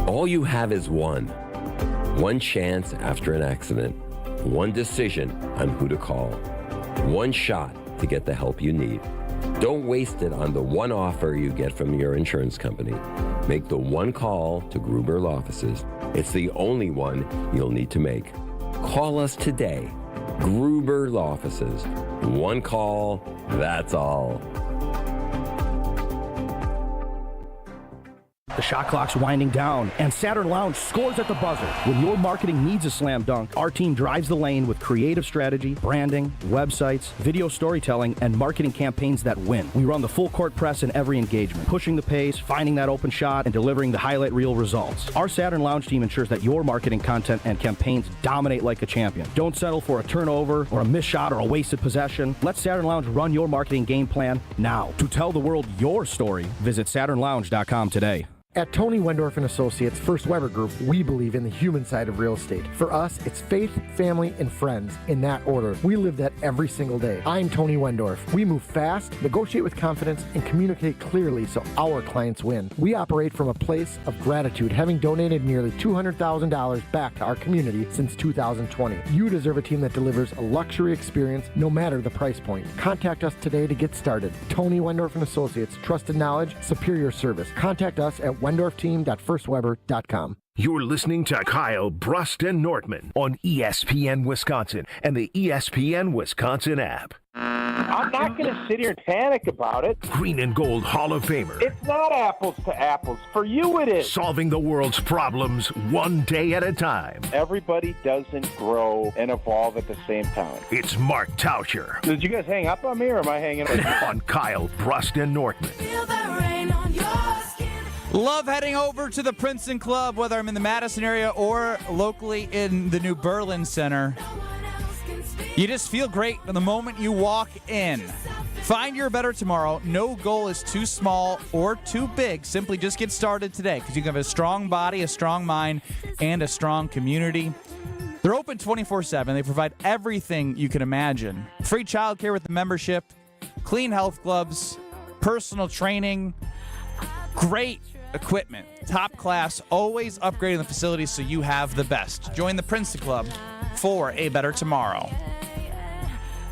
All you have is one chance after an accident, one decision on who to call, one shot to get the help you need. Don't waste it on the one offer you get from your insurance company. Make the one call to Gruber Law Offices. It's the only one you'll need to make. Call us today. Gruber Law Offices. One call, that's all. The shot clock's winding down, and Saturn Lounge scores at the buzzer. When your marketing needs a slam dunk, our team drives the lane with creative strategy, branding, websites, video storytelling, and marketing campaigns that win. We run the full court press in every engagement, pushing the pace, finding that open shot, and delivering the highlight reel results. Our Saturn Lounge team ensures that your marketing content and campaigns dominate like a champion. Don't settle for a turnover or a missed shot or a wasted possession. Let Saturn Lounge run your marketing game plan now. To tell the world your story, visit SaturnLounge.com today. At Tony Wendorf and Associates First Weber Group, we believe in the human side of real estate. For us, it's faith, family, and friends in that order. We live that every single day. I'm Tony Wendorf. We move fast, negotiate with confidence, and communicate clearly so our clients win. We operate from a place of gratitude, having donated nearly $200,000 back to our community since 2020. You deserve a team that delivers a luxury experience no matter the price point. Contact us today to get started. Tony Wendorf and Associates, trusted knowledge, superior service. Contact us at wendorfteam.firstweber.com. You're listening to Kyle Brust and Nortman on ESPN Wisconsin and the ESPN Wisconsin app. I'm not going to sit here and panic about it. Green and Gold Hall of Famer. It's not apples to apples. For you, it is. Solving the world's problems one day at a time. Everybody doesn't grow and evolve at the same time. It's Mark Tauscher. Did you guys hang up on me, or am I hanging up on Kyle Brust and Nortman? Love heading over to the Princeton Club, whether I'm in the Madison area or locally in the New Berlin Center. You just feel great the moment you walk in. Find your better tomorrow. No goal is too small or too big. Simply just get started today, because you can have a strong body, a strong mind, and a strong community. They're open 24/7. They provide everything you can imagine. Free childcare with the membership, clean health gloves, personal training, great equipment, top class, always upgrading the facilities so you have the best. Join the Princeton Club for a better tomorrow.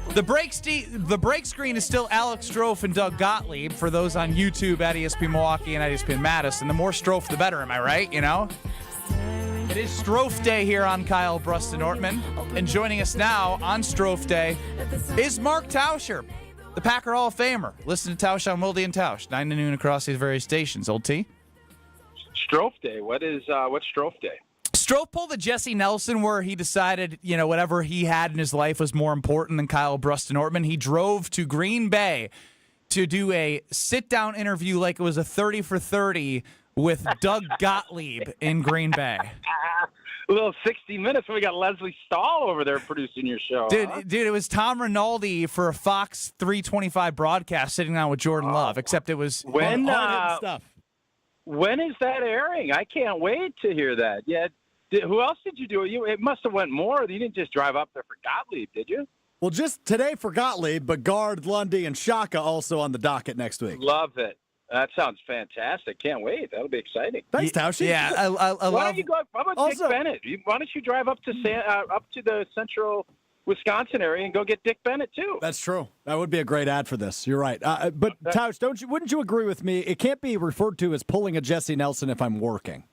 The break screen is still Alex Strofe and Doug Gottlieb for those on YouTube at ESPN Milwaukee and at ESPN Madison. The more Strofe, the better, am I right? You know? It is Strofe Day here on Kyle Brust and Nortman. And joining us now on Strofe Day is Mark Tauscher, the Packer Hall of Famer. Listen to Tausch on Wilde and Tausch, 9 to noon across these various stations. Old T? Strofe Day. What's Strofe Day? Strofe pulled a Jesse Nelson where he decided, whatever he had in his life was more important than Kyle Brust and Nortman. He drove to Green Bay to do a sit-down interview like it was a 30 for 30 with Doug Gottlieb in Green Bay. A little 60 Minutes. We got Leslie Stahl over there producing your show. Dude, it was Tom Rinaldi for a Fox 325 broadcast sitting down with Jordan Love, except it was hard-hitting stuff. When is that airing? I can't wait to hear that. Yeah. Who else did you do? It must have went more. You didn't just drive up there for Gottlieb, did you? Well, just today for Gottlieb, but Gard, Lundy, and Shaka also on the docket next week. Love it. That sounds fantastic. Can't wait. That'll be exciting. Thanks, Tauscher. Yeah, I Why don't you go? How about Dick Bennett? Why don't you drive up to the central Wisconsin area and go get Dick Bennett too? That's true. That would be a great ad for this. You're right. But Tausch, wouldn't you agree with me? It can't be referred to as pulling a Jesse Nelson if I'm working.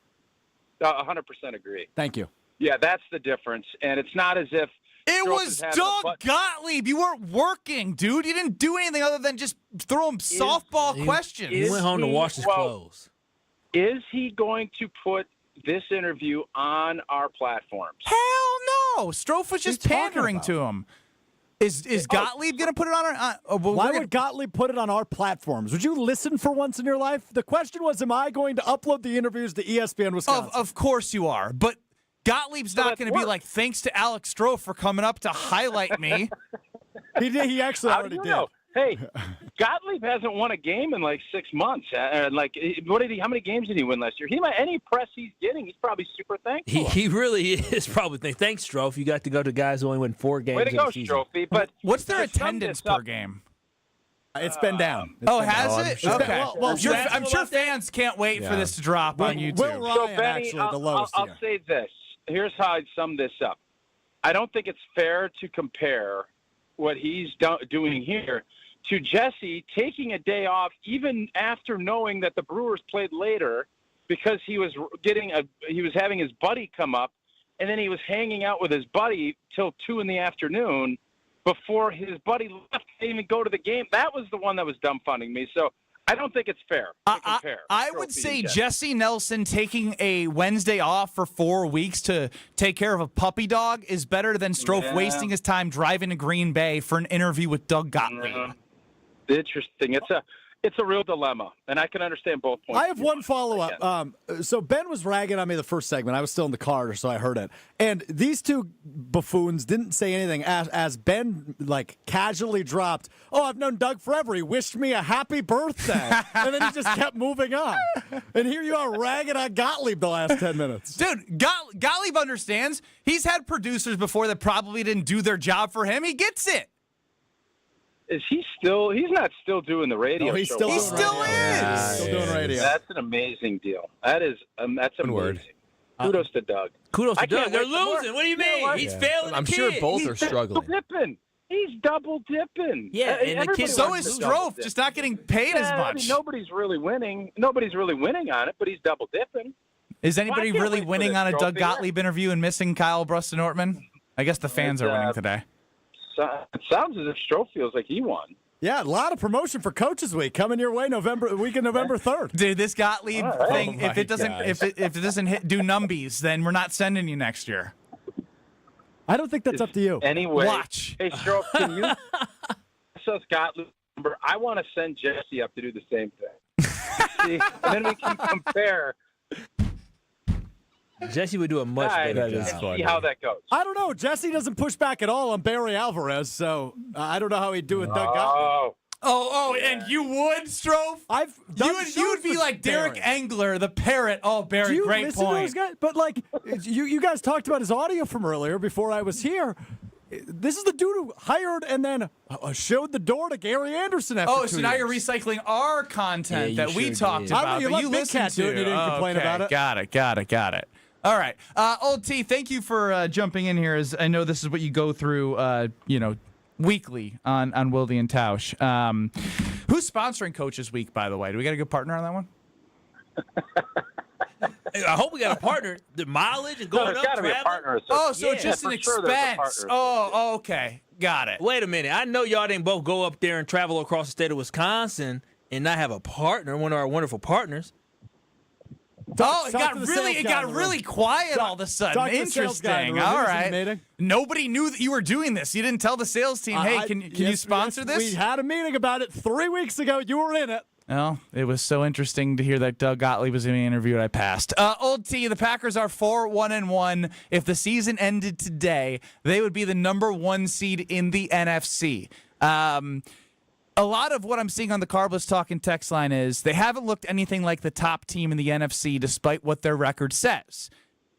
100% agree. Thank you. Yeah, that's the difference. And it's not as if it was Doug Gottlieb. You weren't working, dude. You didn't do anything other than just throw him softball questions. He went home to wash his clothes. Is he going to put this interview on our platforms? Hell no. Strofe was just pandering to him. Is Gottlieb going to put it on our? Why would Gottlieb put it on our platforms? Would you listen for once in your life? The question was, am I going to upload the interviews to ESPN Wisconsin? Of course you are, but Gottlieb's not going to be like, thanks to Alex Stroh for coming up to highlight me. He actually already did. Know? Hey, Gottlieb hasn't won a game in like 6 months. How many games did he win last year? Any press he's getting, he's probably super thankful. He really is probably thankful. Thanks, Strofe. You got to go to guys who only win 4 games. Way to go, Strofe. But what's their attendance per game? It's been down. Has it? Sure. Okay. I'm sure fans can't wait for this to drop on YouTube. Will Ryan, Benny, actually, the lowest I'll say this. Here's how I'd sum this up. I don't think it's fair to compare what he's doing here to Jesse taking a day off even after knowing that the Brewers played later because he was having his buddy come up, and then he was hanging out with his buddy till 2 p.m. before his buddy left to even go to the game. That was the one that was dumbfounding me. So I don't think it's fair to compare. I would say Jesse Nelson taking a Wednesday off for 4 weeks to take care of a puppy dog is better than Strofe wasting his time driving to Green Bay for an interview with Doug Gottlieb. Interesting. It's a real dilemma, and I can understand both points. I have one follow-up. So Ben was ragging on me the first segment. I was still in the car, so I heard it. And these two buffoons didn't say anything as Ben, casually dropped, I've known Doug forever. He wished me a happy birthday. And then he just kept moving on. And here you are ragging on Gottlieb the last 10 minutes. Dude, Gottlieb understands. He's had producers before that probably didn't do their job for him. He gets it. Is he still? He's not still doing the radio. No, he show. still He is. still is. Still doing radio. That's an amazing deal. That's amazing. word. Kudos to Doug. Kudos to I can't Doug. They're wait for more. losing. What do you mean? know what? He's failing the I'm kid. sure both are struggling. He's double dipping. Yeah, and the Everybody kid- So wants is to double Strofe, dip. just not getting paid as much. Nobody's really winning. Nobody's really winning on it, but he's double dipping. Is anybody Well, I can't really wait for winning this on a trophy. Doug Gottlieb interview and missing Kyle Bruston-Ortman? I guess the fans are winning today. It sounds as if Strofe feels like he won. Yeah, a lot of promotion for Coaches Week coming your way week of November 3rd. Dude, this Gottlieb thing, Oh if it doesn't gosh. if it doesn't do numbies, then we're not sending you next year. I don't think that's up to you. Anyway, Watch. Hey, Strofe, can you us Gottlieb number? I want to send Jesse up to do the same thing. See, and then we can compare. Jesse would do a much better job. See how that goes. I don't know. Jesse doesn't push back at all on Barry Alvarez, so I don't know how he'd do with Doug Gottlieb. Oh, and you would, Strofe? You would be like Derek Engler, the parrot. Oh, Barry, Do you great listen to point. those guys? But you guys talked about his audio from earlier before I was here. This is the dude who hired and then showed the door to Gary Anderson after 2 so now years. you're recycling our content Yeah, that you we sure talked did. I don't know, about, you but let you Big listened Cat to do it and you didn't complain about it. Got it. All right. Old T, thank you for jumping in here. As I know this is what you go through, weekly on Wilde and Tausch. Who's sponsoring Coaches Week, by the way? Do we got a good partner on that one? I hope we got a partner. The mileage and going There's up, got to be a traveling. partner. Oh, so Yeah, it's just an for sure there's a expense. partner. Oh, okay. Got it. Wait a minute. I know y'all didn't both go up there and travel across the state of Wisconsin and not have a partner, one of our wonderful partners. It talk got to the really sales guy in the room. quiet all of a sudden. talk to the sales guy in Interesting. the room. All He was right. in the meeting. Nobody knew that you were doing this. You didn't tell the sales team, hey, can you sponsor this? We had a meeting about it 3 weeks ago. You were in it. Well, it was so interesting to hear that Doug Gottlieb was in the interview, and I passed. Old T, the Packers are 4-1-1. If the season ended today, they would be the number 1 seed in the NFC. A lot of what I'm seeing on the Carbless Talking text line is they haven't looked anything like the top team in the NFC, despite what their record says.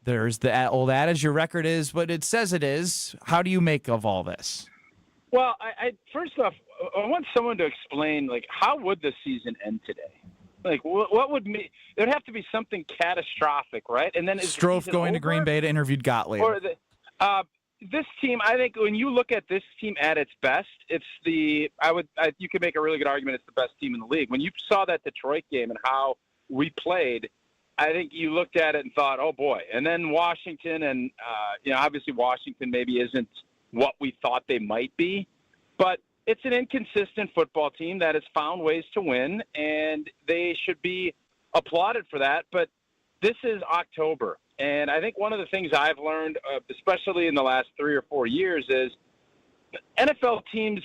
There's the old adage, your record is what it says it is. How do you make of all this? Well, I first off, I want someone to explain, how would the season end today? What would there'd have to be something catastrophic, right? And then is the Strofe season going to over? Green Bay to interview Gottlieb. Or this team, I think when you look at this team at its best, it's you could make a really good argument it's the best team in the league. When you saw that Detroit game and how we played, I think you looked at it and thought, oh boy. And then Washington and, obviously Washington maybe isn't what we thought they might be, but it's an inconsistent football team that has found ways to win, and they should be applauded for that. But this is October. And I think one of the things I've learned, especially in the last 3 or 4 years, is NFL teams,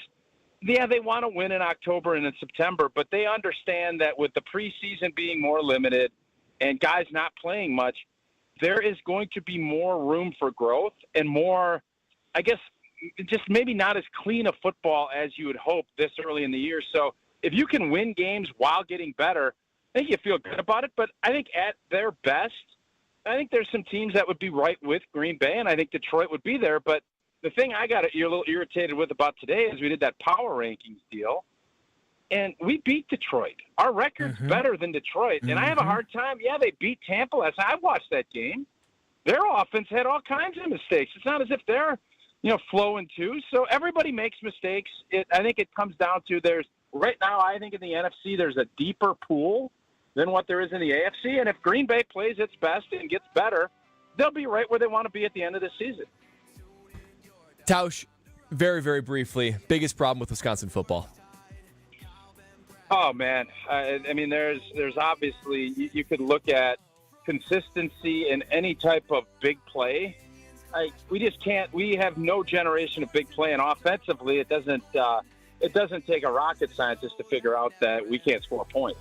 yeah, they want to win in October and in September, but they understand that with the preseason being more limited and guys not playing much, there is going to be more room for growth and more, I guess, just maybe not as clean a football as you would hope this early in the year. So if you can win games while getting better, I think you feel good about it. But I think at their best, I think there's some teams that would be right with Green Bay, and I think Detroit would be there. But the thing I got a little irritated with about today is we did that power rankings deal, and we beat Detroit. Our record's better than Detroit, and I have a hard time. Yeah, they beat Tampa last night. I watched that game. Their offense had all kinds of mistakes. It's not as if they're, flowing too. So everybody makes mistakes. I think it comes down to right now, I think in the NFC there's a deeper pool than what there is in the AFC, and if Green Bay plays its best and gets better, they'll be right where they want to be at the end of the season. Tausch, very, very briefly, biggest problem with Wisconsin football? Oh, man. I mean, there's obviously, you could look at consistency in any type of big play. We just can't. We have no generation of big play, and offensively, it doesn't take a rocket scientist to figure out that we can't score points.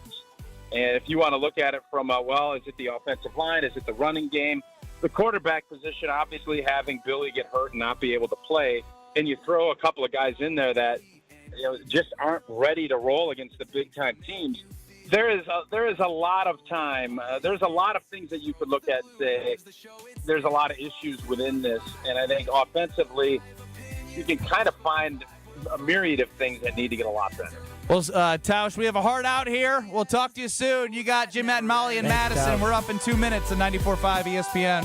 And if you want to look at it from is it the offensive line? Is it the running game? The quarterback position, obviously having Billy get hurt and not be able to play, and you throw a couple of guys in there that just aren't ready to roll against the big-time teams. There is a lot of time. There's a lot of things that you could look at and say there's a lot of issues within this. And I think offensively, you can kind of find a myriad of things that need to get a lot better. Well, Tausch, we have a heart out here. We'll talk to you soon. You got Jim, Matt, and Molly in Madison. Tausch. We're up in 2 minutes at 94.5 ESPN.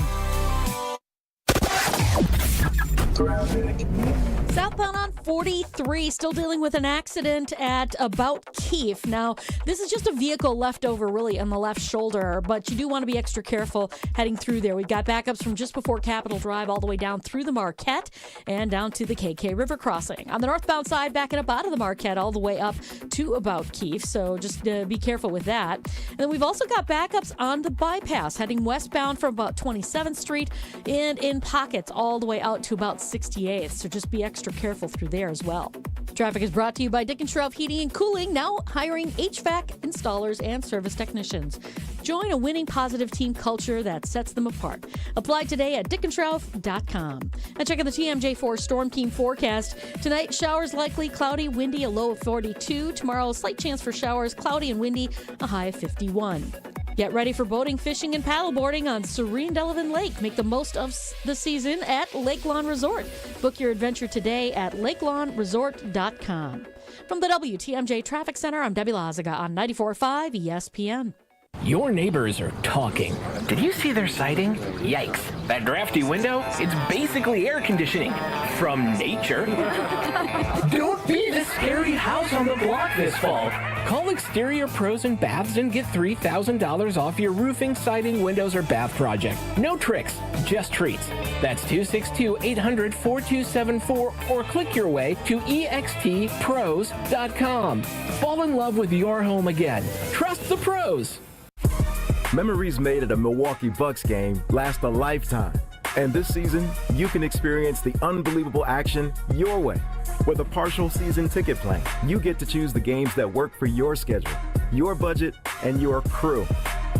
Southbound on 43, still dealing with an accident at about Keefe. Now, this is just a vehicle left over really on the left shoulder, but you do want to be extra careful heading through there. We've got backups from just before Capitol Drive all the way down through the Marquette and down to the KK River crossing. On the northbound side, backing up out of the Marquette all the way up to about Keefe, so just be careful with that. And then we've also got backups on the bypass heading westbound from about 27th Street and in pockets all the way out to about 68th, so just be extra careful through there as well. Traffic is brought to you by Dick & Schroff Heating and Cooling, now hiring HVAC installers and service technicians. Join a winning positive team culture that sets them apart. Apply today at dickandschroff.com. And check out the TMJ4 Storm Team forecast. Tonight, showers likely, cloudy, windy, a low of 42. Tomorrow, a slight chance for showers, cloudy and windy, a high of 51. Get ready for boating, fishing, and paddleboarding on serene Delavan Lake. Make the most of the season at Lake Lawn Resort. Book your adventure today at lakelawnresort.com. From the WTMJ Traffic Center, I'm Debbie Lazaga on 94.5 ESPN. Your neighbors are talking. Did you see their siding? Yikes. That drafty window? It's basically air conditioning. From nature. Don't be the scary house on the block this fall. Call Exterior Pros and Baths and get $3,000 off your roofing, siding, windows, or bath project. No tricks, just treats. That's 262-800-4274 or click your way to extpros.com. Fall in love with your home again. Trust the pros. Memories made at a Milwaukee Bucks game last a lifetime. And this season, you can experience the unbelievable action your way. With a partial season ticket plan, you get to choose the games that work for your schedule, your budget, and your crew.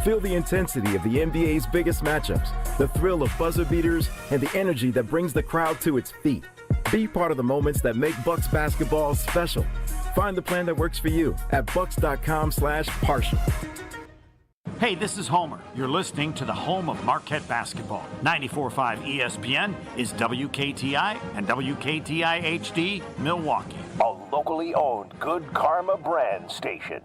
Feel the intensity of the NBA's biggest matchups, the thrill of buzzer beaters, and the energy that brings the crowd to its feet. Be part of the moments that make Bucks basketball special. Find the plan that works for you at bucks.com/partial. Hey, this is Homer. You're listening to the home of Marquette basketball. 94.5 ESPN is WKTI and WKTI HD Milwaukee. A locally owned Good Karma brand station.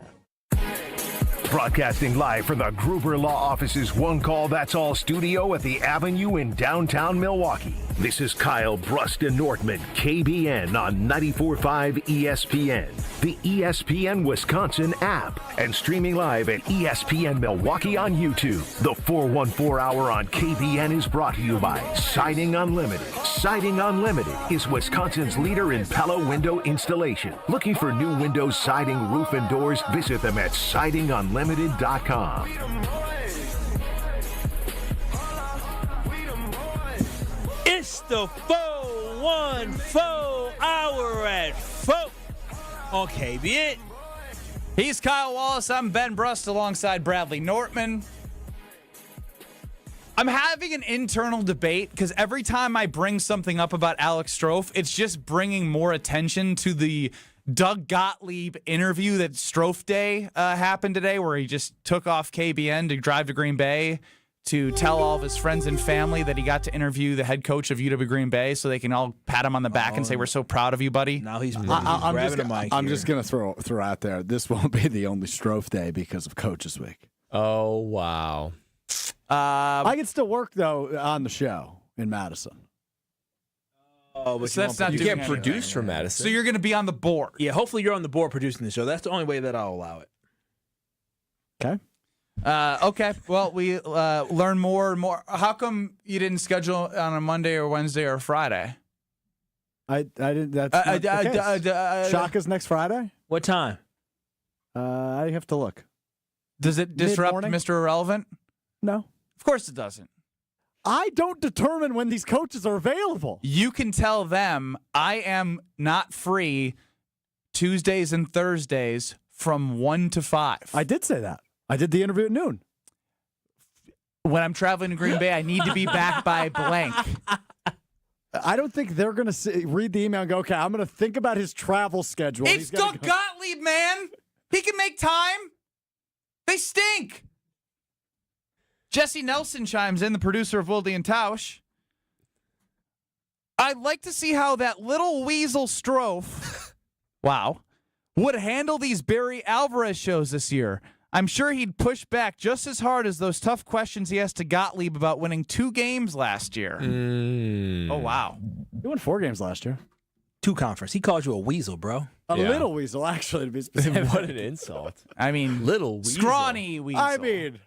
Broadcasting live from the Gruber Law Office's One Call That's All studio at the Avenue in downtown Milwaukee. This is Kyle Bruston Nortman, KBN on 94.5 ESPN, the ESPN Wisconsin app, and streaming live at ESPN Milwaukee on YouTube. The 414 Hour on KBN is brought to you by Siding Unlimited. Siding Unlimited is Wisconsin's leader in Pella window installation. Looking for new windows, siding, roof, and doors? Visit them at sidingunlimited.com. It's the faux 1 4 hour at 4 on KBN. He's Kyle Wallace. I'm Ben Brust alongside Bradley Nortman. I'm having an internal debate because every time I bring something up about Alex Strofe, it's just bringing more attention to the Doug Gottlieb interview that Strofe Day happened today, where he just took off KBN to drive to Green Bay to tell all of his friends and family that he got to interview the head coach of UW Green Bay so they can all pat him on the back and say, we're so proud of you, buddy. Now he's grabbing a mic. I'm just going to throw out there, this won't be the only Strofe Day because of Coaches Week. Oh, wow. I can still work, though, on the show in Madison. Oh, but So that's not You doing can't anything. produce from Madison. So you're going to be on the board. Yeah, hopefully you're on the board producing the show. That's the only way that I'll allow it. Okay. Okay. Well, we learn more and more. How come you didn't schedule on a Monday or Wednesday or Friday? I didn't. That's not the case. Shaka's next Friday? What time? I have to look. Does it disrupt Mid-morning? Mr. Irrelevant? No. Of course it doesn't. I don't determine when these coaches are available. You can tell them I am not free Tuesdays and Thursdays from 1 to 5. I did say that. I did the interview at noon. When I'm traveling to Green Bay, I need to be back by blank. I don't think they're going to read the email and go, okay, I'm going to think about his travel schedule. It's Doug Gottlieb, man. He can make time. They stink. Jesse Nelson chimes in, the producer of Wilde and Tausch. I'd like to see how that little weasel Strofe, wow, would handle these Barry Alvarez shows this year. I'm sure he'd push back just as hard as those tough questions he asked to Gottlieb about winning 2 games last year. Oh, wow. He won 4 games last year. 2 conference. He called you a weasel, bro. A little weasel, actually, to be specific. What an insult. I mean, little weasel. Scrawny weasel. I mean,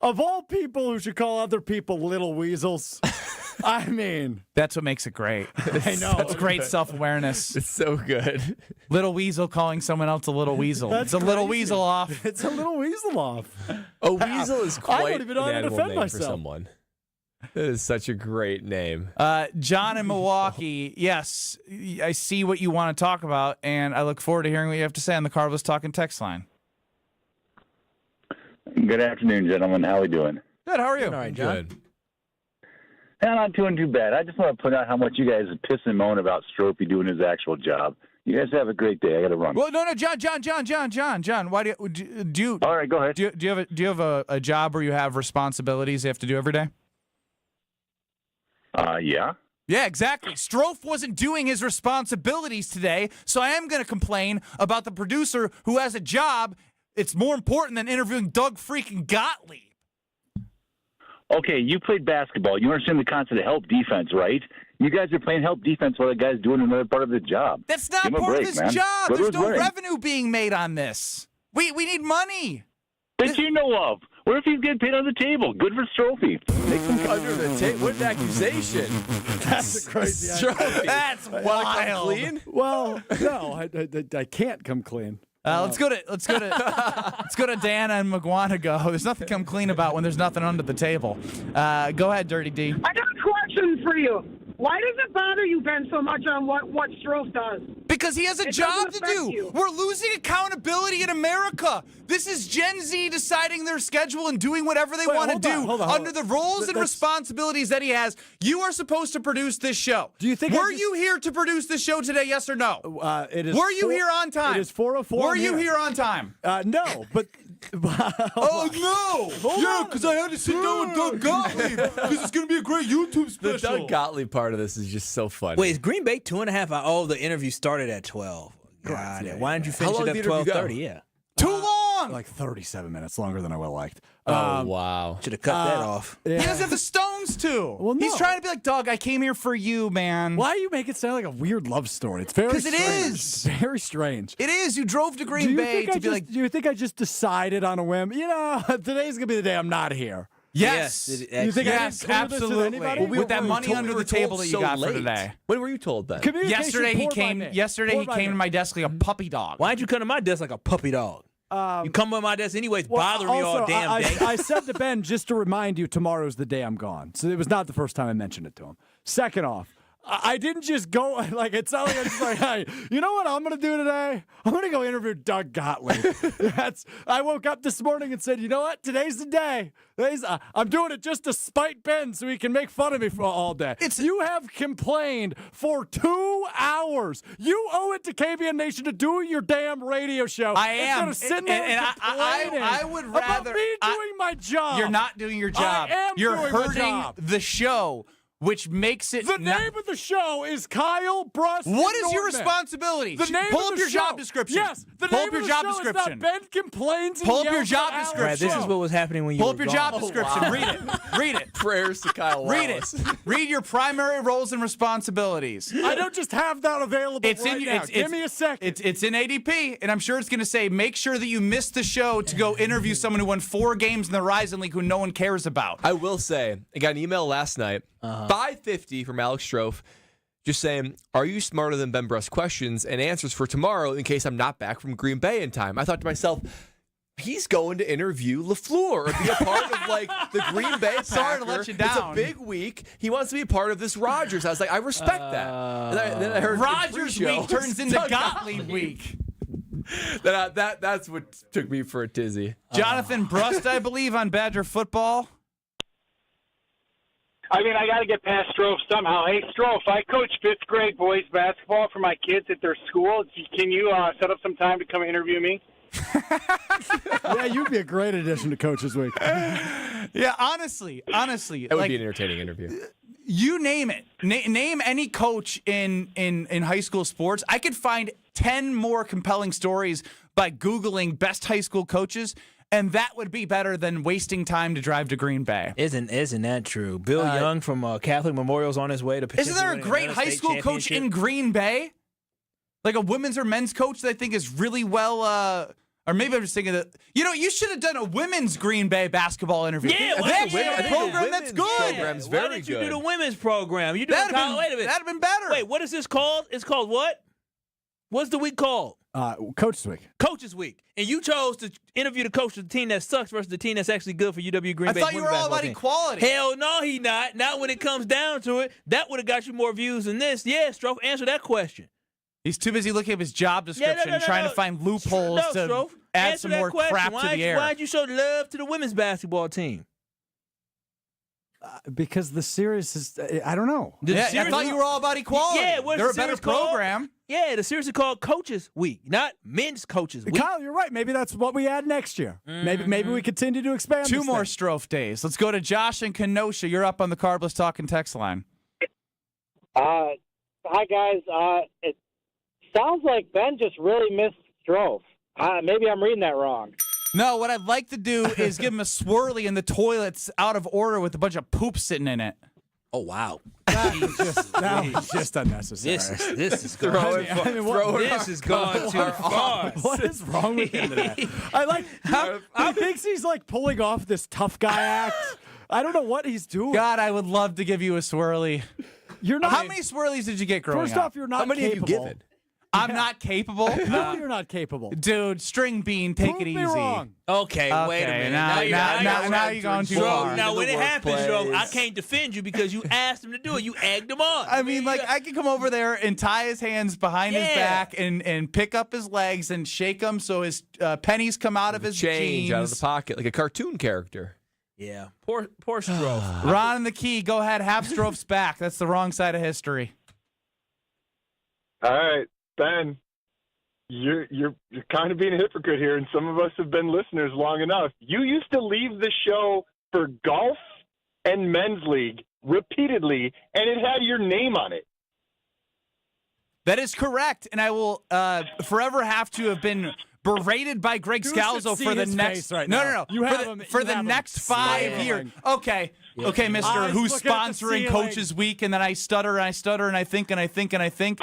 of all people who should call other people little weasels, I mean. That's what makes it great. I know. That's great self-awareness. It's so good. Little weasel calling someone else a little weasel. That's It's a little crazy. weasel off. It's a little weasel off. A weasel is I quite don't even know an how to animal defend name myself. for someone. That is such a great name. John in Milwaukee, yes, I see what you want to talk about, and I look forward to hearing what you have to say on the Carlos Talking text line. Good afternoon, gentlemen. How are we doing? Good, how are you? All right, John. Good. Yeah, not doing too bad. I just want to put out how much you guys piss and moan about Stropey doing his actual job. You guys have a great day. I got to run. Well, no, John. Why do you? All right, go ahead. Do you have a job where you have responsibilities you have to do every day? Yeah. Yeah, exactly. Strofe wasn't doing his responsibilities today, so I am going to complain about the producer who has a job. It's more important than interviewing Doug freaking Gottlieb. Okay, you played basketball. You understand the concept of help defense, right? You guys are playing help defense while the guy's doing another part of the job. That's not Give him a part break, of his man. job. Go to There's his no running. revenue being made on this. We need money. That you know of. What if he's getting paid on the table? Good for Stropey. Make him under the table. What an accusation. That's a crazy idea. Stropey. That's Wanna wild. come clean? Well, no, I can't come clean. Let's go to Dan and McGuanago. There's nothing to come clean about when there's nothing under the table. Go ahead, Dirty D. I got a question for you. Why does it bother you, Ben, so much on what Strofe does? Because he has a job to do. We're losing accountability in America. This is Gen Z deciding their schedule and doing whatever they want to do hold on. under the roles and responsibilities that he has. You are supposed to produce this show. Do you think Were you here to produce this show today, yes or no? It is. Were you here on time? It is 4:04. Were you here on time? No, but. Oh, no. Yeah, because I had to sit down with Doug Gottlieb because it's going to be a great YouTube The special. Doug Gottlieb part of this is just so funny. Wait, is Green Bay 2.5 hours? Oh, the interview started at 12. Got it. Why didn't you finish long it did at the interview go? 12:30? Yeah. Too long. Like 37 minutes longer than I would have liked. Oh, wow. Should have cut that off. He doesn't have the stones to. Well, no. He's trying to be like, Doug, I came here for you, man. Why do you make it sound like a weird love story? It's very 'Cause it strange. is. It's very strange. It is. You drove to Do Green you Bay think to be like, do you think I just decided on a whim? You know, today's gonna be the day I'm not here. yes. You think I didn't yes, clear this with absolutely. anybody? With that money under the table that you got for late. today. When were you told that? Communication Yesterday he poured by came. me. Yesterday he Poured by came me. to my desk like a puppy dog. Why'd you come to my desk like a puppy dog? You come to my desk anyways, Well, bothering me all also, damn day. I said to Ben, just to remind you, tomorrow's the day I'm gone. So it was not the first time I mentioned it to him. Second off, I didn't just go, like, it's not like I'm just like, hey, you know what I'm going to do today? I'm going to go interview Doug Gottlieb. I woke up this morning and said, you know what? Today's the day. I'm doing it just to spite Ben so he can make fun of me for all day. You have complained for 2 hours. You owe it to KBN Nation to do your damn radio show. I am. Instead of sitting there and I would rather about me doing my job. You're not doing your job. I am You're doing my hurting job. the show, which makes it. The name of the show is Kyle Brust. What is your responsibility? The name Pull of up the your show. job description. Yes, the Pull name up your of the job show description. is not Ben complains. And Pull up your yells job at Alex. description. This is what was happening when you Pull were up your gone. job description. wow. Read it. Read it. Prayers to Kyle Read Wallace. it. Read your primary roles and responsibilities. I don't just have that available now. Give me a second. It's in ADP, and I'm sure it's going to say, make sure that you missed the show to go interview someone who won 4 games in the Horizon League who no one cares about. I will say, I got an email last night, 5:50 from Alex Strofe, just saying, are you smarter than Ben Brust? Questions and answers for tomorrow in case I'm not back from Green Bay in time. I thought to myself, he's going to interview LaFleur or be a part of like the Green Bay Packer. Sorry to let you down. It's a big week. He wants to be a part of this Rodgers. I was like, I respect that. And then I heard Rodgers pre-show, week turns into Doug Gottlieb week. That's what took me for a tizzy. Jonathan Brust, I believe, on Badger football. I mean, I got to get past Strofe somehow. Hey, Strofe, I coach 5th grade boys basketball for my kids at their school. Can you set up some time to come interview me? Yeah, you'd be a great addition to Coach's Week. Yeah, honestly. That would be an entertaining interview. You name it. Name any coach in high school sports. I could find 10 more compelling stories by Googling best high school coaches, and that would be better than wasting time to drive to Green Bay. Isn't that true? Bill Young from Catholic Memorial's on his way to. Isn't there a great high school coach in Green Bay? Like a women's or men's coach that I think is really well. Or maybe I'm just thinking that, you should have done a women's Green Bay basketball interview. Yeah, they actually have a program that's good. Program's very Why didn't you good. do the women's program? You do wait a minute. That'd have been better. Wait, what is this called? It's called what? What's the week called? Coach's Week. Coach's Week. And you chose to interview the coach of the team that sucks versus the team that's actually good for UW Green Bay. I thought you were all about equality. Hell no, he not. Not when it comes down to it. That would have got you more views than this. Yeah, Strofe, answer that question. He's too busy looking up his job description, trying to find loopholes to Strofe, add answer some that more question. crap to the air. Why'd you show love to the women's basketball team? Because the series is, I don't know. I thought you were all about equality. Yeah, what's they're the a better series called? program. Yeah, the series is called Coaches Week, not Men's Coaches Week. Kyle, you're right. Maybe that's what we add next year. Maybe we continue to expand. Two this more thing. Strofe days. Let's go to Josh and Kenosha. You're up on the Carbless Talking text line. Hi, guys. It sounds like Ben just really missed Strofe. Maybe I'm reading that wrong. No, what I'd like to do is give him a swirly in the toilet's out of order with a bunch of poop sitting in it. Oh, wow. That was just unnecessary. This is going This is going too far. What is wrong with him today? I like how he thinks he's like pulling off this tough guy act. I don't know what he's doing. God, I would love to give you a swirly. You're not. How many swirlies did you get growing First up? off, you're not How many capable. have you given? I'm not capable. No, you're not capable. Dude, string bean, take Prove it me easy. wrong. Okay, wait a minute. Now you're going too far. Now, when it happens, Strofe, I can't defend you because you asked him to do it. You egged him on. I mean, like, I could come over there and tie his hands behind his back and pick up his legs and shake him so his pennies come out of his Change jeans. out of the pocket, like a cartoon character. Yeah, poor Strofe. Ron and the key, go ahead. Half Strofe's back. That's the wrong side of history. All right, Ben. You're kind of being a hypocrite here, and some of us have been listeners long enough. You used to leave the show for golf and men's league repeatedly, and it had your name on it. That is correct, and I will forever have to have been berated by Greg Scalzo for the next. Right no, now. no, no. You have him, for you the have next him 5 years. Okay, okay, Mister. Eyes Who's looking at the sponsoring ceiling. Coaches Week? And then I stutter and I stutter and I think and I think and I think.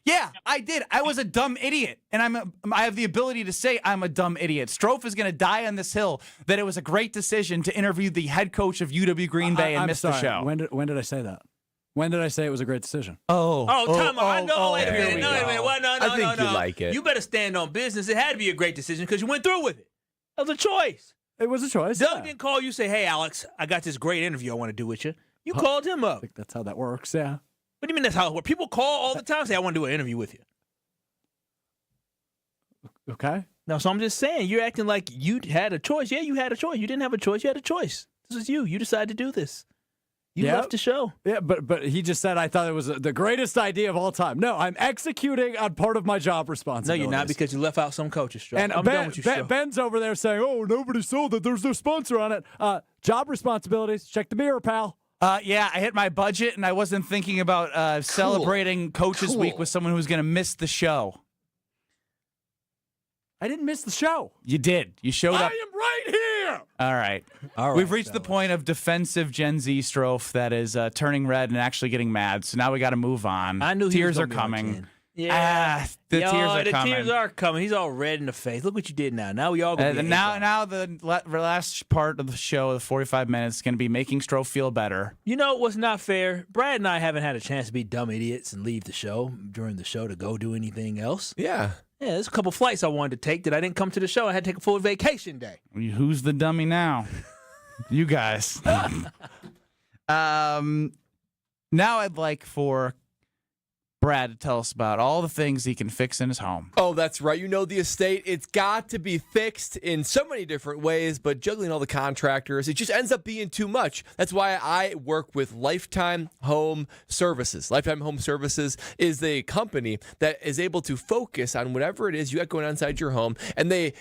Yeah, I did. I was a dumb idiot, and I have the ability to say I'm a dumb idiot. Strofe is going to die on this hill that it was a great decision to interview the head coach of UW Green Bay and miss the show. When did I say that? When did I say it was a great decision? Oh, time out. Wait a minute. No, Well, no. I think you like it. You better stand on business. It had to be a great decision because you went through with it. That was a choice. It was a choice. Doug didn't call you say, hey, Alex, I got this great interview I want to do with you. You called him up. I think that's how that works, yeah. What do you mean that's how it works? People call all the time and say, I want to do an interview with you. Okay. No, so I'm just saying, you're acting like you had a choice. Yeah, you had a choice. You didn't have a choice. You had a choice. This is you. You decided to do this. You left the show. Yeah, but he just said I thought it was the greatest idea of all time. No, I'm executing on part of my job responsibility. No, you're not, because you left out some coaches. And I'm done with you, Ben's over there saying, "Oh, nobody sold it. There's no sponsor on it." Job responsibilities. Check the mirror, pal. Yeah, I hit my budget, and I wasn't thinking about celebrating Coaches Week with someone who's going to miss the show. I didn't miss the show. You did. You showed up. I am right here. All right. We've reached the point of defensive Gen Z Strofe that is turning red and actually getting mad. So now we got to move on. I knew tears are he was gonna be on coming. 10. Yeah, the tears are coming. The tears are coming. He's all red in the face. Look what you did now. Now we all gonna be now the last part of the show, the 45 minutes, is going to be making Strofe feel better. You know what's not fair? Brad and I haven't had a chance to be dumb idiots and leave the show during the show to go do anything else. Yeah. Yeah, there's a couple flights I wanted to take that I didn't come to the show. I had to take a full vacation day. Who's the dummy now? You guys. Now I'd like for Brad to tell us about all the things he can fix in his home. Oh, that's right. You know the estate, it's got to be fixed in so many different ways, but juggling all the contractors, it just ends up being too much. That's why I work with Lifetime Home Services. Lifetime Home Services is a company that is able to focus on whatever it is you got going on inside your home, and they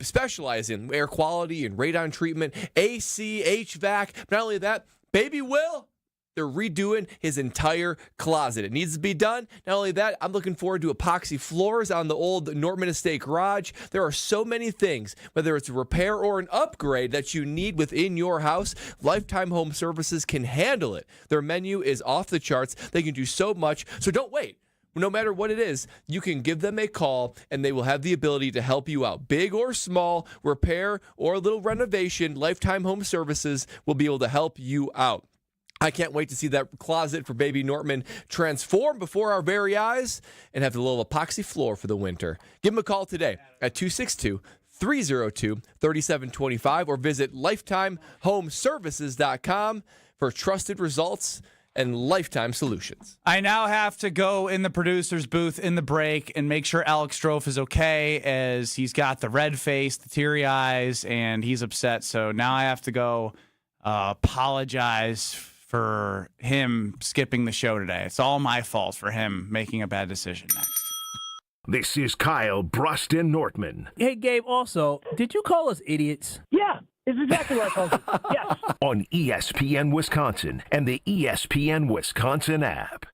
specialize in air quality and radon treatment, AC, HVAC. But not only that, Baby Will, they're redoing his entire closet. It needs to be done. Not only that, I'm looking forward to epoxy floors on the old Nortman Estate garage. There are so many things, whether it's a repair or an upgrade that you need within your house. Lifetime Home Services can handle it. Their menu is off the charts. They can do so much. So don't wait. No matter what it is, you can give them a call and they will have the ability to help you out. Big or small, repair or a little renovation, Lifetime Home Services will be able to help you out. I can't wait to see that closet for baby Nortman transform before our very eyes and have the little epoxy floor for the winter. Give them a call today at 262-302-3725 or visit lifetimehomeservices.com for trusted results and lifetime solutions. I now have to go in the producer's booth in the break and make sure Alex Strofe is okay, as he's got the red face, the teary eyes, and he's upset. So now I have to go apologize for him skipping the show today. It's all my fault for him making a bad decision next. This is Kyle Bruston Nortman. Hey, Gabe, also, did you call us idiots? Yeah, it's exactly what I told you. Yes. On ESPN Wisconsin and the ESPN Wisconsin app.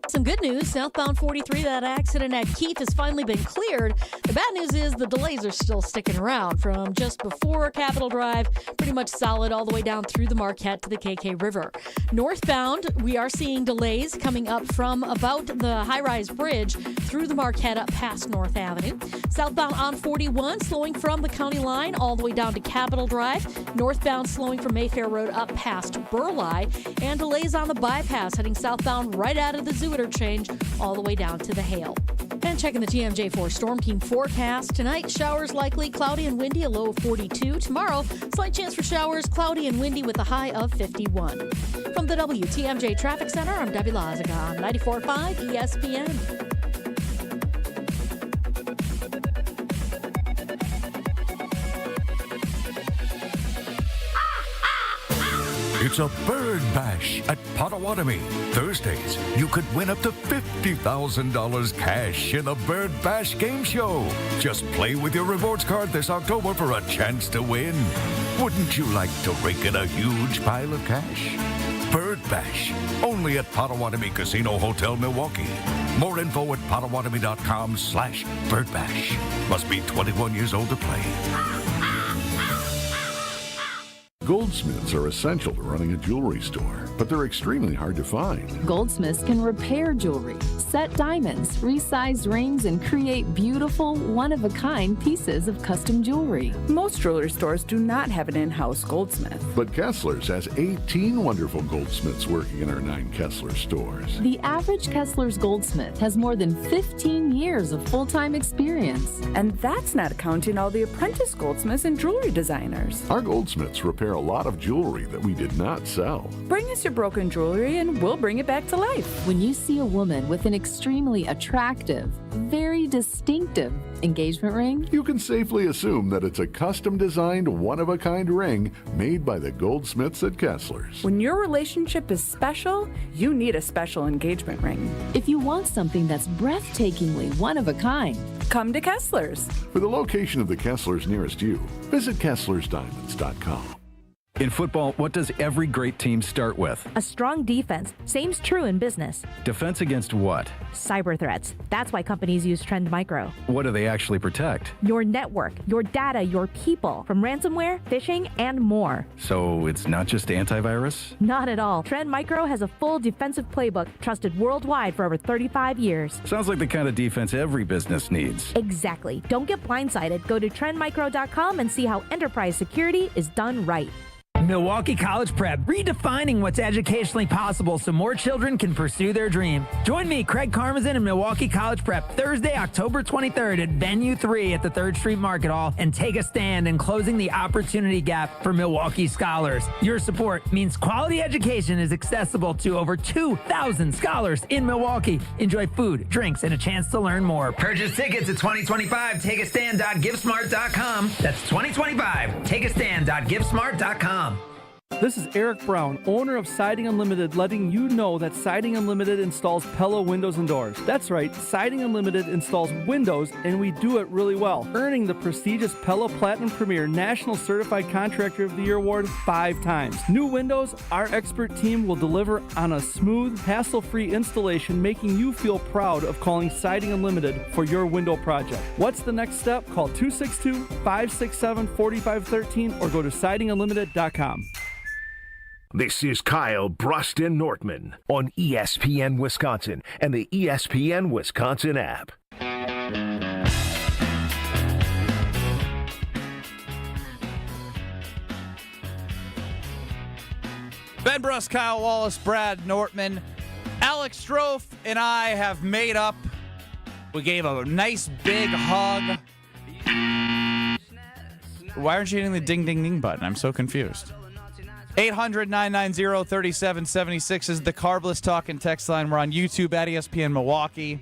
Some good news. Southbound 43, that accident at Keith has finally been cleared. The bad news is the delays are still sticking around from just before Capitol Drive, pretty much solid all the way down through the Marquette to the KK River. Northbound, we are seeing delays coming up from about the high-rise bridge through the Marquette up past North Avenue. Southbound on 41, slowing from the county line all the way down to Capitol Drive. Northbound slowing from Mayfair Road up past Burleigh. And delays on the bypass heading southbound right out of the zoo interchange all the way down to the Hale. And checking the TMJ4 Storm Team forecast. Tonight, showers likely, cloudy and windy, a low of 42. Tomorrow, slight chance for showers, cloudy and windy with a high of 51. From the WTMJ Traffic Center, I'm Debbie Lazaga on 94.5 ESPN. It's a bird bash at Potawatomi. Thursdays, you could win up to $50,000 cash in the Bird Bash game show. Just play with your rewards card this October for a chance to win. Wouldn't you like to rake in a huge pile of cash? Bird Bash, only at Potawatomi Casino Hotel, Milwaukee. More info at potawatomi.com/birdbash. Must be 21 years old to play. Goldsmiths are essential to running a jewelry store, but they're extremely hard to find. Goldsmiths can repair jewelry, set diamonds, resize rings, and create beautiful, one-of-a-kind pieces of custom jewelry. Most jewelry stores do not have an in-house goldsmith. But Kessler's has 18 wonderful goldsmiths working in our 9 Kessler stores. The average Kessler's goldsmith has more than 15 years of full-time experience. And that's not counting all the apprentice goldsmiths and jewelry designers. Our goldsmiths repair a lot of jewelry that we did not sell. Bring us your broken jewelry and we'll bring it back to life. When you see a woman with an extremely attractive, very distinctive engagement ring, You can safely assume that it's a custom-designed, one-of-a-kind ring made by the goldsmiths at Kessler's. When your relationship is special, you need a special engagement ring. if you want something that's breathtakingly one of a kind, Come to Kessler's. For the location of the Kessler's nearest you, visit KesslersDiamonds.com. In football, what does every great team start with? A strong defense. Same's true in business. Defense against what? Cyber threats. That's why companies use Trend Micro. What do they actually protect? Your network, your data, your people from ransomware, phishing, and more. So it's not just antivirus? Not at all. Trend Micro has a full defensive playbook trusted worldwide for over 35 years. Sounds like the kind of defense every business needs. Exactly. Don't get blindsided. Go to trendmicro.com and see how enterprise security is done right. Milwaukee College Prep, redefining what's educationally possible so more children can pursue their dream. Join me, Craig Karmazin, and Milwaukee College Prep Thursday, October 23rd at Venue 3 at the 3rd Street Market Hall, and take a stand in closing the opportunity gap for Milwaukee scholars. Your support means quality education is accessible to over 2,000 scholars in Milwaukee. Enjoy food, drinks, and a chance to learn more. Purchase tickets at 2025 takeastand.givesmart.com. That's 2025 takeastand.givesmart.com. This is Eric Brown, owner of Siding Unlimited, letting you know that Siding Unlimited installs Pella windows and doors. That's right, Siding Unlimited installs windows, and we do it really well, earning the prestigious Pella Platinum Premier National Certified Contractor of the Year award 5 times. New windows, our expert team will deliver on a smooth, hassle-free installation, making you feel proud of calling Siding Unlimited for your window project. What's the next step? Call 262-567-4513 or go to sidingunlimited.com. This is Kyle Bruston Nortman on ESPN Wisconsin and the ESPN Wisconsin app. Ben Bruss, Kyle Wallace, Brad Nortman, Alex Strofe, and I have made up. We gave a nice big hug. Why aren't you hitting the ding, ding, ding button? I'm so confused. 800-990-3776 is the Carbless Talk and text line. We're on YouTube at ESPN Milwaukee.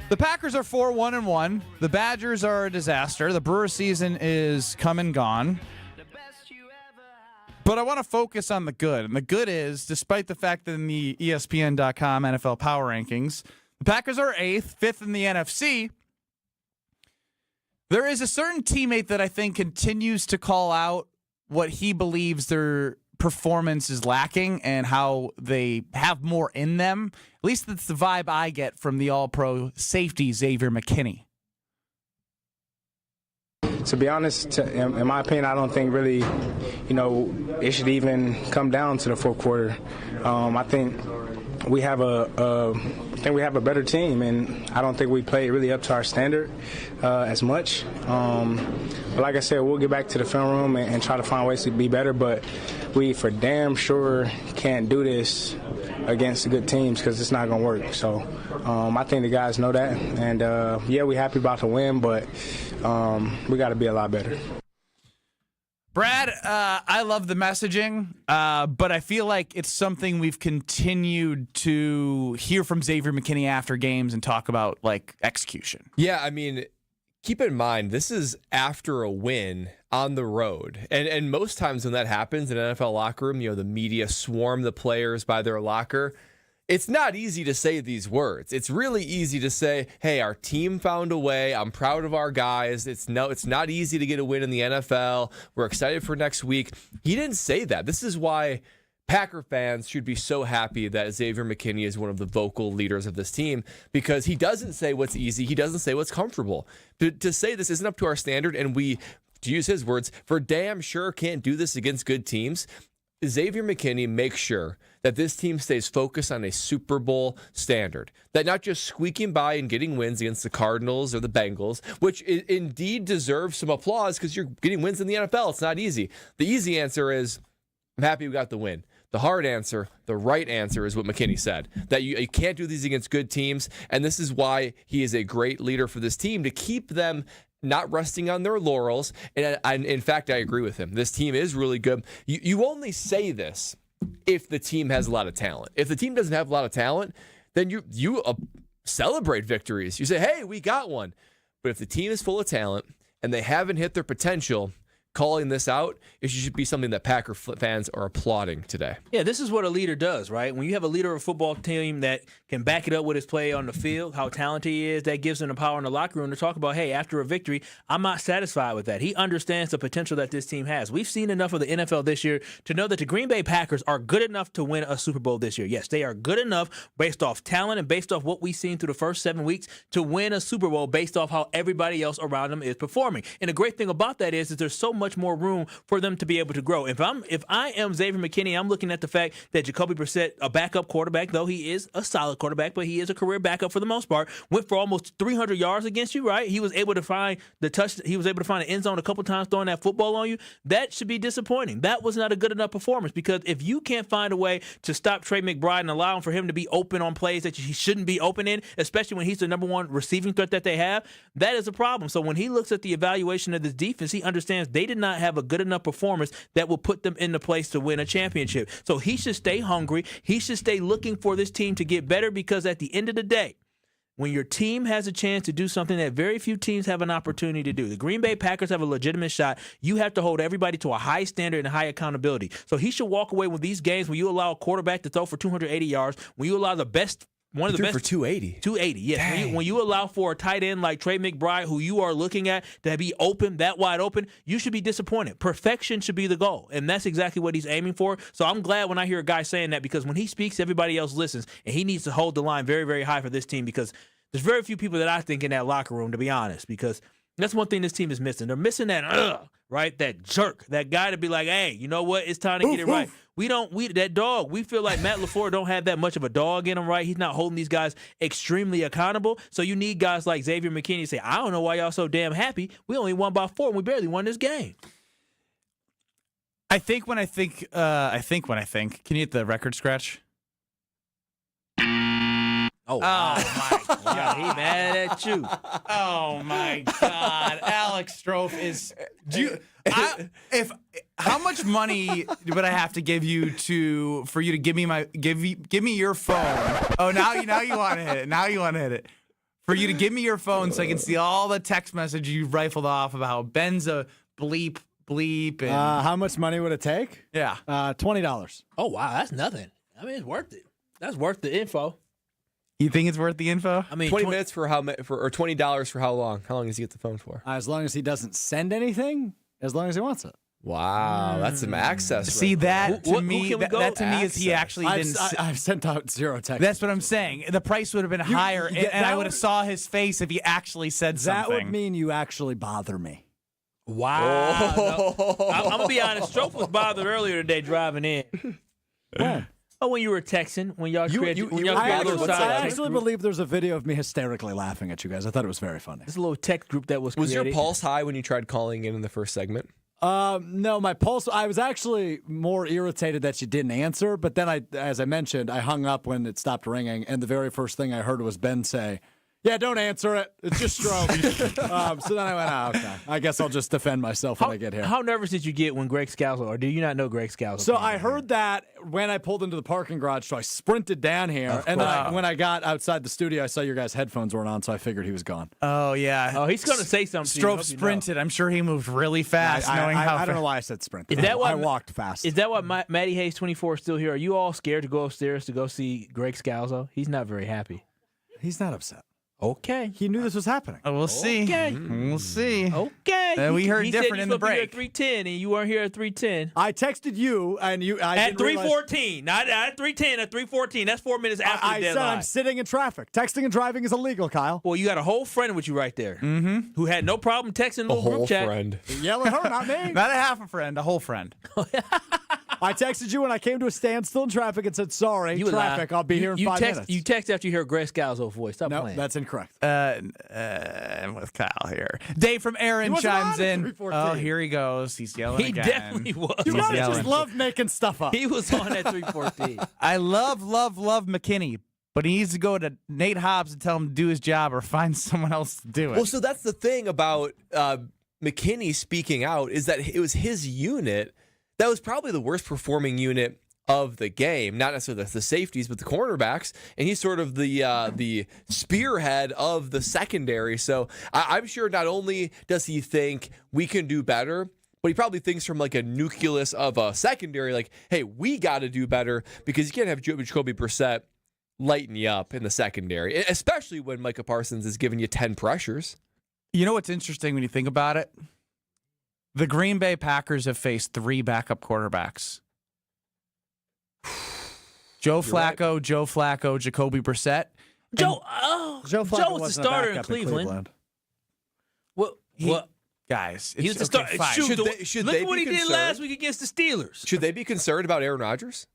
The Packers are 4-1-1. The Badgers are a disaster. The Brewer season is come and gone. But I want to focus on the good. And the good is, despite the fact that in the ESPN.com NFL Power Rankings, the Packers are 8th, 5th in the NFC. There is a certain teammate that I think continues to call out what he believes their performance is lacking and how they have more in them. At least that's the vibe I get from the all-pro safety, Xavier McKinney. To be honest, in my opinion, I don't think really, it should even come down to the fourth quarter. I think we have a better team, and I don't think we play really up to our standard as much. But like I said, we'll get back to the film room and try to find ways to be better. But we for damn sure can't do this against good teams because it's not going to work. So I think the guys know that. And, we're happy about the win, but we got to be a lot better. Brad, I love the messaging, but I feel like it's something we've continued to hear from Xavier McKinney after games and talk about, like, execution. Yeah, I mean, keep in mind, this is after a win on the road. And most times when that happens in an NFL locker room, the media swarm the players by their locker. It's not easy to say these words. It's really easy to say, hey, our team found a way. I'm proud of our guys. It's not easy to get a win in the NFL. We're excited for next week. He didn't say that. This is why Packer fans should be so happy that Xavier McKinney is one of the vocal leaders of this team, because he doesn't say what's easy. He doesn't say what's comfortable. To say this isn't up to our standard, and we, to use his words, for damn sure can't do this against good teams. Xavier McKinney makes sure that this team stays focused on a Super Bowl standard, that not just squeaking by and getting wins against the Cardinals or the Bengals, which indeed deserves some applause because you're getting wins in the NFL. It's not easy. The easy answer is, I'm happy we got the win. The hard answer, the right answer, is what McKinney said, that you can't do these against good teams, and this is why he is a great leader for this team, to keep them not resting on their laurels. And in fact, I agree with him. This team is really good. You only say this if the team has a lot of talent. If the team doesn't have a lot of talent, then you celebrate victories. You say, hey, we got one. But if the team is full of talent and they haven't hit their potential, calling this out, it should be something that Packer fans are applauding today. Yeah, this is what a leader does, right? When you have a leader of a football team that can back it up with his play on the field, how talented he is, that gives him the power in the locker room to talk about, hey, after a victory, I'm not satisfied with that. He understands the potential that this team has. We've seen enough of the NFL this year to know that the Green Bay Packers are good enough to win a Super Bowl this year. Yes, they are good enough based off talent and based off what we've seen through the first 7 weeks to win a Super Bowl based off how everybody else around them is performing. And the great thing about that is there's so much more room for them to be able to grow. If I am Xavier McKinney, I'm looking at the fact that Jacoby Brissett, a backup quarterback, though he is a solid quarterback, but he is a career backup for the most part, went for almost 300 yards against you, right? He was able to find he was able to find an end zone a couple times throwing that football on you. That should be disappointing. That was not a good enough performance, because if you can't find a way to stop Trey McBride and allow him for him to be open on plays that he shouldn't be open in, especially when he's the number one receiving threat that they have, that is a problem. So when he looks at the evaluation of this defense, he understands they did not have a good enough performance that will put them in the place to win a championship. So he should stay hungry. He should stay looking for this team to get better, because at the end of the day, when your team has a chance to do something that very few teams have an opportunity to do, the Green Bay Packers have a legitimate shot. You have to hold everybody to a high standard and high accountability. So he should walk away with these games when you allow a quarterback to throw for 280 yards, when you allow the best one of the best for 280. 280, yes. When you allow for a tight end like Trey McBride, who you are looking at to be open, that wide open, you should be disappointed. Perfection should be the goal, and that's exactly what he's aiming for. So I'm glad when I hear a guy saying that, because when he speaks, everybody else listens, and he needs to hold the line very, very high for this team, because there's very few people that I think in that locker room, to be honest, because that's one thing this team is missing. They're missing that, right? That jerk, that guy to be like, hey, you know what? It's time to get it right. We that dog, we feel like Matt LaFleur don't have that much of a dog in him, right? He's not holding these guys extremely accountable. So you need guys like Xavier McKinney to say, I don't know why y'all so damn happy. We only won by 4 and we barely won this game. I think when I think, can you hit the record scratch? Oh, my God. He mad at you. Oh, my God. Alex Strofe is... how much money would I have to give you for you to give me your phone? Oh, now you want to hit it. Now you want to hit it. For you to give me your phone so I can see all the text messages you rifled off about how Ben's a bleep. And how much money would it take? Yeah. $20. Oh, wow. That's nothing. I mean, it's worth it. That's worth the info. You think it's worth the info? I mean, 20 minutes or $20 for how long? How long does he get the phone for? As long as he doesn't send anything, as long as he wants it. Wow, that's some access. See, that to me is he actually didn't. I've sent out 0 texts. That's what I'm saying. The price would have been higher, and I would have saw his face if he actually said something. That would mean you actually bother me. Wow. No. I'm going to be honest. Strofe was bothered earlier today driving in. When? Oh, when you were texting, when y'all created I actually believe there's a video of me hysterically laughing at you guys. I thought it was very funny. This little text group that was created. Was your pulse high when you tried calling in the first segment? No, my pulse, I was actually more irritated that you didn't answer, but then as I mentioned, I hung up when it stopped ringing, and the very first thing I heard was Ben say, yeah, don't answer it. It's just Strofe. So then I went, okay. I guess I'll just defend myself when I get here. How nervous did you get when Greg Scalzo, or do you not know Greg Scalzo? So I heard that when I pulled into the parking garage, so I sprinted down here. And then when I got outside the studio, I saw your guys' headphones weren't on, so I figured he was gone. Oh, yeah. Oh, he's going to say something. Strofe sprinted. I'm sure he moved really fast. I don't know why I said sprint. Is that why I walked fast. Is that why Matty Hayes 24 is still here? Are you all scared to go upstairs to go see Greg Scalzo? He's not very happy. He's not upset. Okay. He knew this was happening. We'll see. Okay. We'll see. Okay. We heard different in the break. He said you were here at 3:10, and you weren't here at 3:10. I texted you, and you... At 3:14. Not at 3:10, at 3:14. That's 4 minutes after the deadline. I said I'm sitting in traffic. Texting and driving is illegal, Kyle. Well, you got a whole friend with you right there who had no problem texting a little group chat. A whole friend. Yell at her, not me. Not a half a friend, a whole friend. I texted you when I came to a standstill in traffic and said, sorry, traffic, I'll be here in 5 minutes. You text after you hear Greg Scalzo's voice. Stop playing. No, that's incorrect. I'm with Kyle here. Dave from Aaron chimes in. Oh, here he goes. He's yelling again. He definitely was. You guys just love making stuff up. He was on at 3:14. I love McKinney, but he needs to go to Nate Hobbs and tell him to do his job or find someone else to do it. Well, so that's the thing about McKinney speaking out is that it was his unit that was probably the worst performing unit of the game, not necessarily the safeties, but the cornerbacks, and he's sort of the spearhead of the secondary. So I'm sure not only does he think we can do better, but he probably thinks from like a nucleus of a secondary, like, hey, we got to do better because you can't have Jacoby Brissett lighten you up in the secondary, especially when Micah Parsons is giving you 10 pressures. You know what's interesting when you think about it? The Green Bay Packers have faced 3 backup quarterbacks. Joe Flacco, Jacoby Brissett. Joe Flacco was the starter in Cleveland. What? Guys, He was the starter. fine. Look at what he did last week against the Steelers. Should they be concerned about Aaron Rodgers?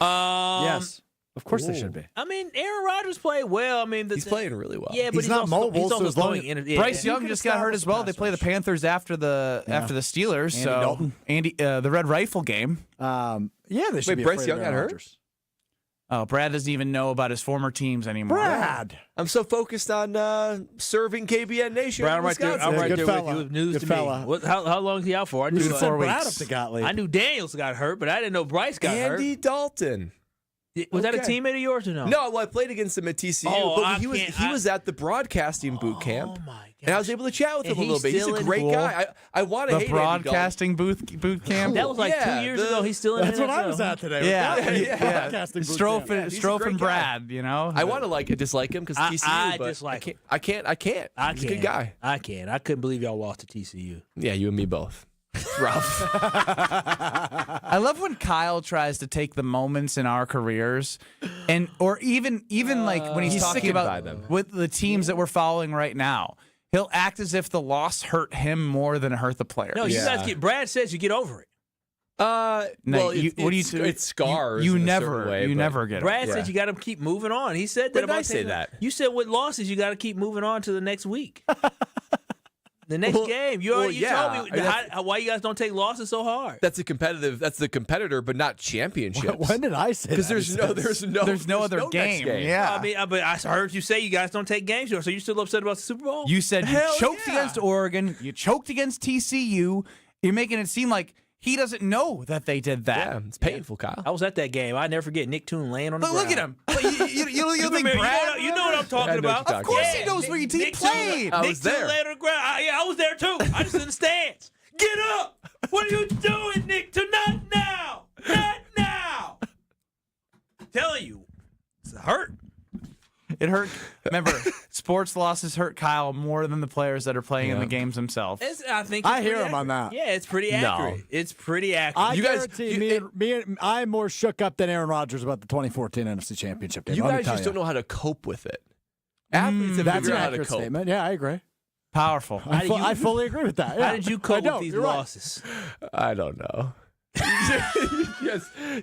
Yes. Of course they should be. I mean, Aaron Rodgers played well. I mean, He's playing really well. Yeah, but He's not also, mobile, He's also so as long throwing as- Bryce Young just got hurt as well. They play the Panthers after the Steelers. Andy so Dalton. the Red Rifle game. Yeah, they should Wait, be Bryce afraid Young of got Aaron hurt? Rodgers. Oh, Brad doesn't even know about his former teams anymore. Brad. I'm so focused on serving KBN Nation. Brad, I'm right there. I'm Yeah, right good there fella. with you. News Good to fella. me. How long is he out for? I knew You said 4 Brad weeks. up the Gottlieb. I knew Daniels got hurt, but I didn't know Bryce got hurt. Andy Dalton. Was that a Okay. teammate of yours or no? No, well, I played against him at TCU, Oh, but he was at the broadcasting boot camp. Oh my And I was able to chat with And him a little he's bit. He's still a in great cool. guy. I want to The hate Andy Dalton. broadcasting boot camp. That was like Yeah, 2 years ago. He's still in That's the what I NFL. was at today. Yeah, Broadcasting boot Strofe camp. and, he's a Strofe great and guy. Brad, you know. I want to dislike him because TCU, I but dislike him. I can't. He's a good guy. I can't. I couldn't believe y'all lost to TCU. Yeah, you and me both. It's rough. I love when Kyle tries to take the moments in our careers, or even like when he's talking sickened by about them. with the teams that we're following right now. He'll act as if the loss hurt him more than it hurt the player. No, you guys get. Brad says you get over it. No, well, what do you do? It scars. You in a never, certain way, but- never get it. Brad said you got to keep moving on. He said that When did about I say taking- that? You said with losses you got to keep moving on to the next week. The next game. You told me why you guys don't take losses so hard. That's the competitor, but not championships. When did I say that? Because there's no other next game. game. Yeah. I mean, but I heard you say you guys don't take games. So you still upset about the Super Bowl? You said you Hell choked yeah. against Oregon. You choked against TCU. You're making it seem like he doesn't know that they did that. Yeah, it's painful, Kyle. I was at that game. I never forget Nick Toon laying on the Look ground. at him. You think Brad? You know what I'm talking I know what about. you're Of course Yeah, he knows where your team Nick played. I Nick was Toon there. laying on the ground. I was there too. I just in the stands. Get up! What are you doing, Nick Toon? Not now! Not now! I'm telling you, it's hurt. It hurt. Remember, sports losses hurt Kyle more than the players that are playing in the games themselves. I think I it's hear pretty him on accurate. that. Yeah, it's pretty accurate. It's pretty accurate. I You guys- guarantee I'm more shook up than Aaron Rodgers about the 2014 NFC Championship game. You Let me guys tell just you. don't know how to cope with it. Athletes have That's figured an out how to accurate cope. statement. Yeah, I agree. Powerful. I fully agree with that. How Yeah. did you I cope don't. with these You're right. losses? I don't know.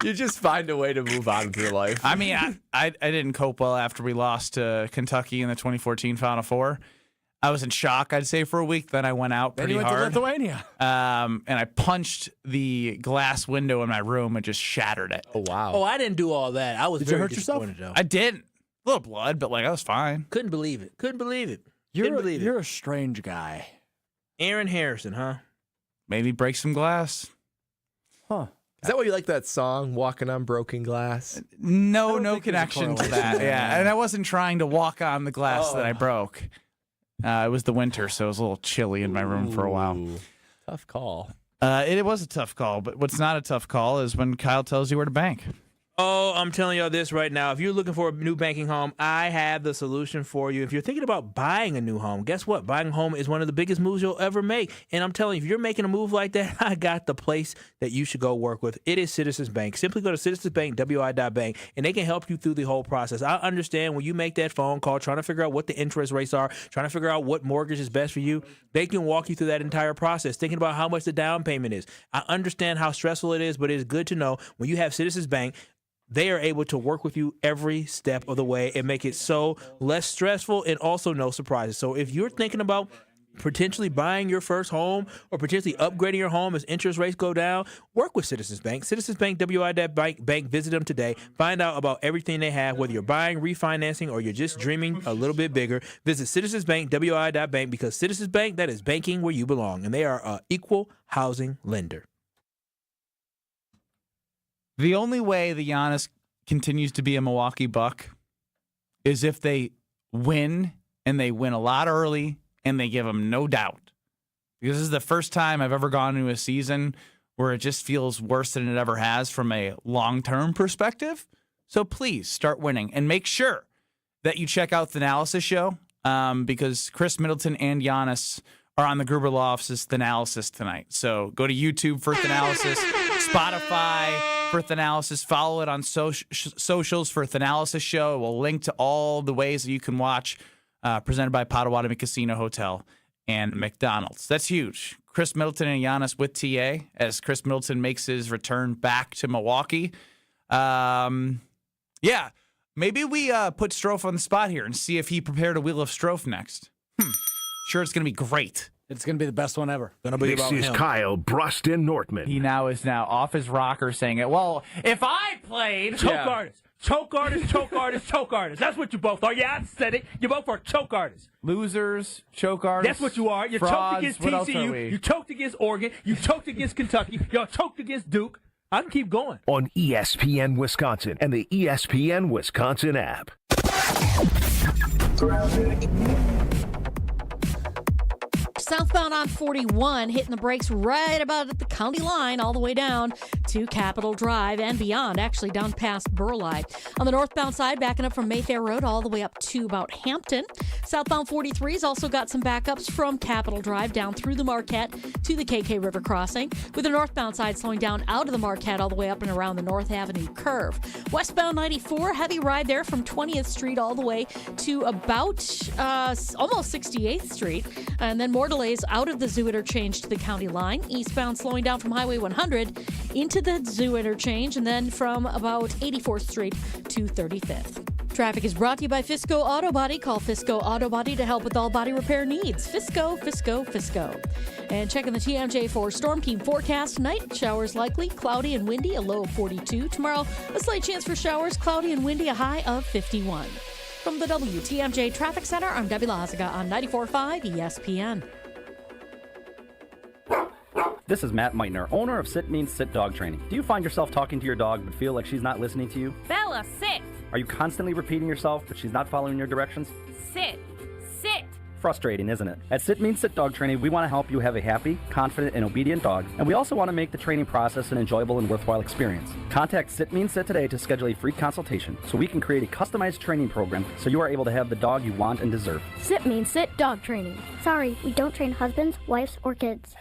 you just find a way to move on with your life. I mean, I didn't cope well after we lost to Kentucky in the 2014 Final Four. I was in shock, I'd say, for a week. Then I went out Then pretty you went hard. to Lithuania. And I punched the glass window in my room and just shattered it. Oh, wow. Oh, I didn't do all that. I was Did you very hurt yourself? disappointed, though. I didn't. A little blood, but I was fine. Couldn't believe it. Couldn't believe it. You're a strange guy. Aaron Harrison, huh? Maybe break some glass. Huh. Is that why you like that song, Walking on Broken Glass? No think there's a connection to correlation that. there. Yeah, and I wasn't trying to walk on the glass that I broke. It was the winter, so it was a little chilly in my room for a while. Ooh, tough call. It was a tough call, but what's not a tough call is when Kyle tells you where to bank. Oh, I'm telling y'all this right now. If you're looking for a new banking home, I have the solution for you. If you're thinking about buying a new home, guess what? Buying a home is one of the biggest moves you'll ever make. And I'm telling you, if you're making a move like that, I got the place that you should go work with. It is Citizens Bank. Simply go to citizensbank.wi.bank, and they can help you through the whole process. I understand when you make that phone call, trying to figure out what the interest rates are, trying to figure out what mortgage is best for you, they can walk you through that entire process, thinking about how much the down payment is. I understand how stressful it is, but it is good to know when you have Citizens Bank, they are able to work with you every step of the way and make it so less stressful and also no surprises. So if you're thinking about potentially buying your first home or potentially upgrading your home as interest rates go down, work with Citizens Bank. Citizens Bank, WI.Bank. Visit them today. Find out about everything they have, whether you're buying, refinancing, or you're just dreaming a little bit bigger. Visit Citizens Bank, WI.Bank, because Citizens Bank, that is banking where you belong, and they are an equal housing lender. The only way the Giannis continues to be a Milwaukee Buck is if they win, and they win a lot early, and they give him no doubt. Because this is the first time I've ever gone into a season where it just feels worse than it ever has from a long-term perspective. So please start winning, and make sure that you check out the Thanalysis show because Chris Middleton and Giannis are on the Gruber Law Office's Thanalysis tonight. So go to YouTube for Thanalysis, Spotify for Thanalysis. Follow it on socials for Thanalysis show. We'll link to all the ways that you can watch, presented by Potawatomi Casino Hotel and McDonald's. That's huge. Chris Middleton and Giannis with TA as Chris Middleton makes his return back to Milwaukee. Yeah, maybe we put Strofe on the spot here and see if he prepared a Wheel of Strofe next. Sure, it's going to be great. It's going to be the best one ever. This is Kyle Bruston Nortman. He now is off his rocker saying it. Well, if I played... Choke artist. Choke artist, choke artist, choke artist. That's what you both are. Yeah, I said it. You both are choke artists. Losers, choke artists. That's what you are. You frauds, choked against what else are TCU. we? You choked against Oregon. You choked against Kentucky. Y'all choked against Duke. I can keep going. On ESPN Wisconsin and the ESPN Wisconsin app. Southbound on 41, hitting the brakes right about at the county line, all the way down to Capitol Drive and beyond, actually down past Burleigh. On the northbound side, backing up from Mayfair Road all the way up to about Hampton. Southbound 43's also got some backups from Capitol Drive down through the Marquette to the KK River crossing, with the northbound side slowing down out of the Marquette all the way up and around the North Avenue curve. Westbound 94, heavy ride there from 20th Street all the way to about almost 68th Street, and then more delays out of the Zoo interchange to the county line. Eastbound slowing down from Highway 100 into the Zoo interchange, and then from about 84th Street to 35th. Traffic is brought to you by Fisco Auto Body. Call Fisco Auto Body to help with all body repair needs. Fisco, Fisco, Fisco. And checking the TMJ for Storm Team forecast tonight. Showers likely, cloudy and windy, a low of 42. Tomorrow, a slight chance for showers, cloudy and windy, a high of 51. From the WTMJ Traffic Center, I'm Debbie Lazaga on 94.5 ESPN. This is Matt Meitner, owner of Sit Means Sit Dog Training. Do you find yourself talking to your dog but feel like she's not listening to you? Bella, sit! Are you constantly repeating yourself but she's not following your directions? Sit! Sit! Frustrating, isn't it? At Sit Means Sit Dog Training, we want to help you have a happy, confident, and obedient dog, and we also want to make the training process an enjoyable and worthwhile experience. Contact Sit Means Sit today to schedule a free consultation so we can create a customized training program so you are able to have the dog you want and deserve. Sit Means Sit Dog Training. Sorry, we don't train husbands, wives, or kids.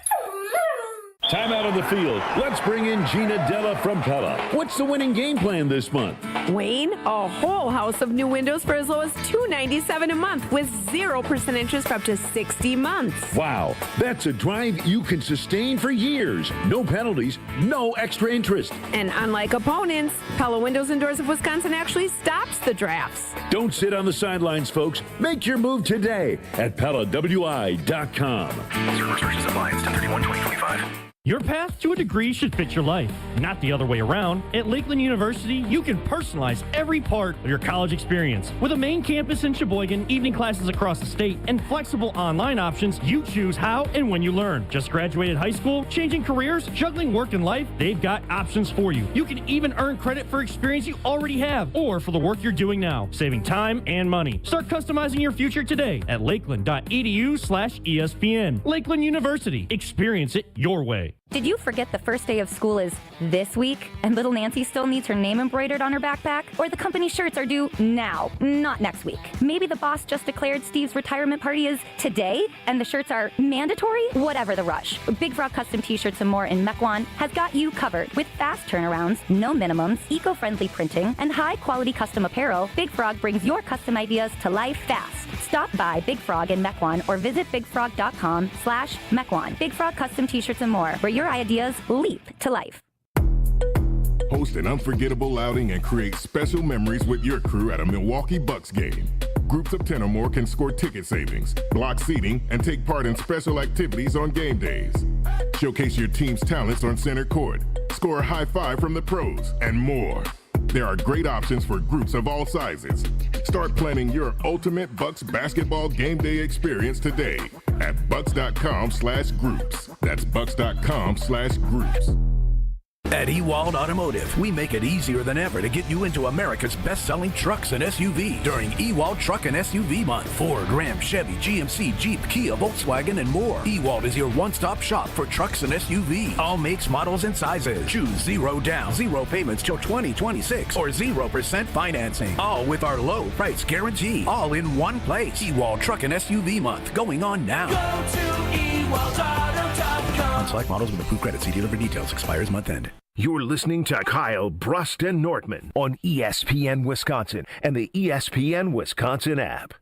Time out on the field. Let's bring in Gina Della from Pella. What's the winning game plan this month? Wayne, a whole house of new windows for as low as $297 a month with 0% interest for up to 60 months. Wow, that's a drive you can sustain for years. No penalties, no extra interest. And unlike opponents, Pella Windows and Doors of Wisconsin actually stops the drafts. Don't sit on the sidelines, folks. Make your move today at PellaWI.com. Certain restrictions apply. It's 10/31/2025. Your path to a degree should fit your life, not the other way around. At Lakeland University, you can personalize every part of your college experience. With a main campus in Sheboygan, evening classes across the state, and flexible online options, you choose how and when you learn. Just graduated high school, changing careers, juggling work and life, they've got options for you. You can even earn credit for experience you already have, or for the work you're doing now, saving time and money. Start customizing your future today at lakeland.edu/ESPN. Lakeland University. Experience it your way. Did you forget the first day of school is this week and little Nancy still needs her name embroidered on her backpack? Or the company shirts are due now, not next week? Maybe the boss just declared Steve's retirement party is today and the shirts are mandatory? Whatever the rush. Big Frog Custom T-shirts and more in Mequon has got you covered with fast turnarounds, no minimums, eco-friendly printing, and high-quality custom apparel. Big Frog brings your custom ideas to life fast. Stop by Big Frog in Mequon or visit bigfrog.com/Mequon. Big Frog Custom T-shirts and more, where your ideas leap to life. Host an unforgettable outing and create special memories with your crew at a Milwaukee Bucks game. Groups of 10 or more can score ticket savings, block seating, and take part in special activities on game days. Showcase your team's talents on center court, score a high five from the pros, and more. There are great options for groups of all sizes. Start planning your ultimate Bucks basketball game day experience today at bucks.com/groups. That's bucks.com/groups. At Ewald Automotive, we make it easier than ever to get you into America's best-selling trucks and SUVs during Ewald Truck and SUV Month. Ford, Ram, Chevy, GMC, Jeep, Kia, Volkswagen, and more. Ewald is your one-stop shop for trucks and SUVs. All makes, models, and sizes. Choose 0 down, 0 payments till 2026, or 0% financing. All with our low price guarantee. All in one place. Ewald Truck and SUV Month, going on now. Go to EWaldAuto.com. On select models with approved credit. See dealer for details. Expires month end. You're listening to Kyle Brust and Nortman on ESPN Wisconsin and the ESPN Wisconsin app.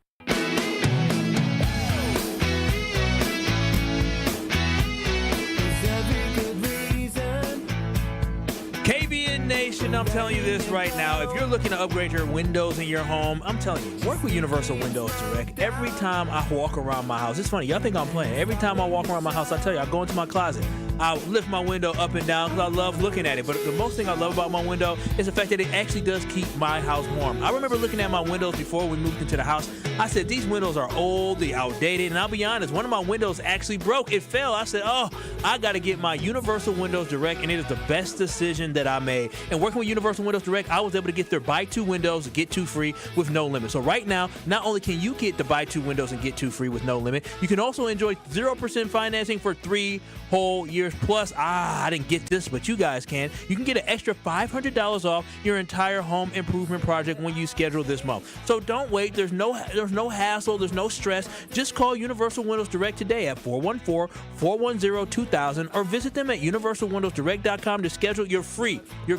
KBN Nation, I'm telling you this right now. If you're looking to upgrade your windows in your home, I'm telling you, work with Universal Windows Direct. Every time I walk around my house, it's funny, y'all think I'm playing. Every time I walk around my house, I tell you, I go into my closet. I lift my window up and down because I love looking at it. But the most thing I love about my window is the fact that it actually does keep my house warm. I remember looking at my windows before we moved into the house. I said, these windows are old, they're outdated. And I'll be honest, one of my windows actually broke. It fell. I said, oh, I got to get my Universal Windows Direct. And it is the best decision that I made. And working with Universal Windows Direct, I was able to get their buy 2 windows, get 2 free with no limit. So right now, not only can you get the buy 2 windows and get 2 free with no limit, you can also enjoy 0% financing for 3 whole years. Plus, I didn't get this, but you guys can. You can get an extra $500 off your entire home improvement project when you schedule this month. So don't wait. There's no hassle. There's no stress. Just call Universal Windows Direct today at 414-410-2000 or visit them at universalwindowsdirect.com to schedule your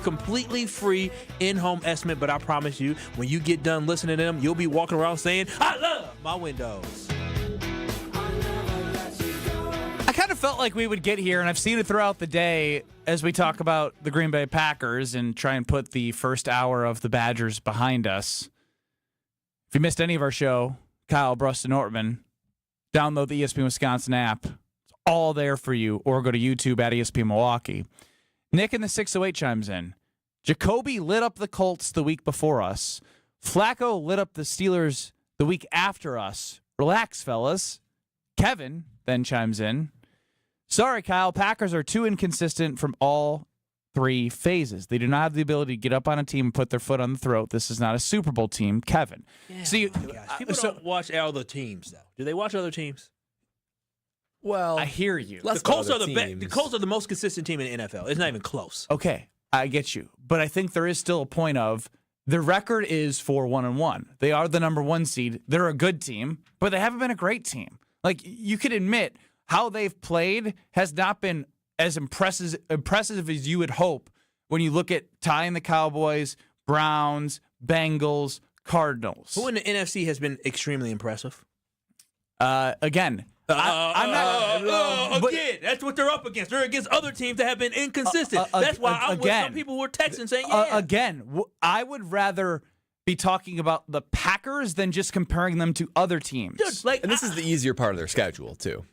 completely free in-home estimate. But I promise you, when you get done listening to them, you'll be walking around saying, I love my windows. I kind of felt like we would get here, and I've seen it throughout the day as we talk about the Green Bay Packers and try and put the first hour of the Badgers behind us. If you missed any of our show, Kyle Brust and Nortman, download the ESPN Wisconsin app. It's all there for you, or go to YouTube at ESPN Milwaukee. Nick in the 608 chimes in. Jacoby lit up the Colts the week before us. Flacco lit up the Steelers the week after us. Relax, fellas. Kevin then chimes in. Sorry, Kyle. Packers are too inconsistent from all 3 phases. They do not have the ability to get up on a team and put their foot on the throat. This is not a Super Bowl team. Kevin. Yeah, so people don't watch other teams, though. Do they watch other teams? Well, I hear you. The Colts are the Colts are the most consistent team in the NFL. It's not even close. Okay, I get you. But I think there is still a point of their record is 4-1-1. They are the number 1 seed. They're a good team, but they haven't been a great team. Like, you could admit how they've played has not been as impressive as you would hope when you look at tying the Cowboys, Browns, Bengals, Cardinals. Who in the NFC has been extremely impressive? Again, I'm not. Again, that's what they're up against. They're against other teams that have been inconsistent. That's why I'm with some people who were texting saying, yeah. Again, I would rather be talking about the Packers than just comparing them to other teams. Dude, and this is the easier part of their schedule, too.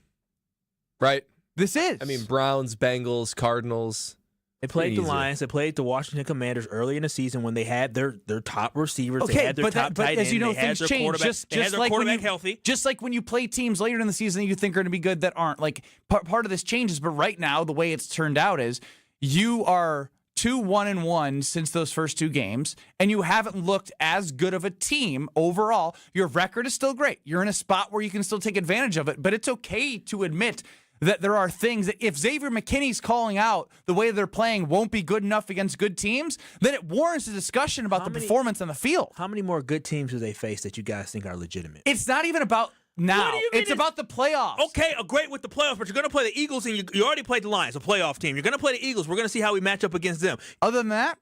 Right? This is. I mean, Browns, Bengals, Cardinals. They played the Lions. They played the Washington Commanders early in the season when they had their top receivers. Okay, they had their top tight end. As you know, things change. Just like when healthy. Just like when you play teams later in the season that you think are going to be good that aren't. Like part of this changes, but right now the way it's turned out is you are 2-1-1 since those first 2 games, and you haven't looked as good of a team overall. Your record is still great. You're in a spot where you can still take advantage of it, but it's okay to admit that there are things that if Xavier McKinney's calling out the way they're playing won't be good enough against good teams, then it warrants a discussion about the performance on the field. How many more good teams do they face that you guys think are legitimate? It's not even about now. It's about the playoffs. Okay, great with the playoffs, but you're going to play the Eagles, and you already played the Lions, a playoff team. You're going to play the Eagles. We're going to see how we match up against them. Other than that,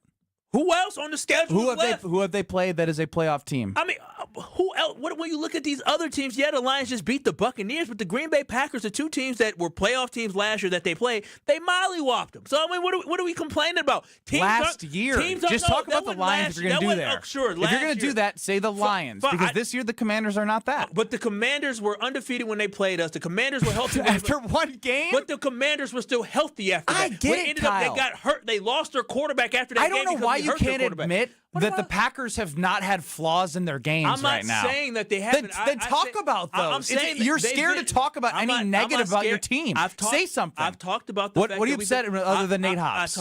who else on the schedule who have they played that is a playoff team? I mean, who else? when you look at these other teams, yeah, the Lions just beat the Buccaneers, but the Green Bay Packers, the two teams that were playoff teams last year that they played, they mollywopped them. So, I mean, what are we complaining about? Last year. Just talk about the Lions if you're going to do there. Sure, if you're going to do that, say the Lions, because this year the Commanders are not that. But the Commanders were undefeated when they played us. The Commanders were healthy. After one game? But the Commanders were still healthy after that. I get it, Kyle. They got hurt. They lost their quarterback after that game. I don't know why you can't admit that the Packers have not had flaws in their games right now. I'm not saying that they haven't. Then talk about those. I'm saying you're scared to talk about any negative about your team. Say something. I've talked about the fact what are you upset other than Nate Hobbs?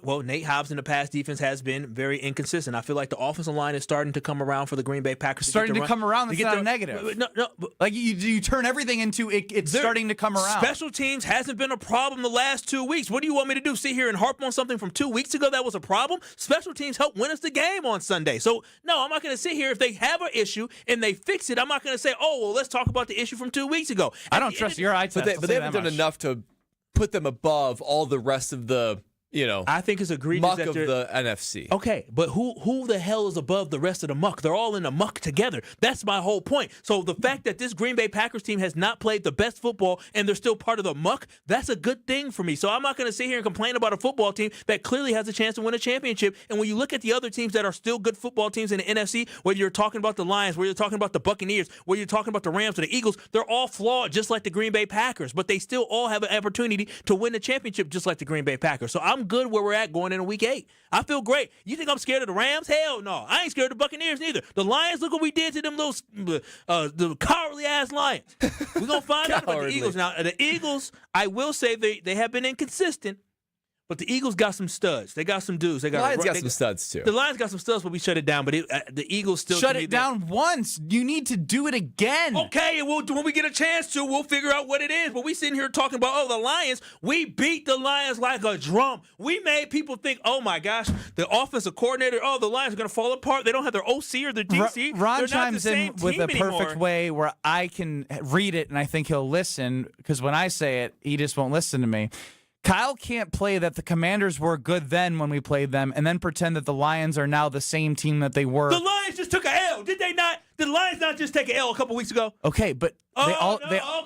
Well, Nate Hobbs in the past defense has been very inconsistent. I feel like the offensive line is starting to come around for the Green Bay Packers. Starting to come around, that's not a negative. No. Like you turn everything into it's starting to come around. Special teams hasn't been a problem the last 2 weeks. What do you want me to do? Sit here and harp on something from 2 weeks ago that was a problem? Special teams helped win us the game on Sunday. So, no, I'm not going to sit here. If they have an issue and they fix it, I'm not going to say, oh, well, let's talk about the issue from 2 weeks ago. I don't trust your eye test. But they haven't done enough to put them above all the rest of the, I think it's egregious muck that of the NFC. Okay, but who the hell is above the rest of the muck? They're all in the muck together. That's my whole point. So the fact that this Green Bay Packers team has not played the best football and they're still part of the muck, that's a good thing for me. So I'm not going to sit here and complain about a football team that clearly has a chance to win a championship. And when you look at the other teams that are still good football teams in the NFC, whether you're talking about the Lions, whether you're talking about the Buccaneers, whether you're talking about the Rams or the Eagles, they're all flawed just like the Green Bay Packers, but they still all have an opportunity to win the championship just like the Green Bay Packers. So I'm good where we're at going into week 8. I feel great. You think I'm scared of the Rams? Hell no. I ain't scared of the Buccaneers neither. The Lions, look what we did to them little the cowardly-ass Lions. We're going to find out about the Eagles. Now, the Eagles, I will say they have been inconsistent, but the Eagles got some studs. They got some dudes. The Lions got some studs, too. The Lions got some studs, but we shut it down. But the Eagles still shut it down once. You need to do it again. Okay, and when we get a chance to, we'll figure out what it is. But we sitting here talking about, the Lions. We beat the Lions like a drum. We made people think, oh, my gosh, the offensive coordinator, the Lions are going to fall apart. They don't have their OC or their DC. Ron They're chimes not the in with a perfect anymore. way where I can read it, and I think he'll listen, because when I say it, he just won't listen to me. Kyle can't play that the Commanders were good then when we played them and then pretend that the Lions are now the same team that they were. The Lions just took a L. Did they not? Did the Lions not just take an L a couple weeks ago? Okay, but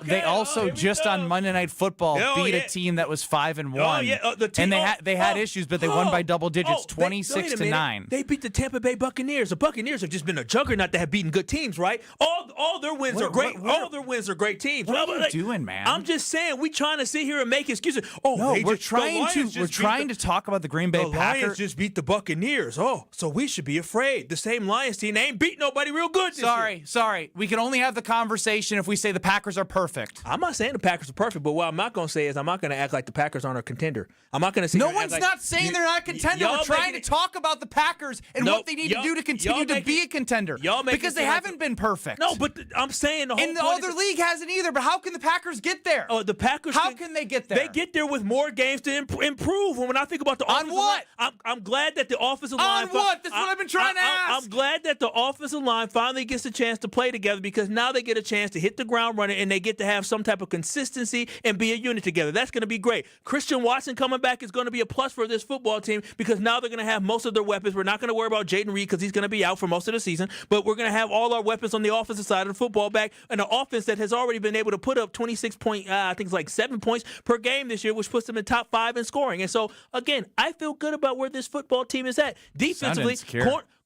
they also just on Monday Night Football beat a team that was 5-1. And they had issues, but they won by double digits, 26-9. They beat the Tampa Bay Buccaneers. The Buccaneers have just been a juggernaut that have beaten good teams, right? All their wins are great. All their wins are great teams. What are you doing, man? I'm just saying, we trying to sit here and make excuses. We're trying to talk about the Green Bay Packers. The Lions just beat the Buccaneers. So we should be afraid. The same Lions team, they ain't beat nobody real good this year. Sorry. We can only have the conversation if we say the Packers are perfect. I'm not saying the Packers are perfect, but what I'm not going to say is I'm not going to act like the Packers aren't a contender. I'm not going to say no one's not saying they're not a contender. We're trying to talk about the Packers and what they need to do to continue to be a contender. Because they haven't been perfect. No, but I'm saying the whole and the other league hasn't either. But how can the Packers get there? Oh, the Packers. How can they get there? They get there with more games to improve. When I think about the offensive line, I'm glad that the offensive line. On what? That's what I've been trying to ask. I'm glad that the offensive line finally gets a chance to play together because now they get a chance to hit the ground running and they get to have some type of consistency and be a unit together. That's going to be great. Christian Watson coming back is going to be a plus for this football team because now they're going to have most of their weapons. We're not going to worry about Jaden Reed because he's going to be out for most of the season, but we're going to have all our weapons on the offensive side of the football back and an offense that has already been able to put up 26 point, I think it's like 7 points per game this year, which puts them in top 5 in scoring. And so, again, I feel good about where this football team is at. Defensively,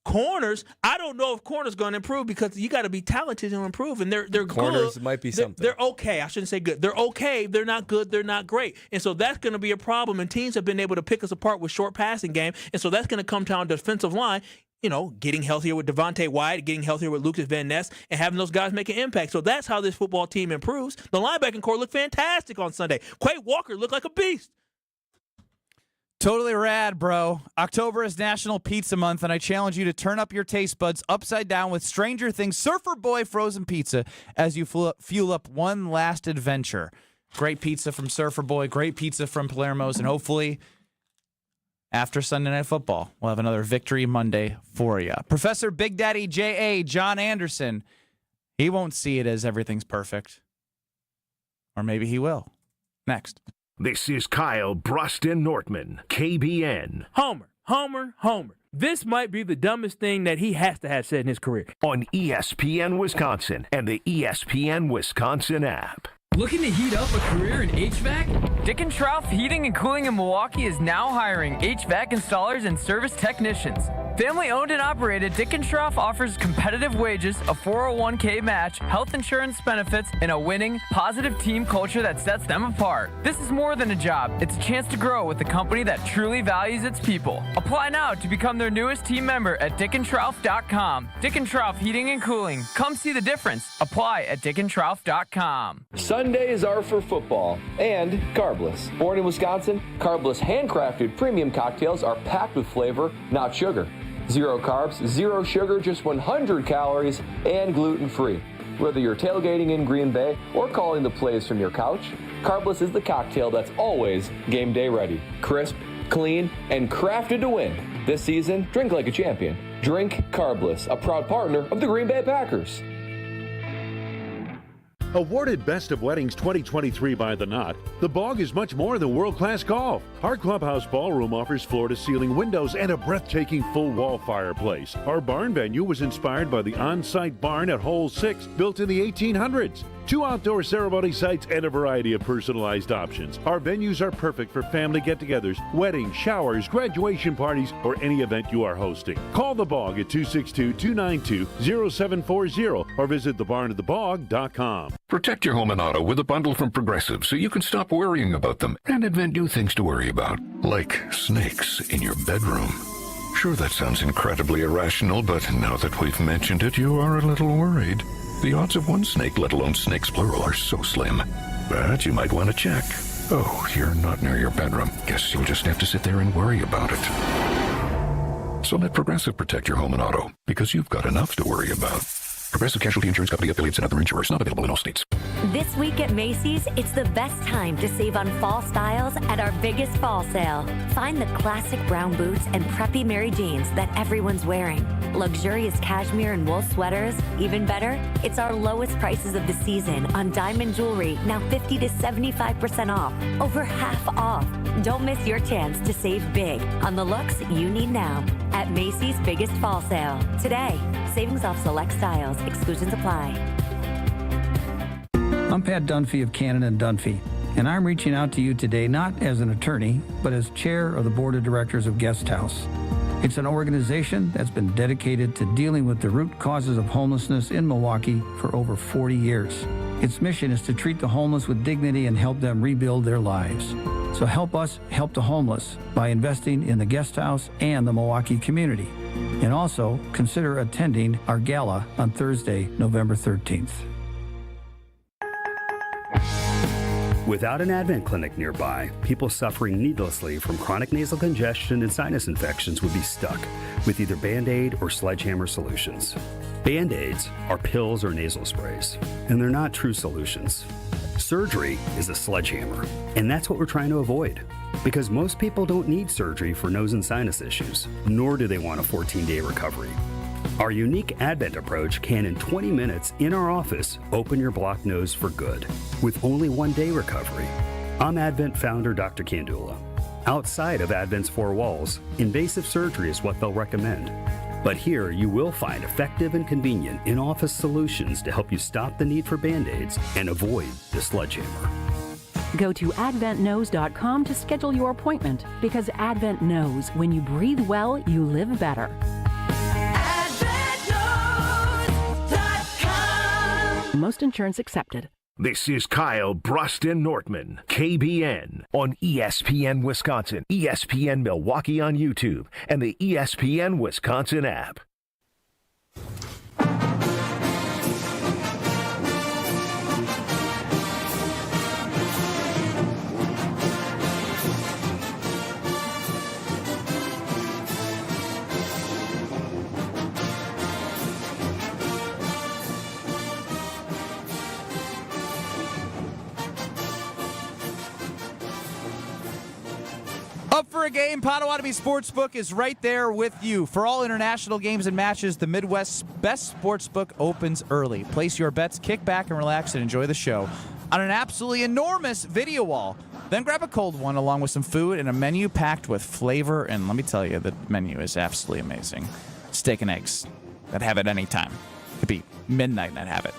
corners, I don't know if corners going to improve because you got to be talented to improve, and they're corners good. Might be something. They're okay. I shouldn't say good. They're okay. They're not good. They're not great, and so that's going to be a problem. And teams have been able to pick us apart with short passing game, and so that's going to come down to defensive line. Getting healthier with Devontae Wyatt, getting healthier with Lucas Van Ness, and having those guys make an impact. So that's how this football team improves. The linebacking core looked fantastic on Sunday. Quay Walker looked like a beast. Totally rad, bro. October is National Pizza Month, and I challenge you to turn up your taste buds upside down with Stranger Things Surfer Boy Frozen Pizza as you fuel up one last adventure. Great pizza from Surfer Boy, great pizza from Palermo's, and hopefully after Sunday Night Football, we'll have another Victory Monday for you. Professor Big Daddy J.A. John Anderson, he won't see it as everything's perfect. Or maybe he will. Next. This is Kyle Bruston Nortman, KBN. Homer. this might be the dumbest thing that he has to have said in his career. On ESPN Wisconsin and the ESPN Wisconsin app. Looking to heat up a career in HVAC? Dick & Trough Heating and Cooling in Milwaukee is now hiring HVAC installers and service technicians. Family owned and operated, Dick & Trough offers competitive wages, a 401k match, health insurance benefits, and a winning, positive team culture that sets them apart. This is more than a job. It's a chance to grow with a company that truly values its people. Apply now to become their newest team member at dickandtrough.com. Dick & Trough Heating and Cooling. Come see the difference. Apply at dickandtrough.com. Sundays are for football and carbless. Born in Wisconsin, carbless handcrafted premium cocktails are packed with flavor, not sugar. 0 carbs, 0 sugar, just 100 calories, and gluten-free. Whether you're tailgating in Green Bay or calling the plays from your couch, carbless is the cocktail that's always game day ready. Crisp, clean, and crafted to win. This season, drink like a champion. Drink carbless, a proud partner of the Green Bay Packers. Awarded Best of Weddings 2023 by The Knot, The Bog is much more than world-class golf. Our clubhouse ballroom offers floor-to-ceiling windows and a breathtaking full-wall fireplace. Our barn venue was inspired by the on-site barn at Hole 6, built in the 1800s. 2 outdoor ceremony sites and a variety of personalized options. Our venues are perfect for family get-togethers, weddings, showers, graduation parties, or any event you are hosting. Call The Bog at 262-292-0740 or visit thebarnofthebog.com. Protect your home and auto with a bundle from Progressive so you can stop worrying about them and invent new things to worry about, like snakes in your bedroom. Sure, that sounds incredibly irrational, but now that we've mentioned it, you are a little worried. The odds of one snake, let alone snakes plural, are so slim. But you might want to check. Oh, you're not near your bedroom. Guess you'll just have to sit there and worry about it. So let Progressive protect your home and auto, because you've got enough to worry about. Progressive Casualty Insurance Company, affiliates, and other insurers. Not available in all states. This week at Macy's, it's the best time to save on fall styles at our biggest fall sale. Find the classic brown boots and preppy Mary Jeans that everyone's wearing. Luxurious cashmere and wool sweaters. Even better, it's our lowest prices of the season on diamond jewelry, now 50 to 75% off. Over half off. Don't miss your chance to save big on the looks you need now at Macy's biggest fall sale. Today, savings off select styles. Exclusions apply. I'm Pat Dunphy of Cannon & Dunphy, and I'm reaching out to you today not as an attorney, but as chair of the board of directors of Guest House. It's an organization that's been dedicated to dealing with the root causes of homelessness in Milwaukee for over 40 years. Its mission is to treat the homeless with dignity and help them rebuild their lives. So help us help the homeless by investing in the Guest House and the Milwaukee community. And also consider attending our gala on Thursday, November 13th. Without an Advent clinic nearby, people suffering needlessly from chronic nasal congestion and sinus infections would be stuck with either Band-Aid or sledgehammer solutions. Band-Aids are pills or nasal sprays, and they're not true solutions. Surgery is a sledgehammer, and that's what we're trying to avoid. Because most people don't need surgery for nose and sinus issues, nor do they want a 14-day recovery. Our unique Advent approach can, in 20 minutes in our office, open your blocked nose for good, with only 1-day recovery. I'm Advent founder Dr. Kandula. Outside of Advent's 4 walls, invasive surgery is what they'll recommend. But here you will find effective and convenient in-office solutions to help you stop the need for Band-Aids and avoid the sledgehammer. Go to adventknows.com to schedule your appointment, because Advent knows when you breathe well, you live better. Most insurance accepted. This is Kyle Bruston Nortman, KBN, on ESPN Wisconsin, ESPN Milwaukee on YouTube, and the ESPN Wisconsin app. Up for a game, Potawatomi Sportsbook is right there with you. For all international games and matches, the Midwest's best sportsbook opens early. Place your bets, kick back and relax, and enjoy the show on an absolutely enormous video wall Then grab a cold one along with some food and a menu packed with flavor. And let me tell you, the menu is absolutely amazing. Steak and eggs. I'd have it any time. Could be midnight and I'd have it.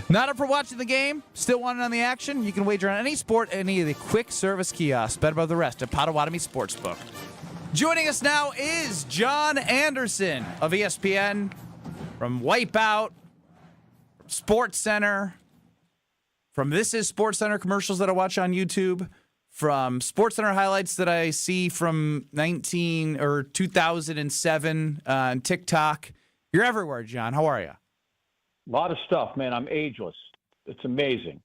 Not up for watching the game? Still want in on the action? You can wager on any sport at any of the quick service kiosks. Bet above the rest at Potawatomi Sportsbook. Joining us now is John Anderson of ESPN from Wipeout, from Sports Center, from This Is Sports Center commercials that I watch on YouTube, from Sports Center highlights that I see from 2007 on TikTok. You're everywhere, John. How are you? A lot of stuff, man. I'm ageless. It's amazing.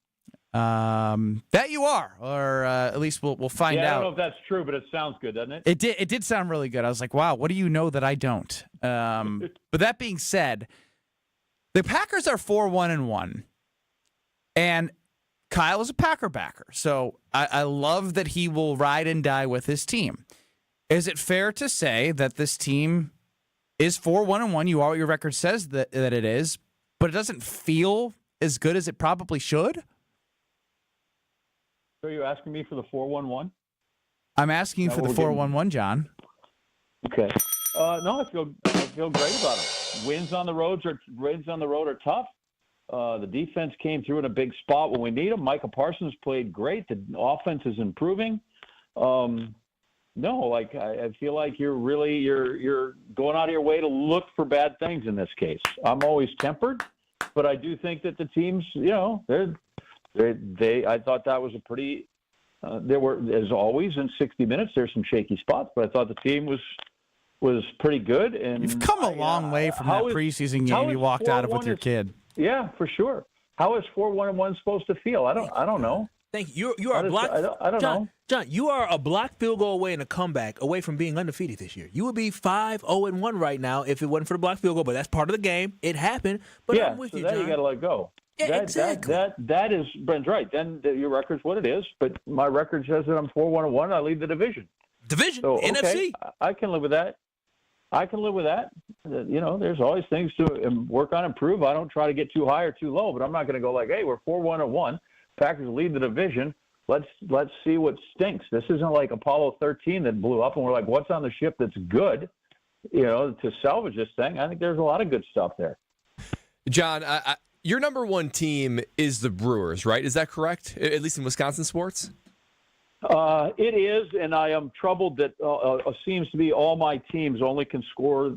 That you are, or at least we'll find out. I don't know if that's true, but it sounds good, doesn't it? It did sound really good. I was like, wow, what do you know that I don't? But that being said, the Packers are 4-1-1, and Kyle is a Packer backer, so I love that he will ride and die with his team. Is it fair to say that this team is 4-1-1? You are what your record says that it is, but it doesn't feel as good as it probably should? So you're asking me for the 4-1-1? I'm asking you for the 4-1-1, John. Okay. No, I feel great about it. Wins on the road are tough. The defense came through in a big spot when we need them. Micah Parsons played great. The offense is improving. No, I feel like you're going out of your way to look for bad things in this case. I'm always tempered, but I do think that the teams, I thought that was a pretty. There were, as always, in 60 minutes, there's some shaky spots, but I thought the team was pretty good. And you've come a long way from that preseason game you walked out of with your kid. Yeah, for sure. How is 4-1-1 supposed to feel? I don't know. Thank you. You are a block. I don't know. John, you are a blocked field goal away and a comeback away from being undefeated this year. You would be 5-0-1 right now if it wasn't for the blocked field goal. But that's part of the game. It happened. But yeah, I'm with so you, that John. You got to let go. Yeah, exactly. That is Ben's right. Then your record's what it is. But my record says that I'm 4-1-1. I lead the division. So, okay, NFC. I can live with that. There's always things to work on, improve. I don't try to get too high or too low, but I'm not going to go like, hey, we're 4-1-1. Packers lead the division. Let's see what stinks. This isn't like Apollo 13 that blew up, and we're like, what's on the ship that's good, to salvage this thing? I think there's a lot of good stuff there. John, your number one team is the Brewers, right? Is that correct? At least in Wisconsin sports? It is, and I am troubled that seems to be all my teams only can score a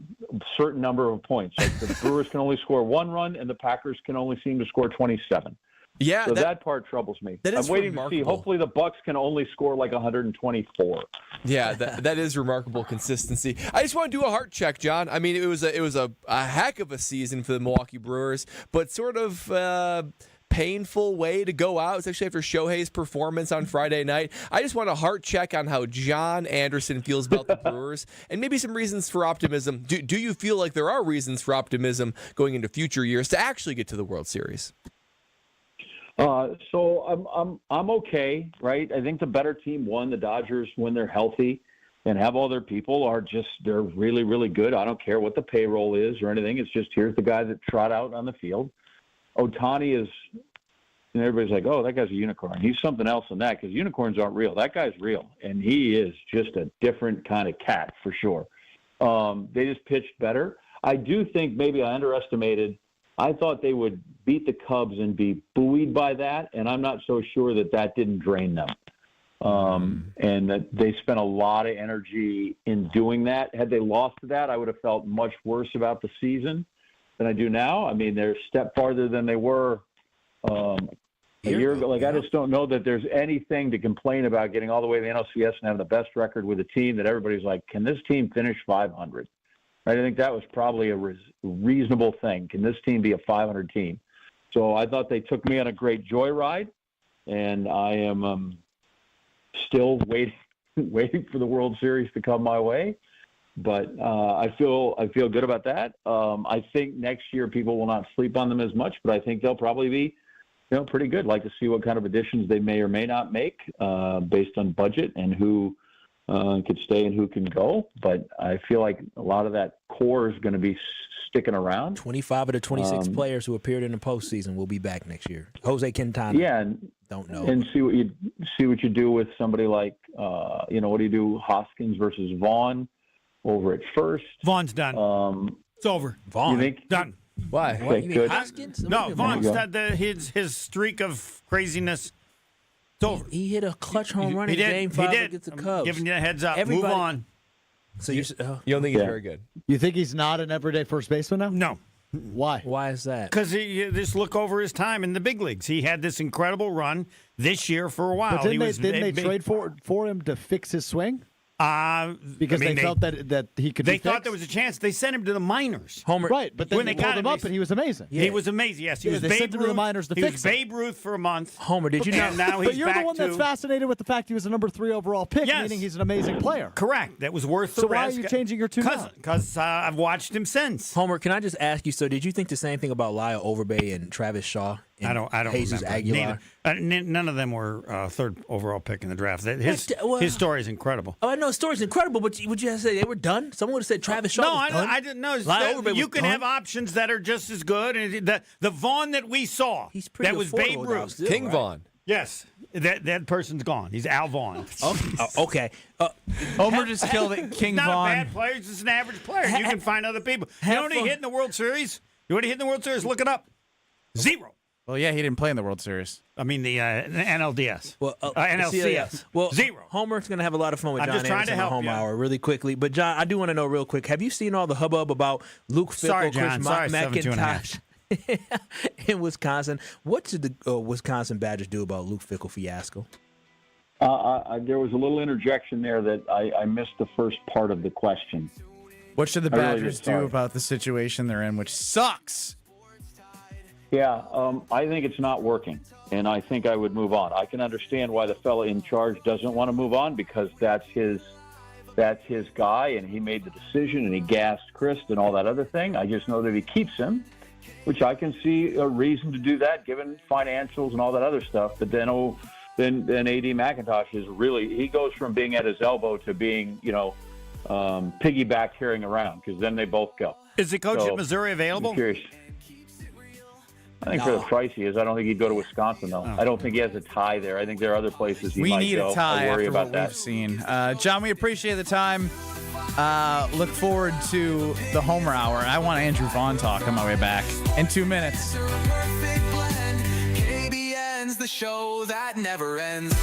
certain number of points. Like the Brewers can only score one run, and the Packers can only seem to score 27. Yeah, so that part troubles me. I'm waiting to see. Hopefully, the Bucks can only score like 124. Yeah, that is remarkable consistency. I just want to do a heart check, John. I mean, it was a heck of a season for the Milwaukee Brewers, but sort of painful way to go out, especially after Shohei's performance on Friday night. I just want a heart check on how John Anderson feels about the Brewers and maybe some reasons for optimism. Do you feel like there are reasons for optimism going into future years to actually get to the World Series? So I'm okay, right? I think the better team won. The Dodgers, when they're healthy and have all their people, they're really, really good. I don't care what the payroll is or anything. It's just here's the guy that trot out on the field. Ohtani is, and everybody's like, oh, that guy's a unicorn. He's something else than that because unicorns aren't real. That guy's real, and he is just a different kind of cat for sure. They just pitched better. I do think maybe I underestimated. I thought they would beat the Cubs and be buoyed by that, and I'm not so sure that didn't drain them. And that they spent a lot of energy in doing that. Had they lost to that, I would have felt much worse about the season than I do now. I mean, they're a step farther than they were a year ago. I just don't know that there's anything to complain about getting all the way to the NLCS and having the best record with a team that everybody's like, can this team finish 500? Right? I think that was probably a reasonable thing. Can this team be a 500 team? So I thought they took me on a great joyride, and I am still waiting for the World Series to come my way. But I feel good about that. I think next year people will not sleep on them as much, but I think they'll probably be, pretty good. Like to see what kind of additions they may or may not make based on budget and who could stay and who can go. But I feel like a lot of that core is going to be sticking around. 25 of the 26 players who appeared in the postseason will be back next year. Jose Quintana. Yeah, and don't know. And see what you do with somebody like, what do you do? Hoskins versus Vaughn over at first. Vaughn's done. It's over. Vaughn. You think? Done. Why? Okay, You mean good. Hoskins? No, Vaughn's go. done. His streak of craziness. It's over. He hit a clutch home run in Game 5 against the Cubs. Giving you a heads up. Move Everybody- on. So you You don't think he's very good? You think he's not an everyday first baseman now? No. Why? Why is that? Because just look over his time in the big leagues. He had this incredible run this year for a while. But didn't they trade for him to fix his swing? Because they felt that he could. They be thought fixed? there was a chance. They sent him to the minors. Homer, right? But then when they they got called him up, and he was amazing. He was amazing. Yes, he was they Babe sent him to the Ruth. minors to He fix was him. Babe Ruth for a month. Homer, did you know? And now he's But you're back the one that's to- fascinated with the fact he was a number 3 overall pick, Yes. meaning he's an amazing player. Correct. That was worth the So risk. why are you changing your tune now? Because I've watched him since. Homer, can I just ask you? So, did you think the same thing about Lyle Overbay and Travis Shaw? And I don't Jesus remember. Aguilar. None of them were third overall pick in the draft. His story is incredible. Oh, I know the story's incredible, but would you have said they were done? Someone would have said Travis Shaw. No, was done. I didn't know. Lyle Overbay You was can done? have options that are just as good. And the Vaughn that we saw, pretty that was Babe affordable now Ruth. still, King right? Vaughn. Yes, that person's gone. He's Al Vaughn. Okay. Homer just killed it. King He's not Vaughn. a bad player. He's just an average player. You can find other people. You know what he hit in the World Series? You know what he hit in the World Series? Look it up. 0. Well, yeah, he didn't play in the World Series. I mean the NLDS. Well, NLCS. Well, 0. Homer's going to have a lot of fun with I'm John just trying Anderson to on help Home you. Hour really quickly. But, John, I do want to know real quick. Have you seen all the hubbub about Luke Fickell, Sorry, John. Chris Sorry, 72.5. McIntosh in Wisconsin? What should the Wisconsin Badgers do about Luke Fickell fiasco? There was a little interjection there that I missed the first part of the question. What should the I really Badgers did, do sorry. about the situation they're in, which sucks? Yeah, I think it's not working, and I think I would move on. I can understand why the fella in charge doesn't want to move on because that's his guy, and he made the decision, and he gassed Chris and all that other thing. I just know that if he keeps him, which I can see a reason to do that given financials and all that other stuff. But then A.D. McIntosh is really, he goes from being at his elbow to being, piggyback carrying around because then they both go. Is the coach at Missouri available? I'm curious. I think for the price he is, I don't think he'd go to Wisconsin, though. I don't think he has a tie there. I think there are other places he We might need go. a tie I worry after about what that. we've seen. John, we appreciate the time. Look forward to the Homer Hour. I want Andrew Vaughn talk on my way back in 2 minutes. KBN's the show that never ends.